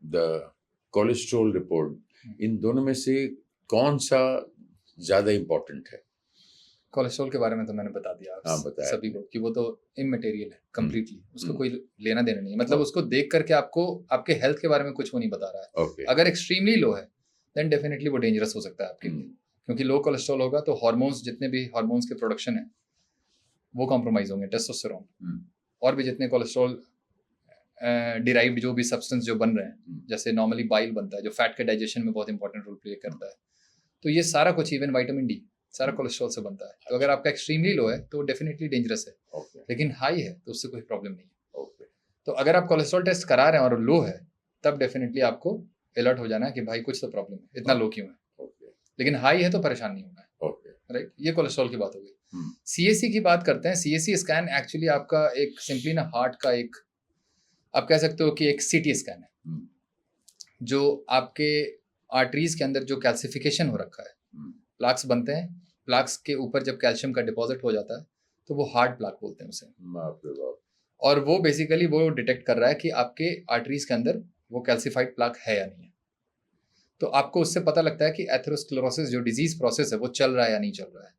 Speaker 1: द कोलेस्ट्रॉल रिपोर्ट, इन दोनों में से कौन सा ज्यादा इम्पोर्टेंट है?
Speaker 2: कोलेस्ट्रॉल के बारे में तो मैंने बता दिया
Speaker 1: बताया
Speaker 2: सभी को कि वो तो इमटेरियल है कंप्लीटली, उसको कोई लेना देना नहीं है। मतलब
Speaker 1: हाँ।
Speaker 2: उसको देख करके आपको आपके हेल्थ के बारे में कुछ वो नहीं बता रहा है।
Speaker 1: ओके।
Speaker 2: अगर एक्सट्रीमली लो है देन डेफिनेटली वो डेंजरस हो सकता है आपके लिए, क्योंकि लो कोलेस्ट्रॉल होगा तो हार्मोन्स, जितने भी हार्मोन्स के प्रोडक्शन है वो कॉम्प्रोमाइज होंगे। टेस्टोस्टेरोन और भी जितने कोलेस्ट्रॉल डिराइव्ड जो भी सब्सटेंस जो बन रहे हैं, जैसे नॉर्मली बाइल बनता है जो फैट के डाइजेशन में बहुत इंपॉर्टेंट रोल प्ले करता है, तो ये सारा कुछ, इवन विटामिन डी, सारा कोलेस्ट्रॉल से बनता है। तो अगर आपका एक्सट्रीमली लो है तो डेफिनेटली डेंजरस है। लेकिन हाई है तो उससे कोई प्रॉब्लम नहीं है। तो अगर आप कोलेस्ट्रॉल टेस्ट करा रहे हैं और लो है, तब डेफिनेटली आपको अलर्ट हो जाना है कि भाई कुछ तो प्रॉब्लम है, इतना लो क्यों है। लेकिन हाई है तो परेशान नहीं होना है। राइट। ये कोलेस्ट्रॉल की बात हो गई। सीएसी की बात करते हैं। सीएसी स्कैन एक्चुअली आपका एक सिंपली ना हार्ट का एक, आप कह सकते हो कि एक सीटी स्कैन है, जो आपके आर्टरीज के अंदर जो कैल्सिफिकेशन हो रखा है, प्लाक्स बनते हैं, प्लाक्स के ऊपर जब कैल्शियम का डिपॉजिट हो जाता है तो वो हार्ड प्लाक बोलते हैं उसे। और वो बेसिकली वो डिटेक्ट कर रहा है कि आपके आर्टरीज के अंदर वो कैल्सिफाइड प्लाक है या नहीं है। तो आपको उससे पता लगता है कि एथेरोस्क्लेरोसिस जो डिजीज प्रोसेस है वो चल रहा है या नहीं चल रहा है।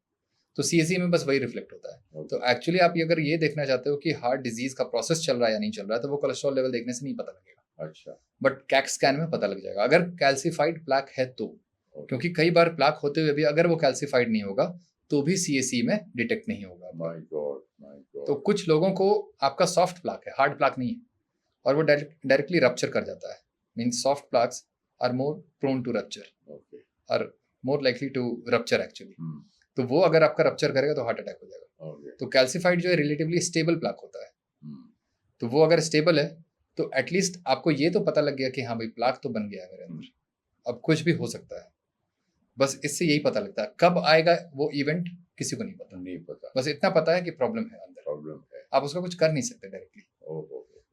Speaker 2: तो सीएसी में बस वही रिफ्लेक्ट होता है। तो एक्चुअली आप अगर ये देखना चाहते हो कि हार्ट डिजीज का प्रोसेस चल रहा है या नहीं चल रहा है, तो वो कोलेस्ट्रॉल लेवल देखने से नहीं पता लगेगा।
Speaker 1: अच्छा।
Speaker 2: बट कैट स्कैन में पता लग जाएगा अगर कैल्सिफाइड प्लाक है तो। क्योंकि कई बार प्लाक होते हुए भी अगर वो कैल्सिफाइड नहीं होगा तो भी सीएसी में डिटेक्ट नहीं होगा।
Speaker 1: My God.
Speaker 2: तो कुछ लोगों को आपका सॉफ्ट प्लाक है, हार्ड प्लाक नहीं है, और वो डायरेक्टली रप्चर कर जाता है। Means soft plaques are more prone to rupture, are more likely to rupture actually. तो वो अगर आपका रप्चर करेगा तो हार्ट अटैक हो जाएगा। तो कैल्सिफाइड जो है रिलेटिवली स्टेबल प्लाक होता है। तो वो अगर स्टेबल है तो एटलीस्ट आपको ये तो पता लग गया कि हाँ भाई प्लाक तो बन गया है मेरे अंदर, अब कुछ भी हो सकता है। बस इससे यही पता लगता है। कब आएगा वो इवेंट किसी को नहीं पता। बस इतना पता है कि प्रॉब्लम है अंदर, प्रॉब्लम है, आप उसका कुछ कर नहीं सकते डायरेक्टली।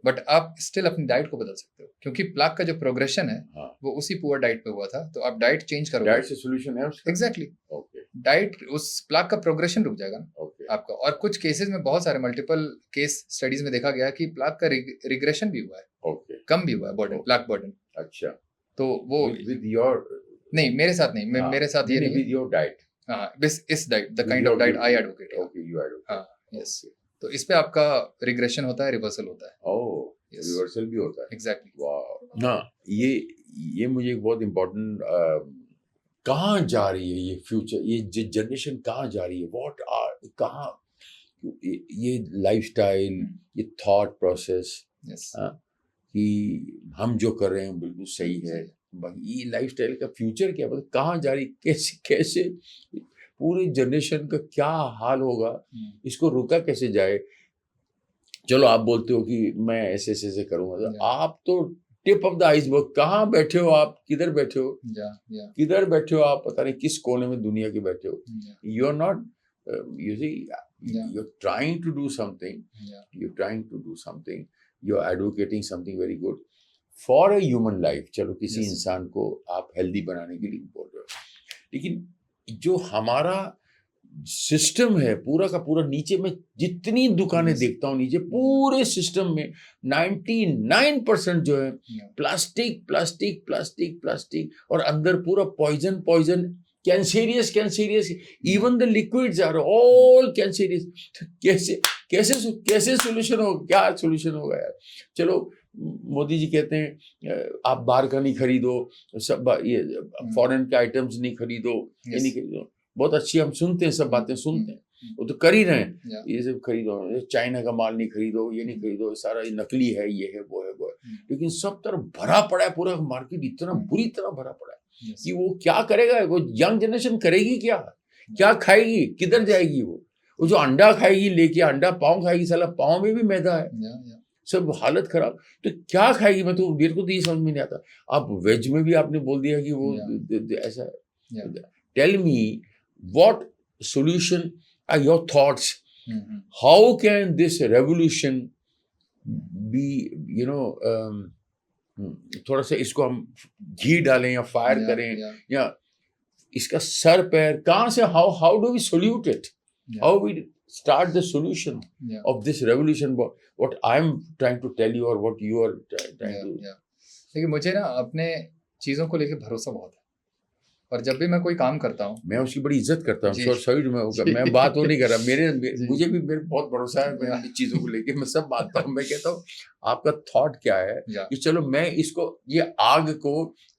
Speaker 2: बट आप स्टिल अपनी डाइट को बदल सकते हो, क्योंकि प्लाक का जो प्रोग्रेशन है वो उसी पुअर डाइट पे हुआ था। तो आप डाइट चेंज करोगे,
Speaker 1: डाइट से सॉल्यूशन है उसका।
Speaker 2: एग्जैक्टली। डाइट, उस प्लाक का प्रोग्रेशन रुक जाएगा ना आपका। और कुछ केसेस में, बहुत सारे मल्टीपल केस स्टडीज में देखा गया कि प्लाक का रिग्रेशन भी हुआ है, कम भी हुआ है बर्डन, प्लाक बर्डन।
Speaker 1: अच्छा।
Speaker 2: तो वो
Speaker 1: विद योर, नहीं
Speaker 2: मेरे साथ नहीं, मेरे साथ ये नहीं,
Speaker 1: विद योर डाइट।
Speaker 2: हाँ, इस diet, the kind of diet I advocate.
Speaker 1: Okay, you advocate.
Speaker 2: हाँ, यस। तो इस पे आपका रिग्रेशन होता है, रिवर्सल होता है।
Speaker 1: ओह, रिवर्सल भी होता है।
Speaker 2: एग्जैक्टली।
Speaker 1: वाह। हाँ, ये मुझे एक बहुत इम्पोर्टेंट, कहाँ जा रही है ये फ्यूचर, ये जनरेशन कहाँ जा रही है, व्हाट आर, कहाँ ये लाइफस्टाइल, ये थॉट प्रोसेस, कि हम जो कर रहे हैं बिल्कुल सही है, ये लाइफस्टाइल का फ्यूचर क्या, मतलब कहाँ जा रही, कैसे कैसे पूरे जनरेशन का क्या हाल होगा, इसको रुका कैसे जाए। चलो आप बोलते हो कि मैं ऐसे ऐसे ऐसे करूँगा, तो
Speaker 2: Yeah.
Speaker 1: आप तो टिप ऑफ द आइसबर्ग, कहाँ बैठे हो आप, किधर बैठे हो,
Speaker 2: yeah
Speaker 1: किधर बैठे हो आप, पता नहीं किस कोने में दुनिया के बैठे हो।
Speaker 2: yeah
Speaker 1: you are not, you see,
Speaker 2: Yeah.
Speaker 1: You are trying to do something,
Speaker 2: yeah
Speaker 1: you're trying to do something, you're advocating something very good for a human life। चलो किसी
Speaker 2: Yes.
Speaker 1: इंसान को आप हेल्दी बनाने के लिए बोल रहे हो, लेकिन जो हमारा सिस्टम है पूरा का पूरा, नीचे में जितनी दुकानें
Speaker 2: Yes.
Speaker 1: देखता हूँ नीचे पूरे सिस्टम में 99% जो है
Speaker 2: yeah
Speaker 1: plastic plastic plastic plastic, और अंदर पूरा poison poison, cancerous cancerous, even the liquids are all cancerous. कैसे कैसे कैसे सोल्यूशन हो, क्या सोल्यूशन होगा यार। चलो मोदी जी कहते हैं आप बाहर का नहीं खरीदो, सब ये फॉरेन के आइटम्स नहीं खरीदो, ये
Speaker 2: Yes.
Speaker 1: नहीं खरीदो, बहुत अच्छी, हम सुनते हैं, सब बातें सुनते हैं, वो तो कर ही रहे हैं।
Speaker 2: yeah
Speaker 1: ये सब खरीदो, ये चाइना का माल नहीं खरीदो, ये नहीं खरीदो, सारा ये नकली है, ये है वो है वो है, लेकिन सब तरफ भरा पड़ा है, पूरा मार्केट इतना बुरी तरह भरा पड़ा है
Speaker 2: yes.
Speaker 1: कि वो क्या करेगा, वो यंग जनरेशन करेगी क्या, क्या खाएगी, किधर जाएगी वो जो अंडा खाएगी लेके, अंडा पाव खाएगी, साला पाव में भी मैदा है,
Speaker 2: yeah
Speaker 1: सब हालत खराब, तो क्या खाएगी। मैं तो, मेरे को तो ये समझ में नहीं आता। आप वेज में भी आपने बोल दिया कि वो ऐसा है।
Speaker 2: yeah
Speaker 1: tell me what solution are your thoughts,
Speaker 2: Mhm.
Speaker 1: How can this revolution be, you know, थोड़ा सा इसको हम घी डालें या फायर
Speaker 2: Yeah,
Speaker 1: करें,
Speaker 2: yeah,
Speaker 1: या इसका सर पैर कहाँ से, how do we solute it,
Speaker 2: yeah,
Speaker 1: how we start the solution
Speaker 2: yeah,
Speaker 1: of this revolution, what I'm trying to tell you or what you are trying
Speaker 2: yeah,
Speaker 1: to।
Speaker 2: yeah. लेकिन मुझे ना अपने चीज़ों को लेके भरोसा बहुत है, और जब भी मैं कोई काम करता हूँ,
Speaker 1: मैं उसकी बड़ी इज्जत करता
Speaker 2: जी।
Speaker 1: हूँ, सॉरी मैं बात वो नहीं कर रहा,
Speaker 2: जी।
Speaker 1: मुझे भी मेरे बहुत भरोसा है
Speaker 2: Yeah.
Speaker 1: मेरी चीजों को लेके, मैं सब मानता हूँ। मैं कहता हूँ आपका थॉट क्या है
Speaker 2: Yeah.
Speaker 1: कि चलो मैं इसको, ये आग को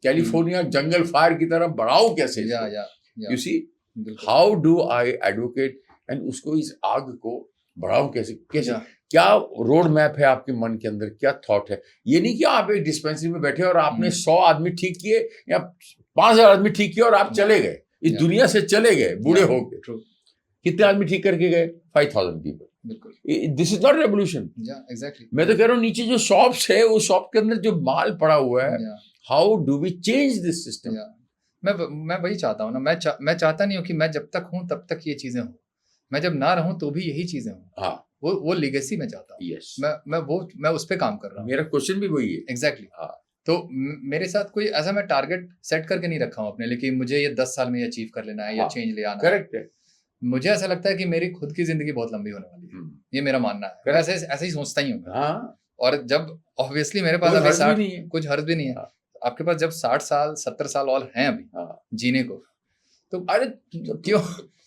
Speaker 1: कैलिफोर्निया जंगल फायर की तरह बढ़ाऊं कैसे,
Speaker 2: या
Speaker 1: यू सी
Speaker 2: बिल्कुल,
Speaker 1: how do I advocate, and उसको, इस आग को बढ़ाऊं कैसे, कैसे,
Speaker 2: Yeah.
Speaker 1: क्या रोड मैप है आपके मन के अंदर, क्या थॉट है। ये नहीं कि आप एक डिस्पेंसरी में बैठे और आपने 100 आदमी ठीक किए या 5000 आदमी ठीक किए और आप चले गए, इस
Speaker 2: Yeah.
Speaker 1: दुनिया से चले गए बूढ़े
Speaker 2: Yeah,
Speaker 1: हो गए।
Speaker 2: true,
Speaker 1: कितने आदमी ठीक करके गए, 5000 पीपल।
Speaker 2: बिल्कुल,
Speaker 1: दिस इज नॉट रेवोल्यूशन।
Speaker 2: या एग्जैक्टली,
Speaker 1: मैं तो कह रहा हूँ नीचे जो शॉप्स है, वो शॉप के अंदर जो माल पड़ा हुआ है, how do we change this system.
Speaker 2: मैं वही चाहता हूँ ना, मैं चाहता नहीं हूँ कि मैं जब तक हूँ तब तक ये चीजें हों, मैं जब ना रहूँ तो भी यही चीजें हों।
Speaker 1: हाँ,
Speaker 2: वो लेगेसी में चाहता हूँ।
Speaker 1: यस,
Speaker 2: मैं उस पे काम कर रहा हूँ।
Speaker 1: मेरा क्वेश्चन भी वही है।
Speaker 2: एग्जैक्टली।
Speaker 1: हाँ।
Speaker 2: तो मेरे साथ कोई ऐसा मैं टारगेट सेट करके नहीं रखा हूँ अपने लिए कि मुझे ये 10 साल में अचीव कर लेना है या
Speaker 1: हाँ,
Speaker 2: चेंज ले आना
Speaker 1: करेक्ट है।
Speaker 2: मुझे ऐसा लगता है कि मेरी खुद की जिंदगी बहुत लंबी होने वाली है, ये मेरा मानना है। मैं ऐसे ही सोचता ही हूँ।
Speaker 1: हाँ,
Speaker 2: और जब ऑब्वियसली मेरे पास
Speaker 1: कोई
Speaker 2: अभी
Speaker 1: हर्ज भी
Speaker 2: 60
Speaker 1: नहीं है।
Speaker 2: कुछ हर्ज भी नहीं है।
Speaker 1: हाँ।
Speaker 2: आपके पास जब 60 साल 70 साल और हैं अभी
Speaker 1: हाँ।
Speaker 2: जीने को, तो
Speaker 1: अरे
Speaker 2: क्यों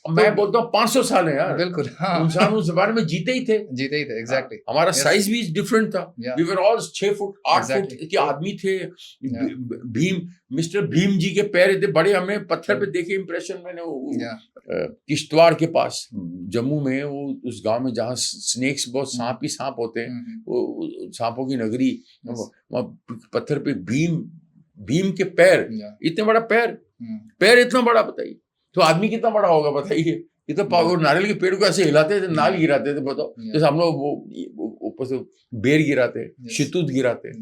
Speaker 1: मैं बोलता हूँ 500 साल है यार।
Speaker 2: बिल्कुल, हाँ,
Speaker 1: इंसान उस जमाने में जीते ही थे।
Speaker 2: जीते ही थे, एग्जैक्टली।
Speaker 1: हमारा
Speaker 2: Yes.
Speaker 1: साइज भी डिफरेंट था।
Speaker 2: Yeah.
Speaker 1: We were all 6 foot 8
Speaker 2: Exactly.
Speaker 1: Foot के आदमी थे।
Speaker 2: Yeah.
Speaker 1: भीम, मिस्टर भीम जी के पैर इतने बड़े, हमें पत्थर पे देखे इंप्रेशन मैंने वो
Speaker 2: Yeah.
Speaker 1: किश्तवाड़ के पास जम्मू में, वो उस गांव में जहाँ स्नेक्स, बहुत सांप ही सांप होते हैं, वो सांपों की नगरी,
Speaker 2: Yes.
Speaker 1: वहाँ पत्थर पे भीम के पैर,
Speaker 2: Yeah.
Speaker 1: इतने बड़ा पैर इतना बड़ा, बताइए तो आदमी कितना बड़ा होगा, बताइए। ये तो वो नारियल के पेड़ को ऐसे हिलाते थे, नाल गिराते थे, बताओ। जैसे हम लोग वो ऊपर से बेर गिराते, शहतूत गिराते।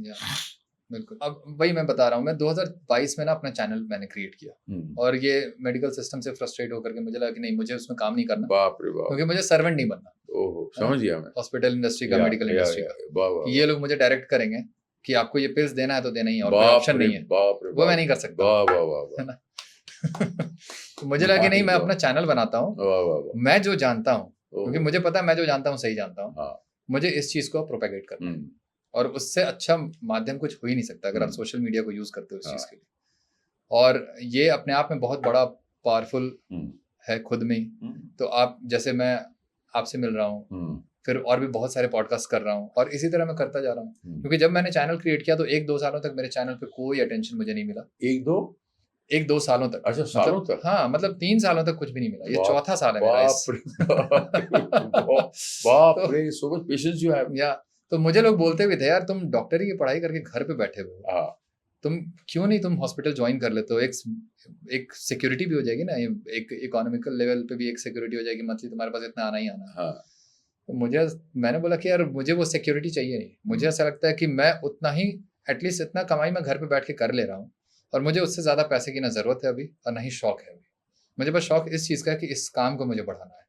Speaker 2: बिल्कुल। अब वही मैं बता रहा हूँ, मैं 2022 में ना अपना चैनल मैंने क्रिएट किया, और ये मेडिकल सिस्टम से फ्रस्ट्रेट होकर के मुझे लगा कि नहीं, मुझे उसमें काम नहीं करना।
Speaker 1: बाप रे बाप,
Speaker 2: क्योंकि मुझे सर्वेंट नहीं बनना।
Speaker 1: ओहो, समझ गया मैं।
Speaker 2: हॉस्पिटल इंडस्ट्री का, मेडिकल इंडस्ट्री का, ये लोग मुझे डायरेक्ट करेंगे कि आपको ये पिल्स देना है तो देना ही है, और कोई ऑप्शन नहीं है। वो मैं नहीं कर सकता। तो मुझे लगा कि नहीं, मैं अपना चैनल बनाता हूँ, मैं जो जानता हूँ, क्योंकि मुझे पता है मैं जो जानता हूँ सही जानता हूँ, मुझे इस चीज को प्रोपेगेट करना है, और उससे अच्छा माध्यम कुछ हो ही नहीं सकता अगर आप सोशल मीडिया को यूज करते हो इस चीज के लिए। और ये अपने आप में बहुत बड़ा पावरफुल है खुद में ही। तो आप, जैसे मैं आपसे मिल रहा हूँ, फिर और भी बहुत सारे पॉडकास्ट कर रहा हूँ, और इसी तरह मैं करता जा रहा हूँ। क्योंकि जब मैंने चैनल क्रिएट किया तो 1-2 सालों तक मेरे चैनल पे कोई अटेंशन मुझे नहीं मिला। 1-2 सालों तक।
Speaker 1: अच्छा, सालों तक?
Speaker 2: हाँ, मतलब 3 सालों तक कुछ भी नहीं मिला। ये चौथा साल है मेरा
Speaker 1: बाप रे, so much patience you have।
Speaker 2: या तो मुझे लोग बोलते भी थे, यार तुम डॉक्टरी की पढ़ाई करके घर पे बैठे हुए हो, तुम क्यों नहीं तुम हॉस्पिटल ज्वाइन कर लेते हो, एक सिक्योरिटी भी हो जाएगी ना, एक इकोनॉमिकल लेवल पे भी एक सिक्योरिटी हो जाएगी, मंथली तुम्हारे पास इतना आना ही आना है।
Speaker 1: हाँ
Speaker 2: तो मैंने बोला कि यार मुझे वो सिक्योरिटी चाहिए नहीं, मुझे ऐसा लगता है कि मैं उतना ही एटलीस्ट इतना कमाई मैं घर पे बैठ के कर ले रहा हूँ, और मुझे उससे ज़्यादा पैसे की ना ज़रूरत है अभी और ना ही शौक है अभी। मुझे बस शौक इस चीज़ का है कि इस काम को मुझे बढ़ाना है,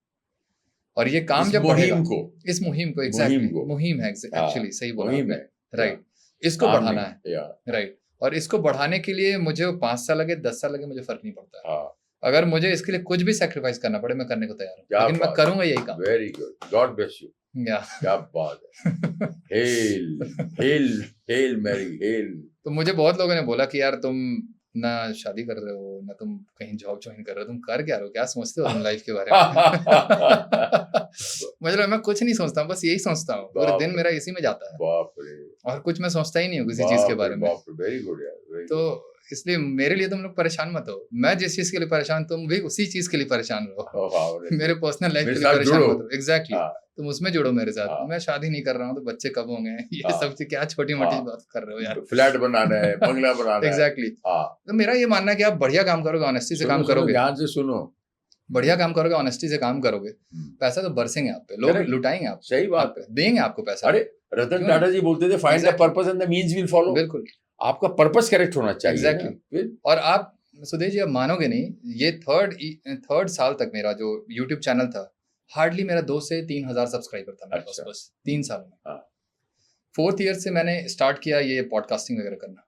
Speaker 2: और ये काम
Speaker 1: इस
Speaker 2: जब बढ़ेगा,
Speaker 1: मुहिम को,
Speaker 2: इस मुहिम को, एग्जैक्टली
Speaker 1: को।
Speaker 2: मुहिम है,
Speaker 1: हाँ,
Speaker 2: एक्चुअली सही बोला
Speaker 1: मुहिम
Speaker 2: आपने,
Speaker 1: है,
Speaker 2: राइट, इसको
Speaker 1: काम
Speaker 2: बढ़ाना
Speaker 1: नहीं,
Speaker 2: है, राइट। और इसको बढ़ाने के लिए मुझे 5 साल लगे 10 साल लगे मुझे फर्क नहीं पड़ता है।
Speaker 1: हाँ,
Speaker 2: अगर मुझे इसके लिए कुछ भी सेक्रीफाइस करना पड़े मैं करने को तैयार हूँ,
Speaker 1: क्या
Speaker 2: लेकिन मैं
Speaker 1: बात,
Speaker 2: करूंगा यही काम।
Speaker 1: Very good, God bless you,
Speaker 2: या
Speaker 1: क्या बात है, hail hail hail Mary hail.
Speaker 2: तो मुझे बहुत लोगों ने बोला कि यार तुम ना शादी कर रहे हो ना तुम कहीं जॉब ज्वाइन कर रहे हो, तुम कर क्या रहे हो, क्या सोचते हो तुम लाइफ के बारे में। मुझे लगा मैं कुछ नहीं सोचता हूँ, बस यही सोचता हूँ, पूरे दिन मेरा इसी में जाता है,
Speaker 1: बाप रे,
Speaker 2: और कुछ मैं सोचता ही नहीं हूँ किसी चीज के बारे में।
Speaker 1: वेरी गुड यार, very
Speaker 2: तो
Speaker 1: good.
Speaker 2: इसलिए मेरे लिए तुम लोग परेशान मत हो, मैं जिस चीज के लिए परेशान तुम भी उसी चीज के लिए परेशान रहो।
Speaker 1: wow,
Speaker 2: मेरे पर्सनल लाइफ के
Speaker 1: मेरे
Speaker 2: लिए
Speaker 1: साथ
Speaker 2: परेशान
Speaker 1: जुड़ो।
Speaker 2: मत हो, एग्जैक्टली,
Speaker 1: हाँ,
Speaker 2: तुम उसमें जुड़ो मेरे साथ।
Speaker 1: हाँ।
Speaker 2: मैं शादी नहीं कर रहा हूँ तो बच्चे कब होंगे, ये
Speaker 1: हाँ।
Speaker 2: सब क्या छोटी मोटी
Speaker 1: हाँ।
Speaker 2: बात कर रहे हो यार।
Speaker 1: फ्लैट बनाना है, बंगला बनाना है,
Speaker 2: एग्जैक्टली।
Speaker 1: हाँ,
Speaker 2: तो मेरा ये मानना है कि आप बढ़िया काम करोगे, ऑनेस्टी से काम
Speaker 1: सुनो,
Speaker 2: करोगे,
Speaker 1: ध्यान से सुनो,
Speaker 2: बढ़िया काम करोगे, ऑनेस्टी से काम करोगे, पैसा तो बरसेंगे आप पे, लोग
Speaker 1: Correct.
Speaker 2: लुटाएंगे आप
Speaker 1: सही बात
Speaker 2: पे, देंगे आपको पैसा।
Speaker 1: अरे रतन
Speaker 2: क्यों
Speaker 1: टाटा जी बोलते थे find the
Speaker 2: Exactly.
Speaker 1: Purpose and the means will follow.
Speaker 2: बिल्कुल,
Speaker 1: आपका पर्पस करेक्ट होना चाहिए
Speaker 2: Exactly.
Speaker 1: ना, फिर
Speaker 2: और आप सुदेश जी आप मानोगे नहीं, ये थर्ड साल तक मेरा जो यूट्यूब चैनल था, हार्डली मेरा 2 से 3 हजार सब्सक्राइबर था मेरे पास,
Speaker 1: अच्छा।
Speaker 2: बस 3 साल में।
Speaker 1: हाँ।
Speaker 2: 4th ईयर से मैंने स्टार्ट किया ये पॉडकास्टिंग वगैरह करना,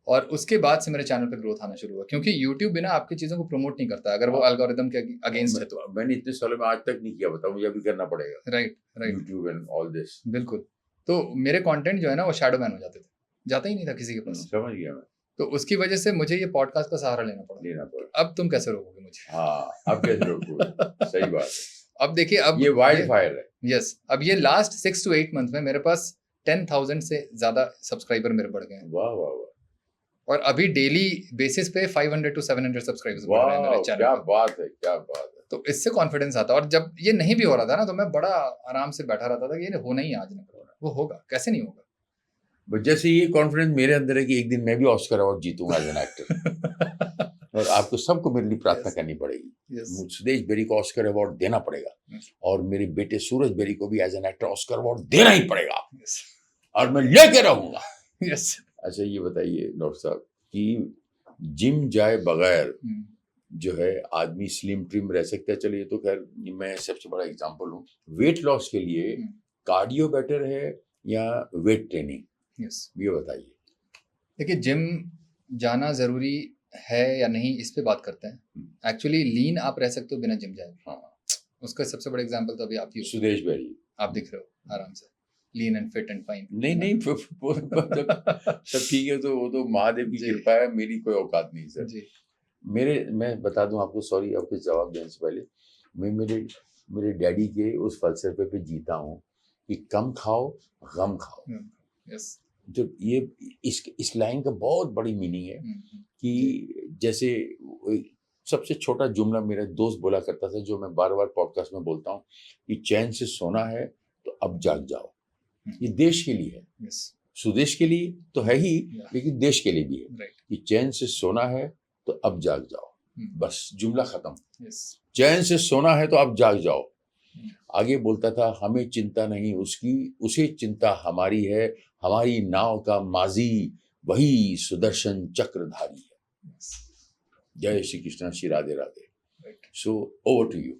Speaker 2: और उसके बाद से मेरे चैनल पे ग्रोथ आना शुरू हुआ, क्योंकि यूट्यूब बिना आपकी चीजों को प्रमोट नहीं करता अगर वो
Speaker 1: हाँ।
Speaker 2: एल्गोरिदम के अगेंस्ट है तो।
Speaker 1: मैंने इतने सालों में आज तक नहीं किया, बताओ, मुझे अभी करना पड़ेगा।
Speaker 2: Right,
Speaker 1: YouTube and all this.
Speaker 2: बिल्कुल। तो मेरे कंटेंट जो है ना वो शैडो बैन हो जाते थे, जाता ही नहीं था किसी के पास।
Speaker 1: समझ गया मैं।
Speaker 2: तो उसकी वजह से मुझे ये पॉडकास्ट का सहारा लेना पड़ा। अब तुम कैसे रोकोगे मुझे?
Speaker 1: हाँ, अब कैसे रोकोगे? सही बात है।
Speaker 2: अब देखिए, अब
Speaker 1: ये वाइल्ड फायर है।
Speaker 2: यस, अब ये लास्ट 6 to 8 मंथ में मेरे पास 10,000 से ज्यादा सब्सक्राइबर मेरे बढ़ गए हैं।
Speaker 1: वाह वाह वाह,
Speaker 2: और अभी डेली बेसिस पे 500 to 700 सब्सक्राइबर्स बढ़ रहे हैं मेरे चैनल
Speaker 1: क्या
Speaker 2: पे।
Speaker 1: बात है, क्या बात है।
Speaker 2: तो इससे कॉन्फिडेंस आता है। और जब ये नहीं भी हो रहा था ना, तो मैं बड़ा आराम से बैठा रहता था कि ये होना ही आज ना होगा, वो होगा, कैसे नहीं होगा।
Speaker 1: बट जैसे ये कॉन्फिडेंस मेरे अंदर है कि एक दिन मैं भी ऑस्कर अवार्ड जीतूंगा एज एन एक्टर। और आपको सबको मेरे लिए प्रार्थना
Speaker 2: Yes.
Speaker 1: करनी पड़ेगी।
Speaker 2: Yes.
Speaker 1: सुदेश बेरी को ऑस्कर अवार्ड देना पड़ेगा,
Speaker 2: Yes.
Speaker 1: और मेरे बेटे सूरज बेरी को भी as an actor Oscar award देना ही पड़ेगा,
Speaker 2: Yes.
Speaker 1: और मैं लेके रहूंगा।
Speaker 2: Yes.
Speaker 1: अच्छा ये बताइए डॉक्टर साहब कि जिम जाए बगैर जो है आदमी स्लिम ट्रिम रह सकता है? चलिए, तो खैर मैं सबसे बड़ा एग्जांपल हूँ। वेट लॉस के लिए कार्डियो बेटर है या वेट ट्रेनिंग?
Speaker 2: Yes.
Speaker 1: ये बताइए।
Speaker 2: देखिए, जिम जाना जरूरी है या नहीं इस पे बात करते हैं। एक्चुअली लीन आप रह सकते हो बिना जिम जाए।
Speaker 1: हाँ,
Speaker 2: उसका सबसे बड़ा एग्जांपल तो अभी आप ही हो,
Speaker 1: सुदेश बेरी।
Speaker 2: आप दिख रहे हो आराम से, lean and fit and fine.
Speaker 1: नहीं सब ठीक है, तो वो तो महादेव की
Speaker 2: जी।
Speaker 1: कृपा है, मेरी कोई औकात नहीं सर।
Speaker 2: जी,
Speaker 1: मैं बता दूं आपको, सॉरी आपके जवाब देने से पहले, मैं मेरे डैडी के उस फलसफे पे जीता हूँ कि कम खाओ गम खाओ।
Speaker 2: यस।
Speaker 1: जो ये इस लाइन का बहुत बड़ी मीनिंग है कि जैसे सबसे छोटा जुमला मेरा दोस्त बोला करता था, जो मैं बार बार पॉडकास्ट में बोलता हूँ, कि चैन से सोना है तो अब जाग जाओ। ये देश के लिए है,
Speaker 2: यस,
Speaker 1: सुदेश के लिए तो है ही, लेकिन देश के लिए भी है
Speaker 2: राइट,
Speaker 1: कि चैन से सोना है तो अब जाग जाओ। बस जुमला खत्म।
Speaker 2: यस,
Speaker 1: चैन से सोना है तो अब जाग जाओ। आगे बोलता था, हमें चिंता नहीं उसकी, उसे चिंता हमारी है, हमारी नाव का माजी वही सुदर्शन चक्रधारी है। जय Shri Krishna, Shri Radhe Radhe. So over to you.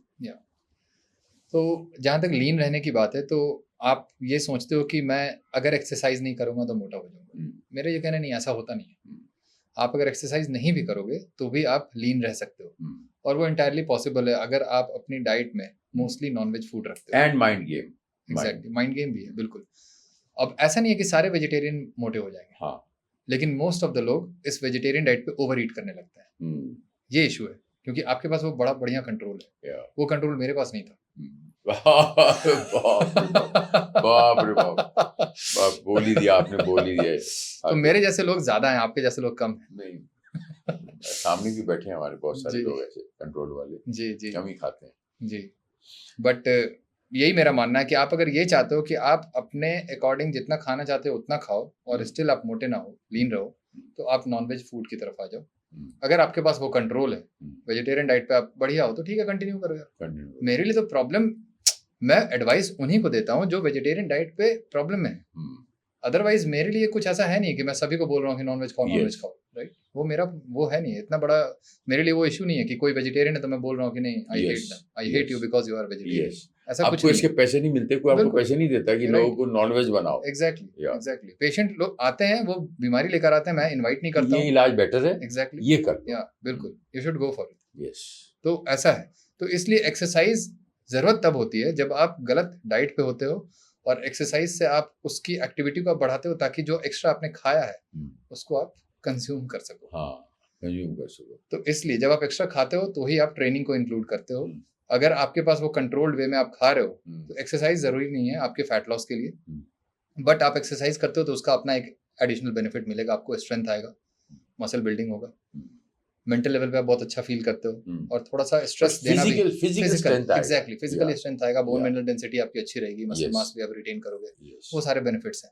Speaker 2: तो जहाँ तक लीन रहने की बात है, तो आप ये सोचते हो कि मैं अगर एक्सरसाइज नहीं करूंगा तो मोटा हो जाऊंगा। मेरा ये कहना नहीं, ऐसा होता नहीं है। आप अगर एक्सरसाइज नहीं भी करोगे तो भी आप लीन रह सकते हो, और वो एंटायरली पॉसिबल है अगर आप अपनी डाइट में मोस्टली नॉनवेज फूड रखते हो।
Speaker 1: And mind game.
Speaker 2: Exactly, mind game भी है, बिल्कुल। अब ऐसा नहीं है कि सारे वेजिटेरियन मोटे हो जाएंगे,
Speaker 1: हाँ,
Speaker 2: लेकिन मोस्ट ऑफ द लोग इस वेजिटेरियन डाइट पे ओवर ईट करने लगते हैं। ये इशू है, क्योंकि आपके पास वो बड़ा बढ़िया कंट्रोल है। वो कंट्रोल मेरे पास नहीं था।
Speaker 1: बाप रे बाप, बोल ही दिया आपने, बोल ही दिया।
Speaker 2: तो मेरे जैसे लोग ज्यादा हैं, आपके जैसे लोग कम हैं।
Speaker 1: नहीं, सामने भी बैठे हैं हमारे बहुत सारे लोग ऐसे कंट्रोल वाले,
Speaker 2: जी जी,
Speaker 1: कम ही खाते हैं
Speaker 2: जी। बट यही मेरा मानना है कि आप अगर ये चाहते हो कि आप अपने अकॉर्डिंग जितना खाना चाहते हो उतना खाओ और स्टिल आप मोटे ना हो, लीन रहो, तो आप नॉनवेज फूड की तरफ आ जाओ।
Speaker 1: हम्म,
Speaker 2: अगर आपके पास वो कंट्रोल है,
Speaker 1: हम्म,
Speaker 2: वेजिटेरियन डाइट पे आप बढ़िया हो, तो ठीक है, कंटिन्यू करो यार।
Speaker 1: continue।
Speaker 2: मेरे लिए तो प्रॉब्लम, मैं एडवाइस उन्हीं को देता हूँ जो वेजिटेरियन डाइट पे प्रॉब्लम में है।
Speaker 1: हम्म,
Speaker 2: अदरवाइज मेरे लिए कुछ ऐसा है नहीं कि मैं सभी को बोल रहा हूँ कि नॉनवेज खाओ, नॉनवेज
Speaker 1: Yes.
Speaker 2: खाओ, राइट? वो मेरा वो है नहीं, इतना बड़ा मेरे लिए वो इशू नहीं है कि कोई वेजिटेरियन है तो मैं बोल रहा हूँ कि नहीं, I
Speaker 1: Yes,
Speaker 2: hate them, I hate you
Speaker 1: yes,
Speaker 2: because you are vegetarian.
Speaker 1: yes।
Speaker 2: ऐसा कुछ
Speaker 1: आपको
Speaker 2: नहीं
Speaker 1: इसके
Speaker 2: है।
Speaker 1: पैसे नहीं मिलते, कोई आपको
Speaker 2: बिल्कुल।
Speaker 1: पैसे नहीं देता कि
Speaker 2: Right.
Speaker 1: लोगों को नॉनवेज बनाओ।
Speaker 2: Exactly,
Speaker 1: Yeah.
Speaker 2: एग्जैक्टली। पेशेंट लोग आते हैं, वो बीमारी लेकर आते हैं, मैं इनवाइट नहीं करता
Speaker 1: ये
Speaker 2: हूँ।
Speaker 1: इलाज बेटर है,
Speaker 2: एग्जैक्टली,
Speaker 1: ये कर
Speaker 2: या बिल्कुल, you should go for it.
Speaker 1: Yes.
Speaker 2: तो ऐसा है। तो इसलिए एक्सरसाइज जरूरत तब होती है जब आप गलत डाइट पे होते हो, और एक्सरसाइज से आप उसकी एक्टिविटी को आप बढ़ाते हो ताकि जो एक्स्ट्रा आपने खाया है उसको आप कंज्यूम कर सको।
Speaker 1: हाँ, कंज्यूम कर सको।
Speaker 2: तो इसलिए जब आप एक्स्ट्रा खाते हो तो ही आप ट्रेनिंग को इंक्लूड करते हो।
Speaker 1: हम्म,
Speaker 2: अगर आपके पास वो कंट्रोल्ड वे में आप खा रहे हो
Speaker 1: हम्म,
Speaker 2: तो एक्सरसाइज जरूरी नहीं है आपके फैट लॉस के लिए,
Speaker 1: हम्म,
Speaker 2: बट आप एक्सरसाइज करते हो तो उसका अपना एक एडिशनल बेनिफिट मिलेगा, आपको स्ट्रेंथ आएगा, मसल बिल्डिंग होगा,
Speaker 1: हम्म,
Speaker 2: मेंटल लेवल पे आप बहुत अच्छा फील करते हो,
Speaker 1: हम्म।
Speaker 2: और थोड़ा सा स्ट्रेस देना भी,
Speaker 1: फिजिकल स्ट्रेंथ आएगा।
Speaker 2: Exactly, physical
Speaker 1: Yeah.
Speaker 2: स्ट्रेंथ आएगा, बोन
Speaker 1: Yeah.
Speaker 2: मिनरल डेंसिटी आपकी अच्छी रहेगी, मसल
Speaker 1: Yes.
Speaker 2: मास भी आप रिटेन करोगे,
Speaker 1: Yes.
Speaker 2: वो सारे बेनिफिट्स हैं।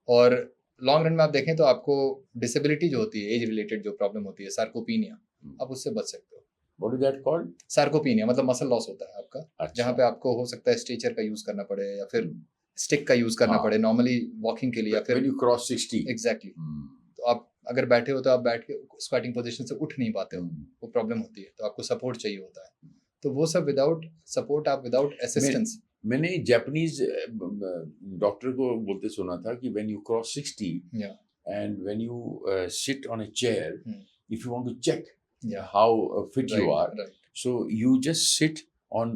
Speaker 2: और लॉन्ग रन में आप देखें तो आपको डिसेबिलिटी जो होती है, एज रिलेटेड जो प्रॉब्लम होती है, सार्कोपीनिया, आप उससे बच सकते हो।
Speaker 1: What is that called?
Speaker 2: Sarcopenia मतलब मसल लॉस होता है आपका,
Speaker 1: अच्छा।
Speaker 2: जहाँ पे आपको हो सकता है स्ट्रेचर का यूज करना पड़े या फिर
Speaker 1: हम्म।
Speaker 2: स्टिक का यूज करना
Speaker 1: हाँ।
Speaker 2: पड़े नॉर्मली वॉकिंग के लिए, या
Speaker 1: When
Speaker 2: फिर
Speaker 1: you cross 60.
Speaker 2: एग्जैक्टली,
Speaker 1: हम्म,
Speaker 2: तो आप अगर बैठे हो तो आप बैठ के स्क्वाटिंग पोजीशन से उठ नहीं पाते हो,
Speaker 1: हम्म।
Speaker 2: वो प्रॉब्लम होती है, तो आपको सपोर्ट चाहिए होता है। तो वो सब विदाउट सपोर्ट, आप विदाउट असिस्टेंस,
Speaker 1: मैंने जापानीज डॉक्टर को बोलते सुना था कि when you cross 60
Speaker 2: या
Speaker 1: and when you sit on a chair, if you want to check
Speaker 2: या
Speaker 1: how fit you are,
Speaker 2: right,
Speaker 1: so you just sit on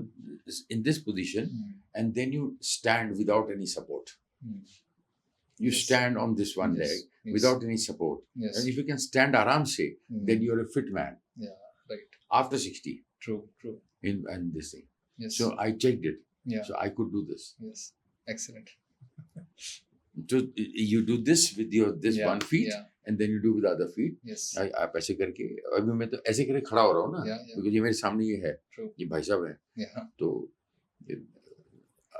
Speaker 1: in this position and then you stand without any support. You
Speaker 2: Yes.
Speaker 1: stand on this one leg without any support.
Speaker 2: Yes,
Speaker 1: And if you can stand aram se, then you're a fit man
Speaker 2: या right,
Speaker 1: after 60
Speaker 2: true true,
Speaker 1: in this thing.
Speaker 2: Yes,
Speaker 1: So I checked it.
Speaker 2: या
Speaker 1: So I could do this.
Speaker 2: Yes, excellent,
Speaker 1: So you do this with your this one feet
Speaker 2: या
Speaker 1: and then you do with the other feet.
Speaker 2: Yes,
Speaker 1: आप ऐसे करके, अभी मैं तो ऐसे करके खड़ा हो रहा हूँ ना,
Speaker 2: या
Speaker 1: क्योंकि ये मेरे सामने ये है,
Speaker 2: ट्रू,
Speaker 1: ये भाई साहब है,
Speaker 2: या
Speaker 1: तो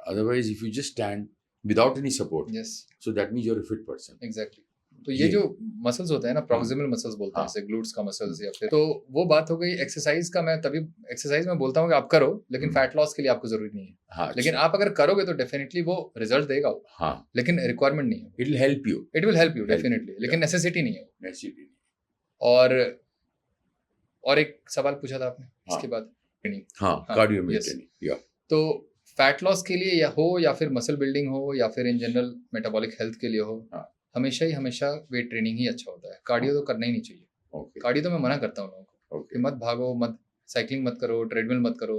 Speaker 1: otherwise if you just stand without any support,
Speaker 2: yes,
Speaker 1: so that means you're a fit person.
Speaker 2: Exactly. तो ये जो मसल्स होते हैं ना, प्रॉक्सिमल मसल्स बोलते हैं
Speaker 1: हाँ।
Speaker 2: जैसे ग्लूट्स का मसल्स, या फिर, तो वो बात हो गई एक्सरसाइज का। मैं तभी एक्सरसाइज में बोलता हूँ कि आप करो, लेकिन फैट लॉस के लिए आपको जरूरी नहीं है,
Speaker 1: हाँ,
Speaker 2: लेकिन
Speaker 1: अच्छा,
Speaker 2: आप अगर करोगे तो डेफिनेटली वो रिजल्ट देगा वो,
Speaker 1: हाँ,
Speaker 2: लेकिन रिक्वायरमेंट नहीं है,
Speaker 1: it will help you.
Speaker 2: It will help you
Speaker 1: Help you,
Speaker 2: definitely, लेकिन नेसेसिटी नहीं है वो।
Speaker 1: Necessity.
Speaker 2: और एक सवाल पूछा था आपने
Speaker 1: हाँ।
Speaker 2: इसके बाद, ट्रेनिंग,
Speaker 1: हाँ,
Speaker 2: हाँ,
Speaker 1: cardio
Speaker 2: yes.
Speaker 1: maintaining. Yeah.
Speaker 2: तो फैट लॉस के लिए या हो, या फिर मसल बिल्डिंग हो, या फिर इन जनरल मेटाबॉलिक हेल्थ के लिए हो,
Speaker 1: हाँ।
Speaker 2: हमेशा वेट ट्रेनिंग ही अच्छा होता है। कार्डियो तो करना ही नहीं चाहिए।
Speaker 1: Okay.
Speaker 2: कार्डियो तो मैं मना करता हूँ लोगों को कि
Speaker 1: Okay.
Speaker 2: मत भागो, मत साइकिलिंग मत करो, ट्रेडमिल मत करो,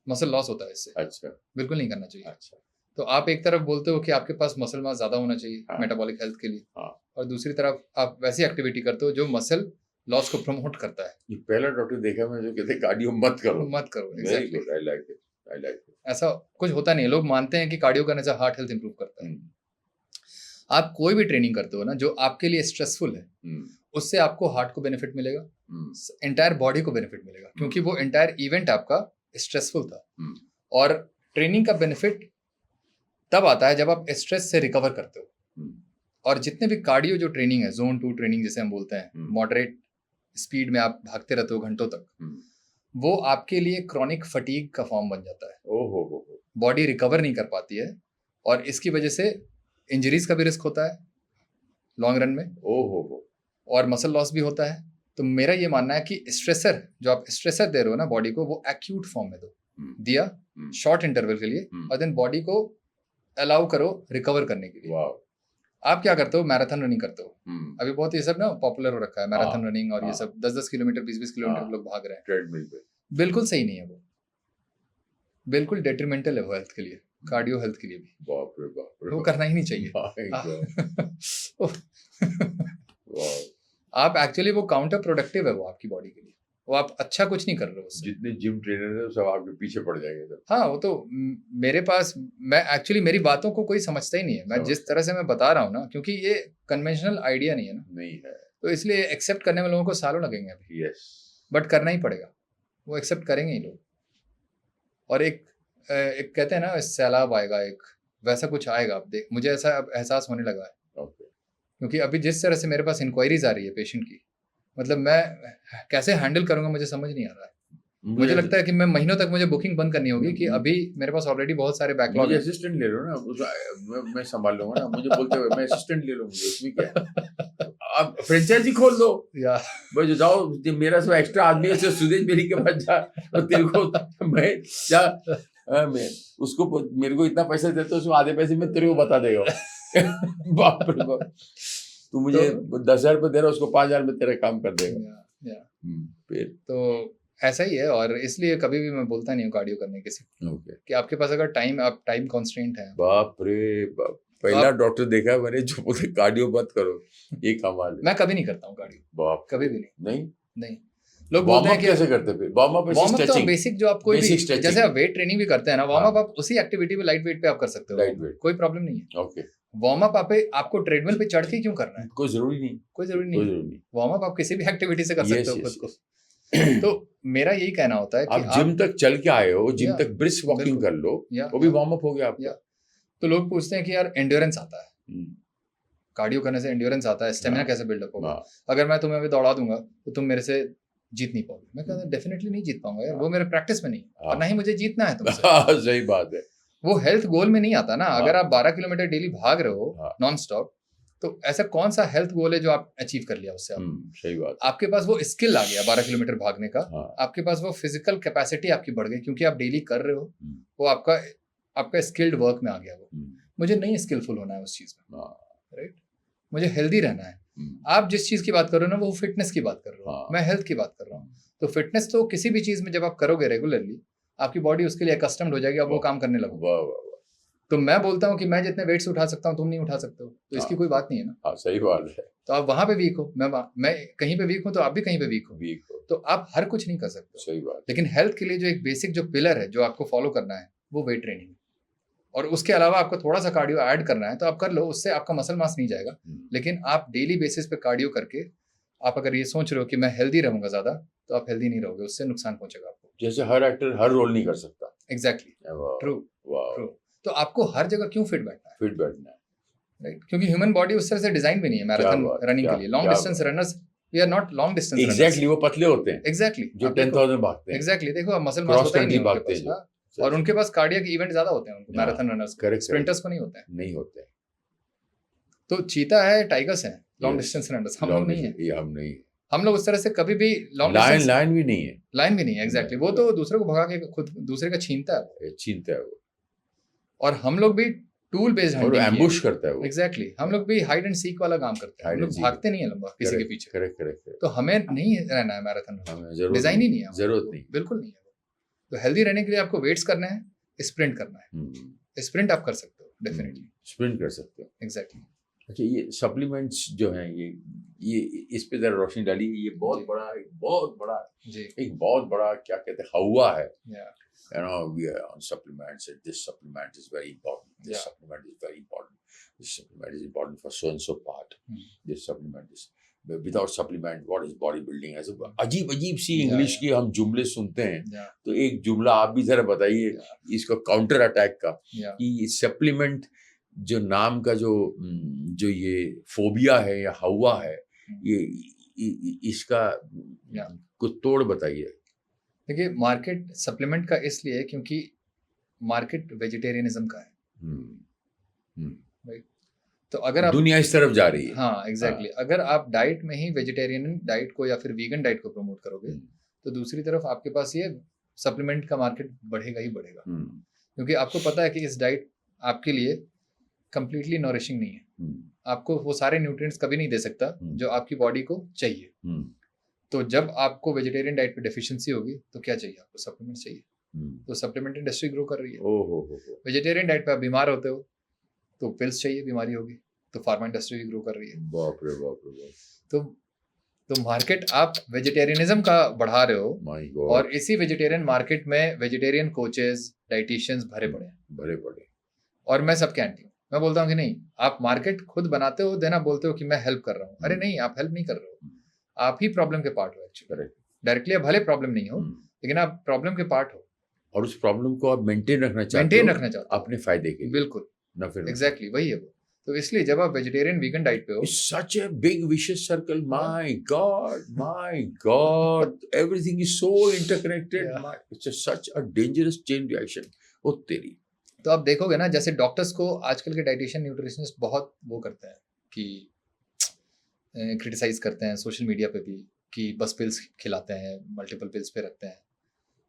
Speaker 2: मसल लॉस होता है इससे,
Speaker 1: अच्छा,
Speaker 2: बिल्कुल नहीं करना चाहिए।
Speaker 1: अच्छा,
Speaker 2: तो आप एक तरफ बोलते हो कि आपके पास मसल मास ज्यादा होना चाहिए
Speaker 1: हाँ।
Speaker 2: मेटाबॉलिक हेल्थ के लिए,
Speaker 1: हाँ।
Speaker 2: और दूसरी तरफ आप वैसी एक्टिविटी करते हो जो मसल लॉस को प्रमोट करता है।
Speaker 1: ये पहला डॉक्टर देखा मैं जो कहते कार्डियो मत करो।
Speaker 2: मत करो,
Speaker 1: Very
Speaker 2: exactly.
Speaker 1: good. I like it. I like it.
Speaker 2: ऐसा कुछ होता नहीं है। लोग मानते हैं कि कार्डियो करने से हार्ट हेल्थ इंप्रूव करता है। आप कोई भी ट्रेनिंग करते हो ना जो आपके लिए स्ट्रेसफुल है, उससे आपको हार्ट को बेनिफिट मिलेगा, एंटायर बॉडी को बेनिफिट मिलेगा, क्योंकि वो एंटायर इवेंट आपका स्ट्रेसफुल था। और ट्रेनिंग का बेनिफिट तब आता है जब आप स्ट्रेस से रिकवर करते हो। और जितने भी कार्डियो जो ट्रेनिंग है, जोन 2 ट्रेनिंग जिसे हम बोलते हैं, मॉडरेट स्पीड में आप भागते रहते हो घंटों तक, वो आपके लिए क्रॉनिक फटीग का फॉर्म बन जाता है।
Speaker 1: ओहो,
Speaker 2: बॉडी रिकवर नहीं कर पाती है, और इसकी वजह से इंजरीज का भी रिस्क होता है लॉन्ग रन में,
Speaker 1: ओहो,
Speaker 2: और मसल लॉस भी होता है। तो मेरा ये मानना है कि स्ट्रेसर जो आप स्ट्रेसर दे रहे हो ना बॉडी को, वो एक्यूट फॉर्म में दो, दिया शॉर्ट इंटरवल के लिए, और देन बॉडी को अलाउ करो रिकवर करने के लिए।
Speaker 1: वाह।
Speaker 2: आप क्या करते हो? मैराथन रनिंग करते हो। अभी बहुत ये सब ना पॉपुलर हो रखा है, मैराथन
Speaker 1: हाँ,
Speaker 2: रनिंग, और ये
Speaker 1: हाँ।
Speaker 2: सब 10-10 किलोमीटर 20-20 किलोमीटर
Speaker 1: हाँ।
Speaker 2: लोग भाग रहे हैं।
Speaker 1: ट्रेडमिल पे।
Speaker 2: बिल्कुल सही नहीं है वो, बिल्कुल डेट्रीमेंटल है वो हेल्थ के लिए, कार्डियो हेल्थ के लिए भी।
Speaker 1: बाप रे बाप रे
Speaker 2: वो
Speaker 1: बाप।
Speaker 2: करना ही नहीं चाहिए।
Speaker 1: My God. वाह।
Speaker 2: आप एक्चुअली वो काउंटर प्रोडक्टिव है वो आपकी बॉडी के लिए, वो आप अच्छा कुछ नहीं कर रहे हो उससे।
Speaker 1: जितने जिम ट्रेनर है सब आपके पीछे पड़ जाएंगे सब।
Speaker 2: हाँ, वो तो मेरे पास, मैं एक्चुअली मेरी बातों को कोई समझता ही नहीं है। मैं जिस तरह से मैं बता रहा हूँ ना, क्योंकि ये कन्वेंशनल आइडिया नहीं है ना,
Speaker 1: नहीं है।
Speaker 2: तो इसलिए एक्सेप्ट करने में लोगों को सालों लगेंगे अभी,
Speaker 1: यस।
Speaker 2: बट करना ही पड़ेगा, वो एक्सेप्ट करेंगे ही लोग। और एक कहते हैं ना सैलाब आएगा, एक वैसा कुछ आएगा। आप देख, मुझे ऐसा अब एहसास होने लगा है।
Speaker 1: ओके।
Speaker 2: क्योंकि अभी जिस तरह से मेरे पास इंक्वायरीज आ रही है पेशेंट की, मतलब मैं कैसे हैंडल करूंगा मुझे समझ नहीं आ रहा है। मुझे लगता है कि मैं महीनों तक मुझे बुकिंग बंद करनी होगी कि अभी मेरे पास ऑलरेडी बहुत सारे बैकलॉग
Speaker 1: मुझे
Speaker 2: है।
Speaker 1: असिस्टेंट ले लो ना, मैं संभाल लूंगा ना, मुझे बोलते हुए मैं असिस्टेंट ले लूंगा, उसमें क्या है? आप फ्रेंचाइजी खोल दो,
Speaker 2: या
Speaker 1: भाई जाओ, मेरा सब एक्स्ट्रा आदमी है, सुदेश मेरी के पास जा, और तेरे को मैं जा, मैं उसको, मेरे को इतना पैसा देते उसमें आधे पैसे में तेरे को बता देगा। बाप रे बाप, तू मुझे 10,000 रुपये दे रहा, उसको 5,000 में तेरा काम कर देगा। फिर
Speaker 2: तो ऐसा ही है, और इसलिए कभी भी मैं बोलता नहीं हूँ कार्डियो करने किसी को,
Speaker 1: ओके,
Speaker 2: कि आपके पास अगर आप टाइम कॉन्स्टेंट है।
Speaker 1: बाप रे बाप, पहला डॉक्टर देखा है मैंने जो बोलते कार्डियो मत करो, ये कमाल है।
Speaker 2: मैं कभी नहीं करता हूँ कार्डियो,
Speaker 1: बाप,
Speaker 2: कभी भी
Speaker 1: नहीं
Speaker 2: नहीं। लोग बोलते हैं कि
Speaker 1: कैसे करते हैं? वार्म अप
Speaker 2: तो बेसिक जो आप कोई भी,
Speaker 1: stretching।
Speaker 2: जैसे आप वेट ट्रेनिंग भी करते हैं ना, वार्म अप
Speaker 1: हाँ।
Speaker 2: आप उसी एक्टिविटी पे लाइट वेट पे आप कर सकते हो,
Speaker 1: लाइट वेट,
Speaker 2: कोई प्रॉब्लम नहीं है।
Speaker 1: ओके,
Speaker 2: वार्म अप आपको ट्रेडमिल पे चढ़ के क्यों करना है?
Speaker 1: कोई जरूरी नहीं,
Speaker 2: कोई जरूरी
Speaker 1: कोई
Speaker 2: नहीं।
Speaker 1: जरूरी नहीं।
Speaker 2: वार्म अप आप किसी भी एक्टिविटी से कर
Speaker 1: Yes,
Speaker 2: सकते हो
Speaker 1: yes,
Speaker 2: खुद को। तो मेरा यही कहना होता है कि
Speaker 1: आप जिम तक चल के आए हो, जिम
Speaker 2: या,
Speaker 1: तक ब्रिस्क वॉकिंग
Speaker 2: बिल्कुल।
Speaker 1: कर लो,
Speaker 2: या,
Speaker 1: वो भी वार्म अप हो गया आपका।
Speaker 2: या। तो लोग पूछते हैं कि यार एंड्योरेंस आता है, कार्डियो करने से एंड्योरेंस आता है, स्टेमिना
Speaker 1: हाँ।
Speaker 2: कैसे बिल्डअप होगा?
Speaker 1: हाँ,
Speaker 2: अगर मैं तुम्हें अभी दौड़ा दूंगा तो तुम मेरे से जीत नहीं पाओगे। मैं कहता हूं डेफिनेटली नहीं जीत पाऊंगा यार, वो मेरे प्रैक्टिस में नहीं है, और ना ही मुझे जीतना है तुमसे।
Speaker 1: सही बात है।
Speaker 2: वो हेल्थ गोल में नहीं आता ना।
Speaker 1: हाँ।
Speaker 2: अगर आप 12 किलोमीटर डेली भाग रहे हो
Speaker 1: हाँ।
Speaker 2: नॉन स्टॉप, तो ऐसा कौन सा हेल्थ गोल है जो आप अचीव कर लिया उससे?
Speaker 1: सही बात।
Speaker 2: आपके पास वो स्किल आ गया 12 किलोमीटर भागने का,
Speaker 1: हाँ।
Speaker 2: आपके पास वो फिजिकल कैपेसिटी आपकी बढ़ गई क्योंकि आप डेली कर रहे हो, वो आपका स्किल्ड वर्क में आ गया। वो मुझे नहीं स्किलफुल होना है उस चीज में, राइट? मुझे हेल्दी रहना है। आप जिस चीज की बात कर रहे हो ना, वो फिटनेस की बात कर रहे हो।
Speaker 1: हाँ।
Speaker 2: मैं हेल्थ की बात कर रहा हूँ। तो फिटनेस तो किसी भी चीज में जब आप करोगे रेगुलरली, आपकी बॉडी उसके लिए अकस्टम्ड हो जाएगी, आप वो काम करने लगोगे। तो मैं बोलता हूँ कि मैं जितने वेट्स उठा सकता हूँ तुम नहीं उठा सकते हो, तो इसकी कोई बात नहीं है ना।
Speaker 1: हाँ, सही बात है।
Speaker 2: तो आप वहां पे वीक हो, मैं कहीं पे वीक हूँ, तो आप भी कहीं पे वीक हो। तो आप हर कुछ नहीं कर सकते।
Speaker 1: सही बात।
Speaker 2: लेकिन हेल्थ के लिए जो एक बेसिक जो पिलर है जो आपको फॉलो करना है, वो वेट ट्रेनिंग, और उसके अलावा आपको थोड़ा सा कार्डियो ऐड करना है तो आप कर लो। उससे आपका मसल मास नहीं जाएगा, लेकिन आप डेली बेसिस पे कार्डियो करके आप अगर ये सोच रहे हो कि मैं हेल्दी रहूंगा ज्यादा, तो आप हेल्दी नहीं रहोगे, उससे नुकसान पहुंचेगा आपको।
Speaker 1: जैसे हर एक्टर हर रोल नहीं कर सकता।
Speaker 2: Exactly, true. तो आपको हर जगह क्यों फिट बैठना है? राइट, क्योंकि ह्यूमन बॉडी उस तरह से डिजाइन भी नहीं है मैराथन रनिंग के लिए। Long distance runners, we are not long distance runners.
Speaker 1: Exactly, वो पतले होते हैं।
Speaker 2: एग्जैक्टली,
Speaker 1: जो 10,000 भागते हैं।
Speaker 2: एग्जैक्टली, देखो मसल मास होता ही नहीं उनके पास,
Speaker 1: हाँ।
Speaker 2: और उनके पास कार्डियक इवेंट ज्यादा होते हैं उनको, मैराथन रनर्स को, स्प्रिंटर्स को नहीं होते हैं।
Speaker 1: नहीं होते।
Speaker 2: तो चीता है, टाइगर्स है लॉन्ग डिस्टेंस रनर्स, हम लोग नहीं है।
Speaker 1: ये हम नहीं,
Speaker 2: हम लोग उस तरह से कभी भी लॉन्ग डिस्टेंस
Speaker 1: लाइन भी नहीं है।
Speaker 2: लाइन भी नहीं है, एग्जैक्टली। वो तो दूसरे को भगा के खुद दूसरे का छीनता है वो। और हम लोग भी टूल बेस्ड हंटिंग,
Speaker 1: एम्बुश करता है वो।
Speaker 2: एग्जैक्टली, हम लोग भी हाइड एंड सीक वाला काम करते हैं। हम लोग भागते नहीं है लंबा किसी के पीछे।
Speaker 1: करेक्ट।
Speaker 2: तो हमें नहीं रहना है मैराथन में, डिजाइन ही नहीं है,
Speaker 1: जरूरत नहीं,
Speaker 2: बिल्कुल नहीं है। तो हेल्दी रहने के लिए आपको वेट्स करना है, स्प्रिंट करना है। स्प्रिंट आप कर सकते हो, डेफिनेटली
Speaker 1: स्प्रिंट कर सकते हो।
Speaker 2: एग्जैक्टली।
Speaker 1: अच्छा, ये सप्लीमेंट्स जो हैं, ये इस पे जरा रोशनी डाली। ये बहुत बड़ा
Speaker 2: जी,
Speaker 1: एक बहुत बड़ा क्या कहते हैं हवा है।
Speaker 2: या
Speaker 1: we are on supplements, and this supplement is very important. This supplement is very important. This supplement is important for so and so part. This supplement is, without supplement, what is bodybuilding? ऐसे अजीब सी English की हम जुमले सुनते हैं। तो एक जुमला आप भी जरा बताइए इसको काउंटर अटैक का, कि सप्लीमेंट जो नाम का जो ये फोबिया है या हवा है, ये इसका कुछ तोड़ बताइए।
Speaker 2: देखिए, मार्केट सप्लीमेंट का इसलिए है क्योंकि मार्केट वेजिटेरियनिज्म का है, राइट? तो अगर आप
Speaker 1: दुनिया इस तरफ जा रही है,
Speaker 2: हाँ एग्जैक्टली, अगर आप डाइट में ही वेजिटेरियन डाइट को या फिर वीगन डाइट को प्रमोट करोगे, तो दूसरी तरफ आपके पास ये सप्लीमेंट का मार्केट बढ़ेगा ही बढ़ेगा, क्योंकि आपको पता है कि इस डाइट आपके लिए कंप्लीटली नरिशिंग नहीं है। आपको वो सारे न्यूट्रिएंट्स कभी नहीं दे सकता जो आपकी बॉडी को चाहिए। तो जब आपको वेजिटेरियन डाइट पे डेफिशिएंसी होगी, तो क्या चाहिए आपको? सप्लीमेंट चाहिए। तो सप्लीमेंट इंडस्ट्री ग्रो कर रही है। वेजिटेरियन डाइट पे आप बीमार होते हो तो पिल्स चाहिए, बीमारी होगी, तो फार्मा इंडस्ट्री भी ग्रो कर रही है।
Speaker 1: बाप रे बाप।
Speaker 2: तो मार्केट आप वेजिटेरियनिज्म का बढ़ा रहे हो, और इसी वेजिटेरियन मार्केट में वेजिटेरियन कोचेस, डाइटिशियंस भरे पड़े। और मैं सबके एंटी हूँ। मैं बोलता हूँ कि नहीं, आप मार्केट खुद बनाते हो, देना बोलते हो कि मैं हेल्प कर रहा हूँ। अरे नहीं, आप हेल्प नहीं कर रहे हो, आप ही प्रॉब्लम के पार्ट हो एक्चुअली। डायरेक्टली आप भले प्रॉब्लम नहीं हो, लेकिन आप प्रॉब्लम के पार्ट हो,
Speaker 1: और उस प्रॉब्लम को आप मेंटेन रखना चाहते हो अपने फायदे के लिए।
Speaker 2: बिल्कुल, एग्जैक्टली वही है वो। तो इसलिए जब आप वेजिटेरियन वीगन डाइट पे हो,
Speaker 1: It's such a big vicious circle. My God, everything is so interconnected.
Speaker 2: Yeah.
Speaker 1: It's such a dangerous chain reaction. Oh, तेरी.
Speaker 2: तो आप देखोगे ना, जैसे डॉक्टर्स को आजकल के डाइटिशियन न्यूट्रिशनिस्ट बहुत वो करते हैं कि क्रिटिसाइज करते हैं सोशल मीडिया पे भी कि बस पिल्स खिलाते हैं, मल्टीपल पिल्स पे रखते हैं।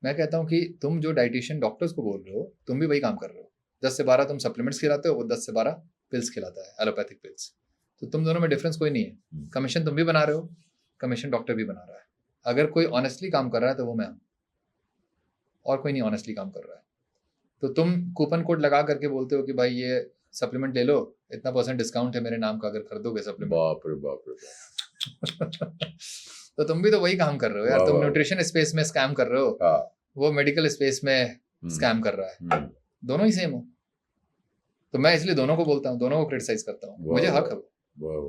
Speaker 2: मैं कहता हूँ कि तुम जो डाइटिशियन डॉक्टर्स को बोल रहे हो, तुम भी वही काम कर रहे हो। 10 से 12 तुम सप्लीमेंट्स खिलाते हो, वो 10 से 12 पिल्स खिलाता है, एलोपैथिक पिल्स। तो तुम दोनों में डिफरेंस कोई नहीं है। कमीशन तुम भी बना रहे हो, कमीशन डॉक्टर भी बना रहा है। अगर कोई ऑनेस्टली काम कर रहा है तो वो मैं हूँ, और कोई नहीं ऑनेस्टली काम कर रहा है। तो तुम कूपन कोड लगा करके बोलते हो कि भाई ये सप्लीमेंट ले लो, इतना % डिस्काउंट है मेरे नाम का अगर खरीदोगे सप्लीमेंट।
Speaker 1: बाप रे बाप रे।
Speaker 2: तो तुम भी तो वही काम कर रहे हो यार। तुम न्यूट्रिशन स्पेस में स्कैम कर रहे हो, वो मेडिकल स्पेस में स्कैम कर रहा है। दोनों ही सेम हो। तो मैं इसलिए दोनों को बोलता हूँ, दोनों को क्रिटिसाइज करता हूँ, मुझे हक है।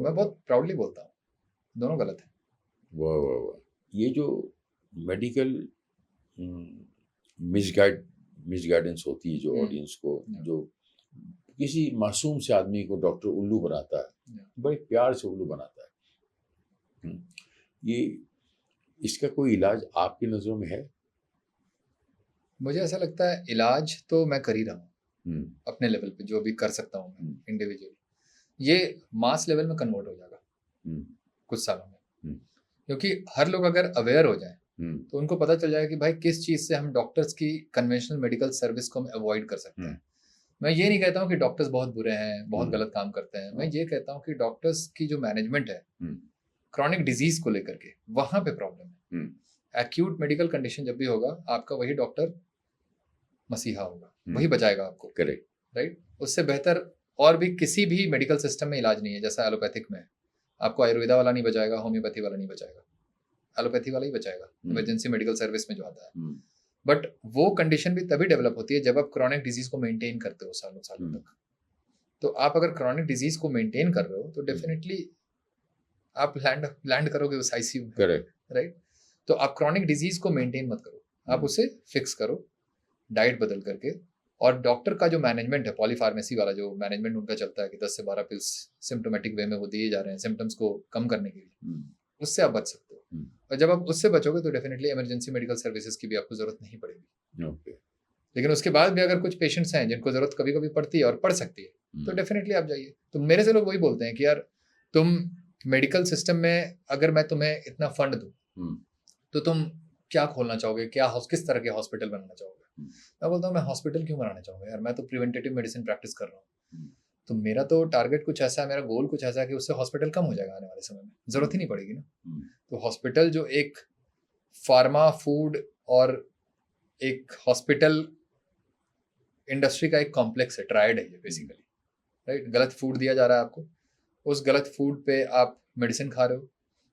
Speaker 2: मैं बहुत प्राउडली बोलता हूँ, दोनों गलत है।
Speaker 1: वाह वाह वाह। ये जो मेडिकल मिसगाइडेंस होती है जो ऑडियंस को, जो किसी मासूम से आदमी को डॉक्टर उल्लू बनाता है, बड़े प्यार से उल्लू बनाता है, ये इसका कोई इलाज आपकी नज़रों में है?
Speaker 2: मुझे ऐसा लगता है इलाज तो मैं कर ही रहा हूँ अपने लेवल पे, जो भी कर सकता हूँ मैं इंडिविजुअली। ये मास लेवल में कन्वर्ट हो जाएगा कुछ सालों में, क्योंकि हर लोग अगर अवेयर हो जाए तो उनको पता चल जाएगा कि भाई किस चीज़ से हम डॉक्टर्स की कन्वेंशनल मेडिकल सर्विस को हम अवॉइड कर सकते हैं। मैं ये नहीं कहता हूँ कि डॉक्टर्स बहुत बुरे हैं, बहुत गलत काम करते हैं। मैं ये कहता हूँ कि डॉक्टर्स की जो मैनेजमेंट है क्रॉनिक डिजीज को लेकर के, वहां पे प्रॉब्लम है। एक्यूट मेडिकल कंडीशन जब भी होगा, आपका वही डॉक्टर मसीहा होगा, वही बचाएगा आपको।
Speaker 1: Correct,
Speaker 2: right. उससे बेहतर और भी किसी भी मेडिकल सिस्टम में इलाज नहीं है। जैसा एलोपैथिक में आपको आयुर्वेदा वाला नहीं बचाएगा, होम्योपैथी वाला नहीं बचाएगा, एलोपैथी वाला ही बचाएगा इमरजेंसी मेडिकल सर्विस में जो आता है। बट वो कंडीशन भी तभी डेवलप होती है जब आप क्रॉनिक डिजीज को मेंटेन करते हो सालों सालों तक। तो आप अगर क्रॉनिक डिजीज को मेंटेन कर रहे हो तो डेफिनेटली आप लैंड करोगे उस आईसीयू में।
Speaker 1: Correct,
Speaker 2: right. तो आप क्रॉनिक डिजीज को मेंटेन मत करो, आप उसे फिक्स करो डाइट बदल करके। और डॉक्टर का जो मैनेजमेंट है, पॉलीफार्मेसी वाला जो मैनेजमेंट उनका चलता है कि 10 से 12 पिल्स सिम्टोमेटिक वे में वो दिए जा रहे हैं सिम्टम्स को कम करने के लिए, उससे आप बच सकते हो। और जब आप उससे बचोगे तो डेफिनेटली इमरजेंसी मेडिकल सर्विसेज की भी आपको जरूरत नहीं पड़ेगी।
Speaker 1: ओके।
Speaker 2: लेकिन उसके बाद भी अगर कुछ पेशेंट्स हैं जिनको जरूरत कभी कभी पड़ती है और पड़ सकती है, तो डेफिनेटली आप जाइए। तो मेरे से लोग वही बोलते हैं कि यार तुम मेडिकल सिस्टम में अगर मैं तुम्हें इतना फंड दूं तो तुम क्या खोलना चाहोगे, किस तरह के हॉस्पिटल बनाना चाहोगे? मैं बोलता हूँ मैं हॉस्पिटल क्यों बनाना चाहूँगा यार, मैं तो प्रिवेंटेटिव मेडिसिन प्रैक्टिस कर रहा हूँ। तो मेरा तो टारगेट कुछ ऐसा है, मेरा गोल कुछ ऐसा है कि उससे हॉस्पिटल कम हो जाएगा आने वाले समय में, जरूरत ही नहीं पड़ेगी ना। तो हॉस्पिटल जो एक फार्मा फूड और एक हॉस्पिटल इंडस्ट्री का एक कॉम्प्लेक्स है, ट्रायड है ये बेसिकली। राइट। गलत फूड दिया जा रहा है आपको, उस गलत फूड पे आप मेडिसिन खा रहे हो,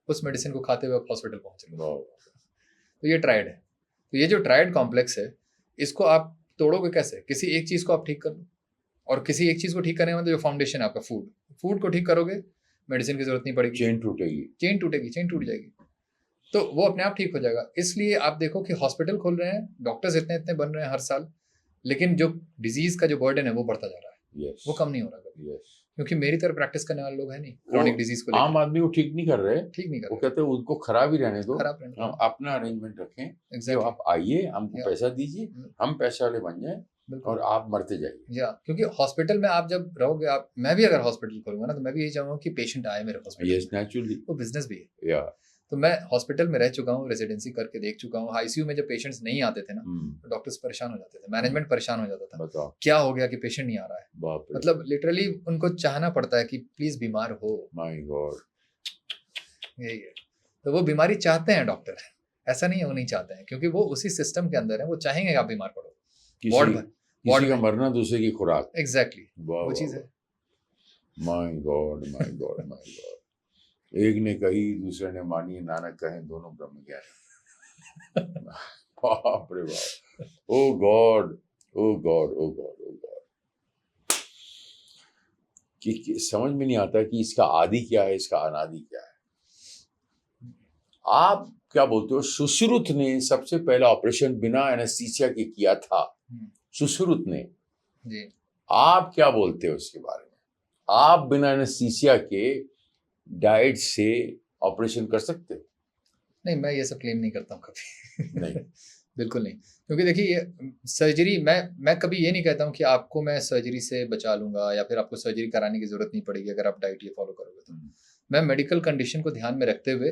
Speaker 2: उस मेडिसिन को खाते हुए आप हॉस्पिटल पहुंच रहे हो। तो ये ट्रायड है। तो ये जो ट्रायड कॉम्प्लेक्स है, इसको आप तोड़ोगे कैसे? किसी एक चीज को आप ठीक कर लो, और किसी एक चीज को ठीक करने में जो फाउंडेशन है आपका फूड को ठीक करोगे, मेडिसिन की जरूरत नहीं पड़ेगी। चेन टूट जाएगी, तो वो अपने आप ठीक हो जाएगा। इसलिए आप देखो कि हॉस्पिटल खोल रहे हैं, डॉक्टर्स इतने बन रहे हैं हर साल, लेकिन जो डिजीज का जो बर्डन है वो बढ़ता जा रहा है। वो कम नहीं हो रहा कभी, क्योंकि मेरी तरह प्रैक्टिस करने वाले लोग हैं नहीं क्रॉनिक डिजीज को।
Speaker 1: आम आदमी को ठीक नहीं कर रहे,
Speaker 2: वो
Speaker 1: कहते हैं उनको खराब ही रहने दो, हम अपना अरेंजमेंट रखें।
Speaker 2: Exactly.
Speaker 1: आप आइए, हमको पैसा दीजिए, हम पैसे वाले बन जाए और आप मरते जाइए।
Speaker 2: क्योंकि हॉस्पिटल में आप जब रहोगे, मैं भी अगर हॉस्पिटल खोलूंगा ना, तो मैं भी यही चाहूंगा कि पेशेंट आए मेरे हॉस्पिटल।
Speaker 1: यस, नेचुरली,
Speaker 2: वो बिजनेस भी है। तो मैं हॉस्पिटल में रह चुका हूँ, रेजिडेंसी करके देख चुका हूँ। आईसीयू में जब पेशेंट्स नहीं आते थे ना, तो डॉक्टर्स परेशान हो जाते थे, मैनेजमेंट परेशान हो जाता था, क्या हो गया कि पेशेंट नहीं आ रहा है। मतलब लिटरली उनको चाहना पड़ता है कि प्लीज बीमार हो। माय गॉड, यही है। तो वो बीमारी चाहते हैं डॉक्टर, ऐसा नहीं है वो नहीं चाहते हैं, क्योंकि वो उसी सिस्टम के अंदर है, वो चाहेंगे आप बीमार पड़ो।
Speaker 1: किसी का मरना, दूसरे की खुराक।
Speaker 2: एग्जैक्टली, वो चीज है।
Speaker 1: My God, my God, my God. एक ने कही, दूसरे ने मानी, नानक कहें दोनों ब्रह्म ज्ञानी। बाप रे बाप। ओ गॉड, ओ गॉड, ओ गॉड, ओ गॉड। कि समझ में नहीं आता कि इसका आदि क्या है, इसका अनादि क्या है। आप क्या बोलते हो? सुश्रुत ने सबसे पहला ऑपरेशन बिना एनेस्थीसिया के किया था, सुश्रुत ने जी। आप क्या बोलते हो इसके बारे में? आप बिना एनेस्थीसिया के डाइट से ऑपरेशन कर सकते हो?
Speaker 2: नहीं, मैं ये सब क्लेम नहीं करता हूँ कभी।
Speaker 1: नहीं।
Speaker 2: बिल्कुल नहीं, क्योंकि देखिए सर्जरी, मैं कभी ये नहीं कहता हूँ कि आपको मैं सर्जरी से बचा लूंगा या फिर आपको सर्जरी कराने की जरूरत नहीं पड़ेगी अगर आप डाइट ये फॉलो करोगे तो। मैं मेडिकल कंडीशन को ध्यान में रखते हुए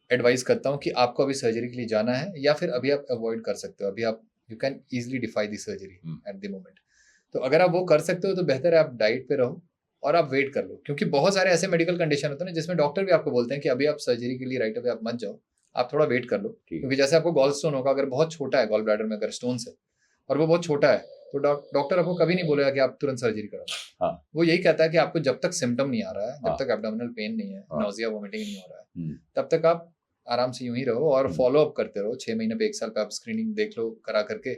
Speaker 2: एडवाइस करता हूँ कि आपको अभी सर्जरी के लिए जाना है या फिर अभी आप अवॉइड कर सकते हो, अभी आप you can easily defy the surgery at the moment. तो अगर आप वो कर सकते हो तो बेहतर है आप डाइट पे रहो और आप वेट कर लो, क्योंकि बहुत सारे ऐसे मेडिकल कंडीशन होते हैं ना जिसमें डॉक्टर भी आपको बोलते हैं कि अभी आप सर्जरी के लिए राइट अवे आप मत जाओ, आप थोड़ा वेट कर लो। क्योंकि जैसे आपको गॉल स्टोन होगा, अगर बहुत छोटा है गॉल ब्लैडर में अगर स्टोन है और वो बहुत छोटा है तो डॉक्टर आपको कभी नहीं बोलेगा कि आप तुरंत सर्जरी कराओ।
Speaker 1: हाँ।
Speaker 2: वो यही कहता है कि आपको जब तक सिम्टम नहीं आ रहा है,
Speaker 1: हाँ।
Speaker 2: जब तक एब्डोमिनल पेन नहीं है,
Speaker 1: हाँ।
Speaker 2: नोजिया वोमिटिंग नहीं हो रहा है,
Speaker 1: हम्म।
Speaker 2: तब तक आप आराम से यूं ही रहो और फॉलो अप करते रहो। 6 महीने पे 1 साल पे आप स्क्रीनिंग देख लो करा करके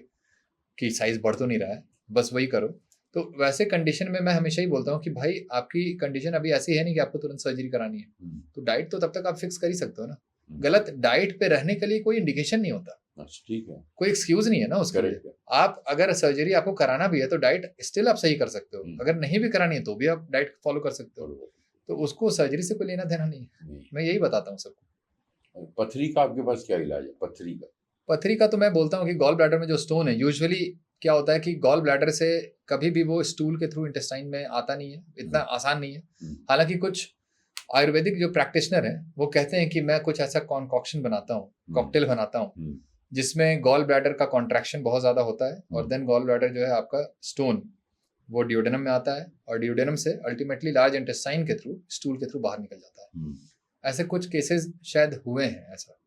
Speaker 2: कि साइज बढ़ तो नहीं रहा है, बस वही करो। तो वैसे कंडीशन में मैं हमेशा ही बोलता हूँ कि भाई आपकी कंडीशन अभी ऐसी है नहीं कि आपको तुरंत सर्जरी करानी है, तो डाइट तो तब तक आप फिक्स कर ही सकते हो ना। गलत डाइट पे रहने के लिए कोई इंडिकेशन नहीं होता,
Speaker 1: ठीक है,
Speaker 2: कोई एक्सक्यूज नहीं है ना उसके लिए। आप अगर सर्जरी आपको कराना भी है तो डाइट स्टिल आप सही कर सकते हो, अगर नहीं भी करानी है तो भी आप डाइट फॉलो कर सकते हो। तो उसको सर्जरी से कोई लेना देना नहीं है, मैं यही बताता हूँ सबको।
Speaker 1: पथरी का आपके पास क्या इलाज है? पथरी का
Speaker 2: तो मैं बोलता हूँ कि गॉल ब्लैडर में जो स्टोन है, यूजुअली क्या होता है कि गॉल ब्लैडर से कभी भी वो स्टूल के थ्रू इंटेस्टाइन में आता नहीं है, इतना आसान नहीं है। हालांकि कुछ आयुर्वेदिक जो प्रैक्टिशनर है वो कहते हैं कि मैं कुछ ऐसा कॉन्कॉक्शन बनाता हूँ, कॉकटेल बनाता हूँ जिसमें गॉल ब्लैडर का कॉन्ट्रैक्शन बहुत ज्यादा होता है और देन गॉल ब्लैडर जो है आपका स्टोन वो डियोडेनम में आता है और डियोडेनम से अल्टीमेटली लार्ज इंटेस्टाइन के थ्रू स्टूल के थ्रू बाहर निकल जाता है। ऐसे कुछ केसेस शायद हुए हैं ऐसा,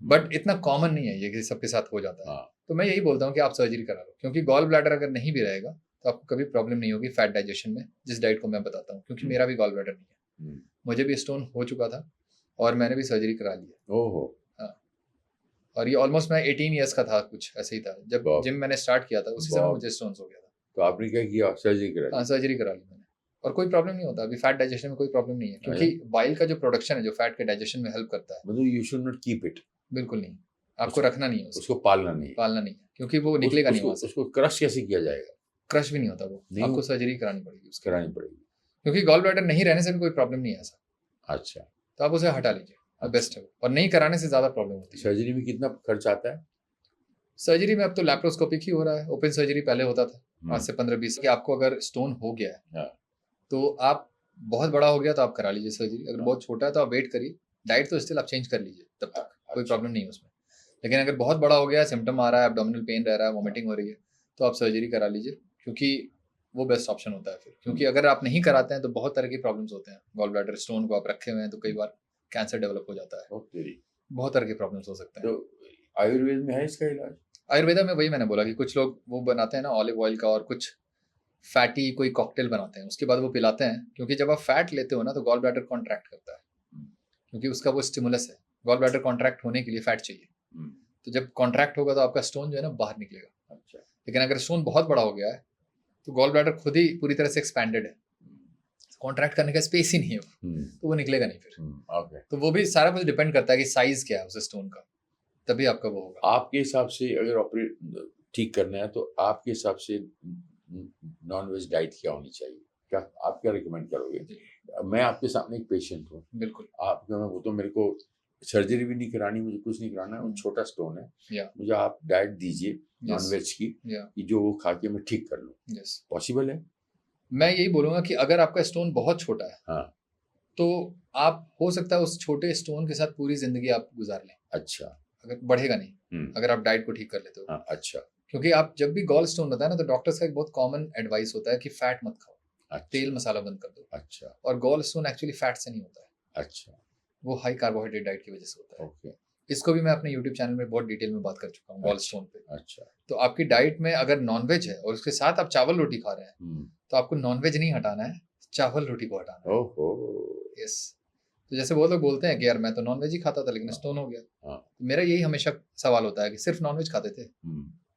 Speaker 2: बट इतना कॉमन नहीं है ये कि सबके साथ हो जाता है। तो मैं यही बोलता हूँ कि आप सर्जरी करा लो, क्योंकि गॉल ब्लैडर अगर नहीं भी रहेगा तो आपको कभी प्रॉब्लम नहीं होगी फैट डाइजेशन में, जिस डाइट को मैं बताता हूँ। क्योंकि मेरा भी गॉल ब्लैडर नहीं है, मुझे भी स्टोन हो चुका था और मैंने भी सर्जरी करा ली है। हाँ, और ये ऑलमोस्ट मैं 18 ईयर्स का था, कुछ ऐसे ही था जब जिम मैंने स्टार्ट किया था, उसी समय मुझे स्टोन हो गया था।
Speaker 1: तो आपने क्या किया? सर्जरी करा ली?
Speaker 2: हाँ, सर्जरी करा ली मैंने और कोई प्रॉब्लम नहीं होता अभी, फैट डाइजेशन में कोई प्रॉब्लम नहीं है, क्योंकि बाइल का जो प्रोडक्शन है जो फैट के डाइजेशन में हेल्प करता है।
Speaker 1: मतलब you should not keep it.
Speaker 2: बिल्कुल नहीं, आपको रखना नहीं है
Speaker 1: उसको पालना नहीं है,
Speaker 2: क्योंकि वो निकलेगा नहीं वहां से।
Speaker 1: उसको क्रश कैसे किया जाएगा?
Speaker 2: क्रश भी नहीं होता वो, आपको सर्जरी करानी पड़ेगी उसकी, क्योंकि गॉल ब्लैडर नहीं रहने से भी कोई प्रॉब्लम नहीं है ऐसा।
Speaker 1: अच्छा, तो
Speaker 2: आप उसे हटा लीजिए, अब बेस्ट है, और नहीं कराने से ज्यादा प्रॉब्लम होती है।
Speaker 1: सर्जरी में कितना खर्च आता है?
Speaker 2: सर्जरी में अब तो लैप्रोस्कोपिक ही हो रहा है, ओपन सर्जरी पहले होता था आज से 15-20 कि आपको अगर स्टोन हो गया है तो आप बहुत बड़ा हो गया तो आप करा लीजिए सर्जरी, अगर बहुत छोटा है तो आप वेट करिए, डाइट तो स्टिल आप चेंज कर लीजिए तब तक, कोई प्रॉब्लम नहीं है उसमें। लेकिन अगर बहुत बड़ा हो गया, सिम्टम आ रहा है, एब्डोमिनल पेन रह रहा है, वोमिटिंग हो रही है, तो आप सर्जरी करा लीजिए, क्योंकि वो बेस्ट ऑप्शन होता है फिर। क्योंकि अगर आप नहीं कराते हैं तो बहुत तरह की प्रॉब्लम्स होते हैं। गॉल ब्लैडर स्टोन को आप रखे हुए हैं तो कई बार कैंसर डेवलप हो जाता है, बहुत तरह के प्रॉब्लम्स हो सकते हैं।
Speaker 1: तो आयुर्वेद में है इसका इलाज?
Speaker 2: आयुर्वेदा में वही मैंने बोला कि कुछ लोग वो बनाते हैं ना ऑलिव ऑयल का, और कुछ फैटी कोई कॉकटेल बनाते हैं, उसके बाद वो पिलाते हैं। क्योंकि जब आप फैट लेते हो ना तो गॉल ब्लैडर कॉन्ट्रैक्ट करता है, क्योंकि उसका वो स्टिमुलस है। गॉल ब्लैडर कॉन्ट्रैक्ट होने के लिए फैट चाहिए, तो जब कॉन्ट्रैक्ट होगा तो आपका स्टोन जो है ना बाहर निकलेगा। अच्छा। लेकिन अगर स्टोन बहुत बड़ा हो गया है तो गॉल ब्लैडर खुद ही पूरी तरह से एक्सपैंडेड है, कॉन्ट्रैक्ट करने का स्पेस ही नहीं है, तो वो निकलेगा नहीं फिर। तो वो भी सारा कुछ डिपेंड करता है कि साइज क्या है उस स्टोन का, तभी आपका वो होगा।
Speaker 1: आपके हिसाब से अगर ऑपरेट ठीक करना है तो आपके हिसाब से नॉन वेज डाइट क्या होनी चाहिए? क्या आप क्या रिकमेंड करोगे? मैं आपके सामने एक पेशेंट हूँ।
Speaker 2: बिल्कुल।
Speaker 1: आपका मैं वो तो मेरे को सर्जरी भी नहीं करानी, मुझे कुछ नहीं कराना है, छोटा स्टोन है, मुझे आप डाइट दीजिए नॉन वेज की, कि जो वो खा के मैं ठीक कर लूँ। पॉसिबल है?
Speaker 2: मैं यही बोलूंगा कि अगर आपका स्टोन बहुत छोटा है,
Speaker 1: हाँ,
Speaker 2: तो आप हो सकता है उस छोटे स्टोन के साथ पूरी जिंदगी आप गुजार लें।
Speaker 1: अच्छा।
Speaker 2: अगर बढ़ेगा नहीं, अगर आप डाइट को ठीक कर लेते हो।
Speaker 1: हाँ, अच्छा।
Speaker 2: क्योंकि आप जब भी गॉल स्टोन होता है ना तो डॉक्टर्स का एक बहुत कॉमन एडवाइस होता है कि फैट मत खाओ, अच्छा, तेल मसाला बंद कर दो। अच्छा। और गॉल स्टोन एक्चुअली फैट से नहीं होता है, अच्छा, वो हाई कार्बोहाइड्रेट डाइट की वजह से होता है। ओके। इसको भी मैं अपने यूट्यूब चैनल में बहुत डिटेल में बात कर चुका हूँ गॉल स्टोन पे। अच्छा। तो आपकी डाइट में अगर नॉनवेज है और उसके साथ आप चावल रोटी खा रहे हैं, तो आपको नॉनवेज नहीं हटाना है, चावल रोटी को हटाना है। ओहो। यस। तो जैसे वो लोग बोलते हैं कि यार मैं तो नॉनवेज ही खाता था लेकिन स्टोन हो गया, तो मेरा यही हमेशा सवाल होता है कि सिर्फ नॉनवेज खाते थे?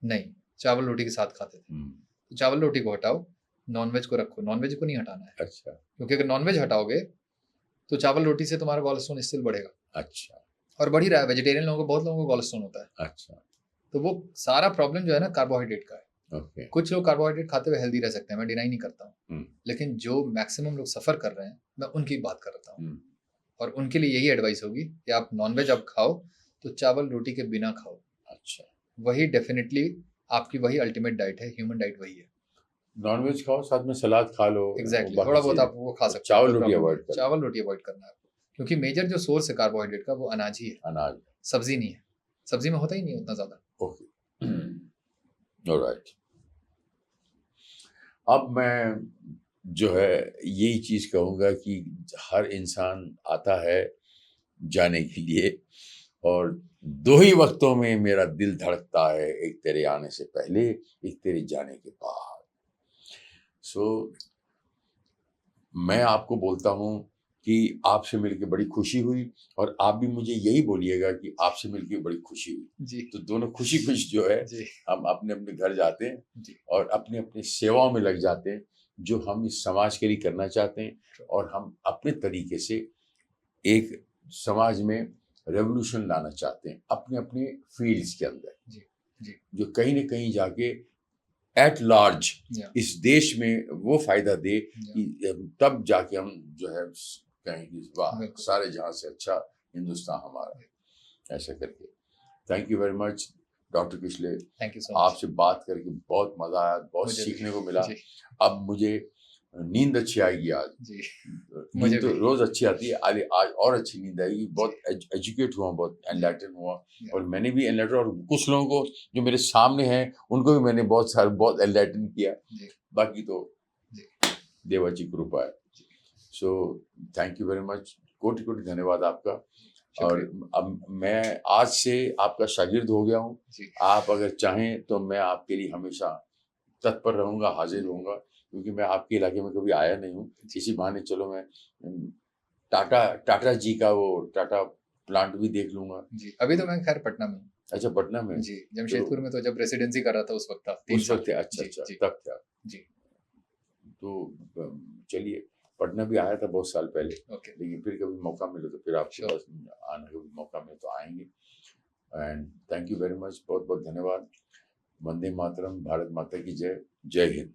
Speaker 2: नहीं, चावल रोटी के साथ खाते थे। तो चावल रोटी को हटाओ, नॉनवेज को रखो, नॉनवेज को नहीं हटाना है। अच्छा। क्योंकि अगर नॉनवेज हटाओगे तो चावल रोटी से तुम्हारा गॉल स्टोन स्टिल बढ़ेगा। अच्छा। और बढ़ ही रहा है, वेजिटेरियन लोगों को, बहुत लोगों को गॉल स्टोन होता है। अच्छा। तो वो सारा प्रॉब्लम जो है ना कार्बोहाइड्रेट का है।
Speaker 1: ओके।
Speaker 2: कुछ लोग कार्बोहाइड्रेट खाते हुए हेल्दी रह सकते हैं, मैं डिनाई नहीं करता हूँ,
Speaker 1: हम्म।
Speaker 2: लेकिन जो मैक्सिमम लोग सफर कर रहे हैं मैं उनकी बात कर रहा हूँ।
Speaker 1: हम्म।
Speaker 2: और उनके लिए यही एडवाइस होगी कि आप नॉनवेज आप खाओ तो चावल रोटी के बिना खाओ,
Speaker 1: अच्छा,
Speaker 2: वही डेफिनेटली आपकी वही अल्टीमेट डाइट है, ह्यूमन डाइट वही है।
Speaker 1: नॉनवेज खाओ, साथ में सलाद खा लो,
Speaker 2: एग्जैक्टली
Speaker 1: बाकी
Speaker 2: थोड़ा बहुत
Speaker 1: चीजें।
Speaker 2: आप वो खा सकते हो,
Speaker 1: चावल
Speaker 2: कोई
Speaker 1: रोटी
Speaker 2: प्रॉब्लम
Speaker 1: अवॉइड
Speaker 2: नहीं।
Speaker 1: कर लो।
Speaker 2: चावल रोटी अवॉइड करना है आपको, क्योंकि मेजर जो सोर्स है कार्बोहाइड्रेट का वो अनाज ही है,
Speaker 1: अनाज।
Speaker 2: सब्जी नहीं है। सब्जी में होता ही नहीं उतना ज्यादा।
Speaker 1: Okay, alright. अब मैं जो है यही चीज कहूंगा कि हर इंसान आता है जाने के लिए, और दो ही वक्तों में मेरा दिल धड़कता है, एक तेरे आने से पहले, एक तेरे जाने के बाद। सो मैं आपको बोलता हूँ कि आपसे मिलके बड़ी खुशी हुई, और आप भी मुझे यही बोलिएगा कि आपसे मिलके बड़ी खुशी हुई।
Speaker 2: जी
Speaker 1: तो दोनों खुशी खुशी जो है
Speaker 2: जी
Speaker 1: हम अपने अपने घर जाते हैं
Speaker 2: जी
Speaker 1: और अपनी अपनी सेवाओं में लग जाते हैं, जो हम इस समाज के लिए करना चाहते हैं, और हम अपने तरीके से एक समाज में रेवोल्यूशन लाना चाहते हैं अपने अपने फील्ड्स के अंदर,
Speaker 2: जी जी
Speaker 1: जो कहीं ना कहीं जाके एट लार्ज
Speaker 2: या
Speaker 1: इस देश में वो फायदा दे
Speaker 2: या
Speaker 1: कि तब जाके हम जो है कहें कि वाह,
Speaker 2: बिल्कुल।
Speaker 1: सारे जहां से अच्छा हिंदुस्तान हमारा है, ऐसा करके। Thank you very much doctor Kishlay,
Speaker 2: thank you so much.
Speaker 1: आपसे बात करके बहुत मजा आया, बहुत
Speaker 2: मुझे भी।
Speaker 1: सीखने को मिला।
Speaker 2: जी
Speaker 1: अब मुझे नींद अच्छी आएगी आज।
Speaker 2: जी
Speaker 1: नींद
Speaker 2: मुझे
Speaker 1: तो
Speaker 2: भी।
Speaker 1: रोज अच्छी आती है, आज और अच्छी नींद आएगी। बहुत एजुकेट हुआ, बहुत एनलाइटन हुआ,
Speaker 2: Yeah.
Speaker 1: और मैंने भी एनलाइटन, और कुछ लोगों को जो मेरे सामने हैं उनको भी मैंने बहुत एनलाइटन किया।
Speaker 2: जी
Speaker 1: बाकी तो
Speaker 2: जी
Speaker 1: देवाची कृपा है।
Speaker 2: जी
Speaker 1: so thank you very much, कोटि कोटि धन्यवाद आपका। और
Speaker 2: शुक्रिया।
Speaker 1: अब मैं आज से आपका शागिर्द हो गया हूँ।
Speaker 2: जी
Speaker 1: आप अगर चाहें तो मैं आपके लिए हमेशा तत्पर रहूंगा, हाजिर रहूंगा, क्योंकि मैं आपके इलाके में कभी आया नहीं हूँ। इसी बहाने चलो मैं टाटा जी का वो टाटा प्लांट भी देख लूंगा।
Speaker 2: जी अभी तो मैं खैर पटना में हूँ।
Speaker 1: अच्छा, पटना में?
Speaker 2: जी जमशेदपुर में तो जब रेसिडेंसी कर रहा था उस वक्त था, 3
Speaker 1: उस
Speaker 2: साल।
Speaker 1: वक्त? अच्छा
Speaker 2: जी
Speaker 1: अच्छा,
Speaker 2: जी
Speaker 1: तब था।
Speaker 2: जी
Speaker 1: तो चलिए, पटना भी आया था बहुत साल पहले,
Speaker 2: ओके
Speaker 1: लेकिन फिर कभी मौका मिले तो फिर आपके
Speaker 2: Sure.
Speaker 1: पास आने का भी मौका मिले तो आएंगे। And thank you very much, बहुत बहुत धन्यवाद। वंदे मातरम, भारत माता की जय, जय हिंद।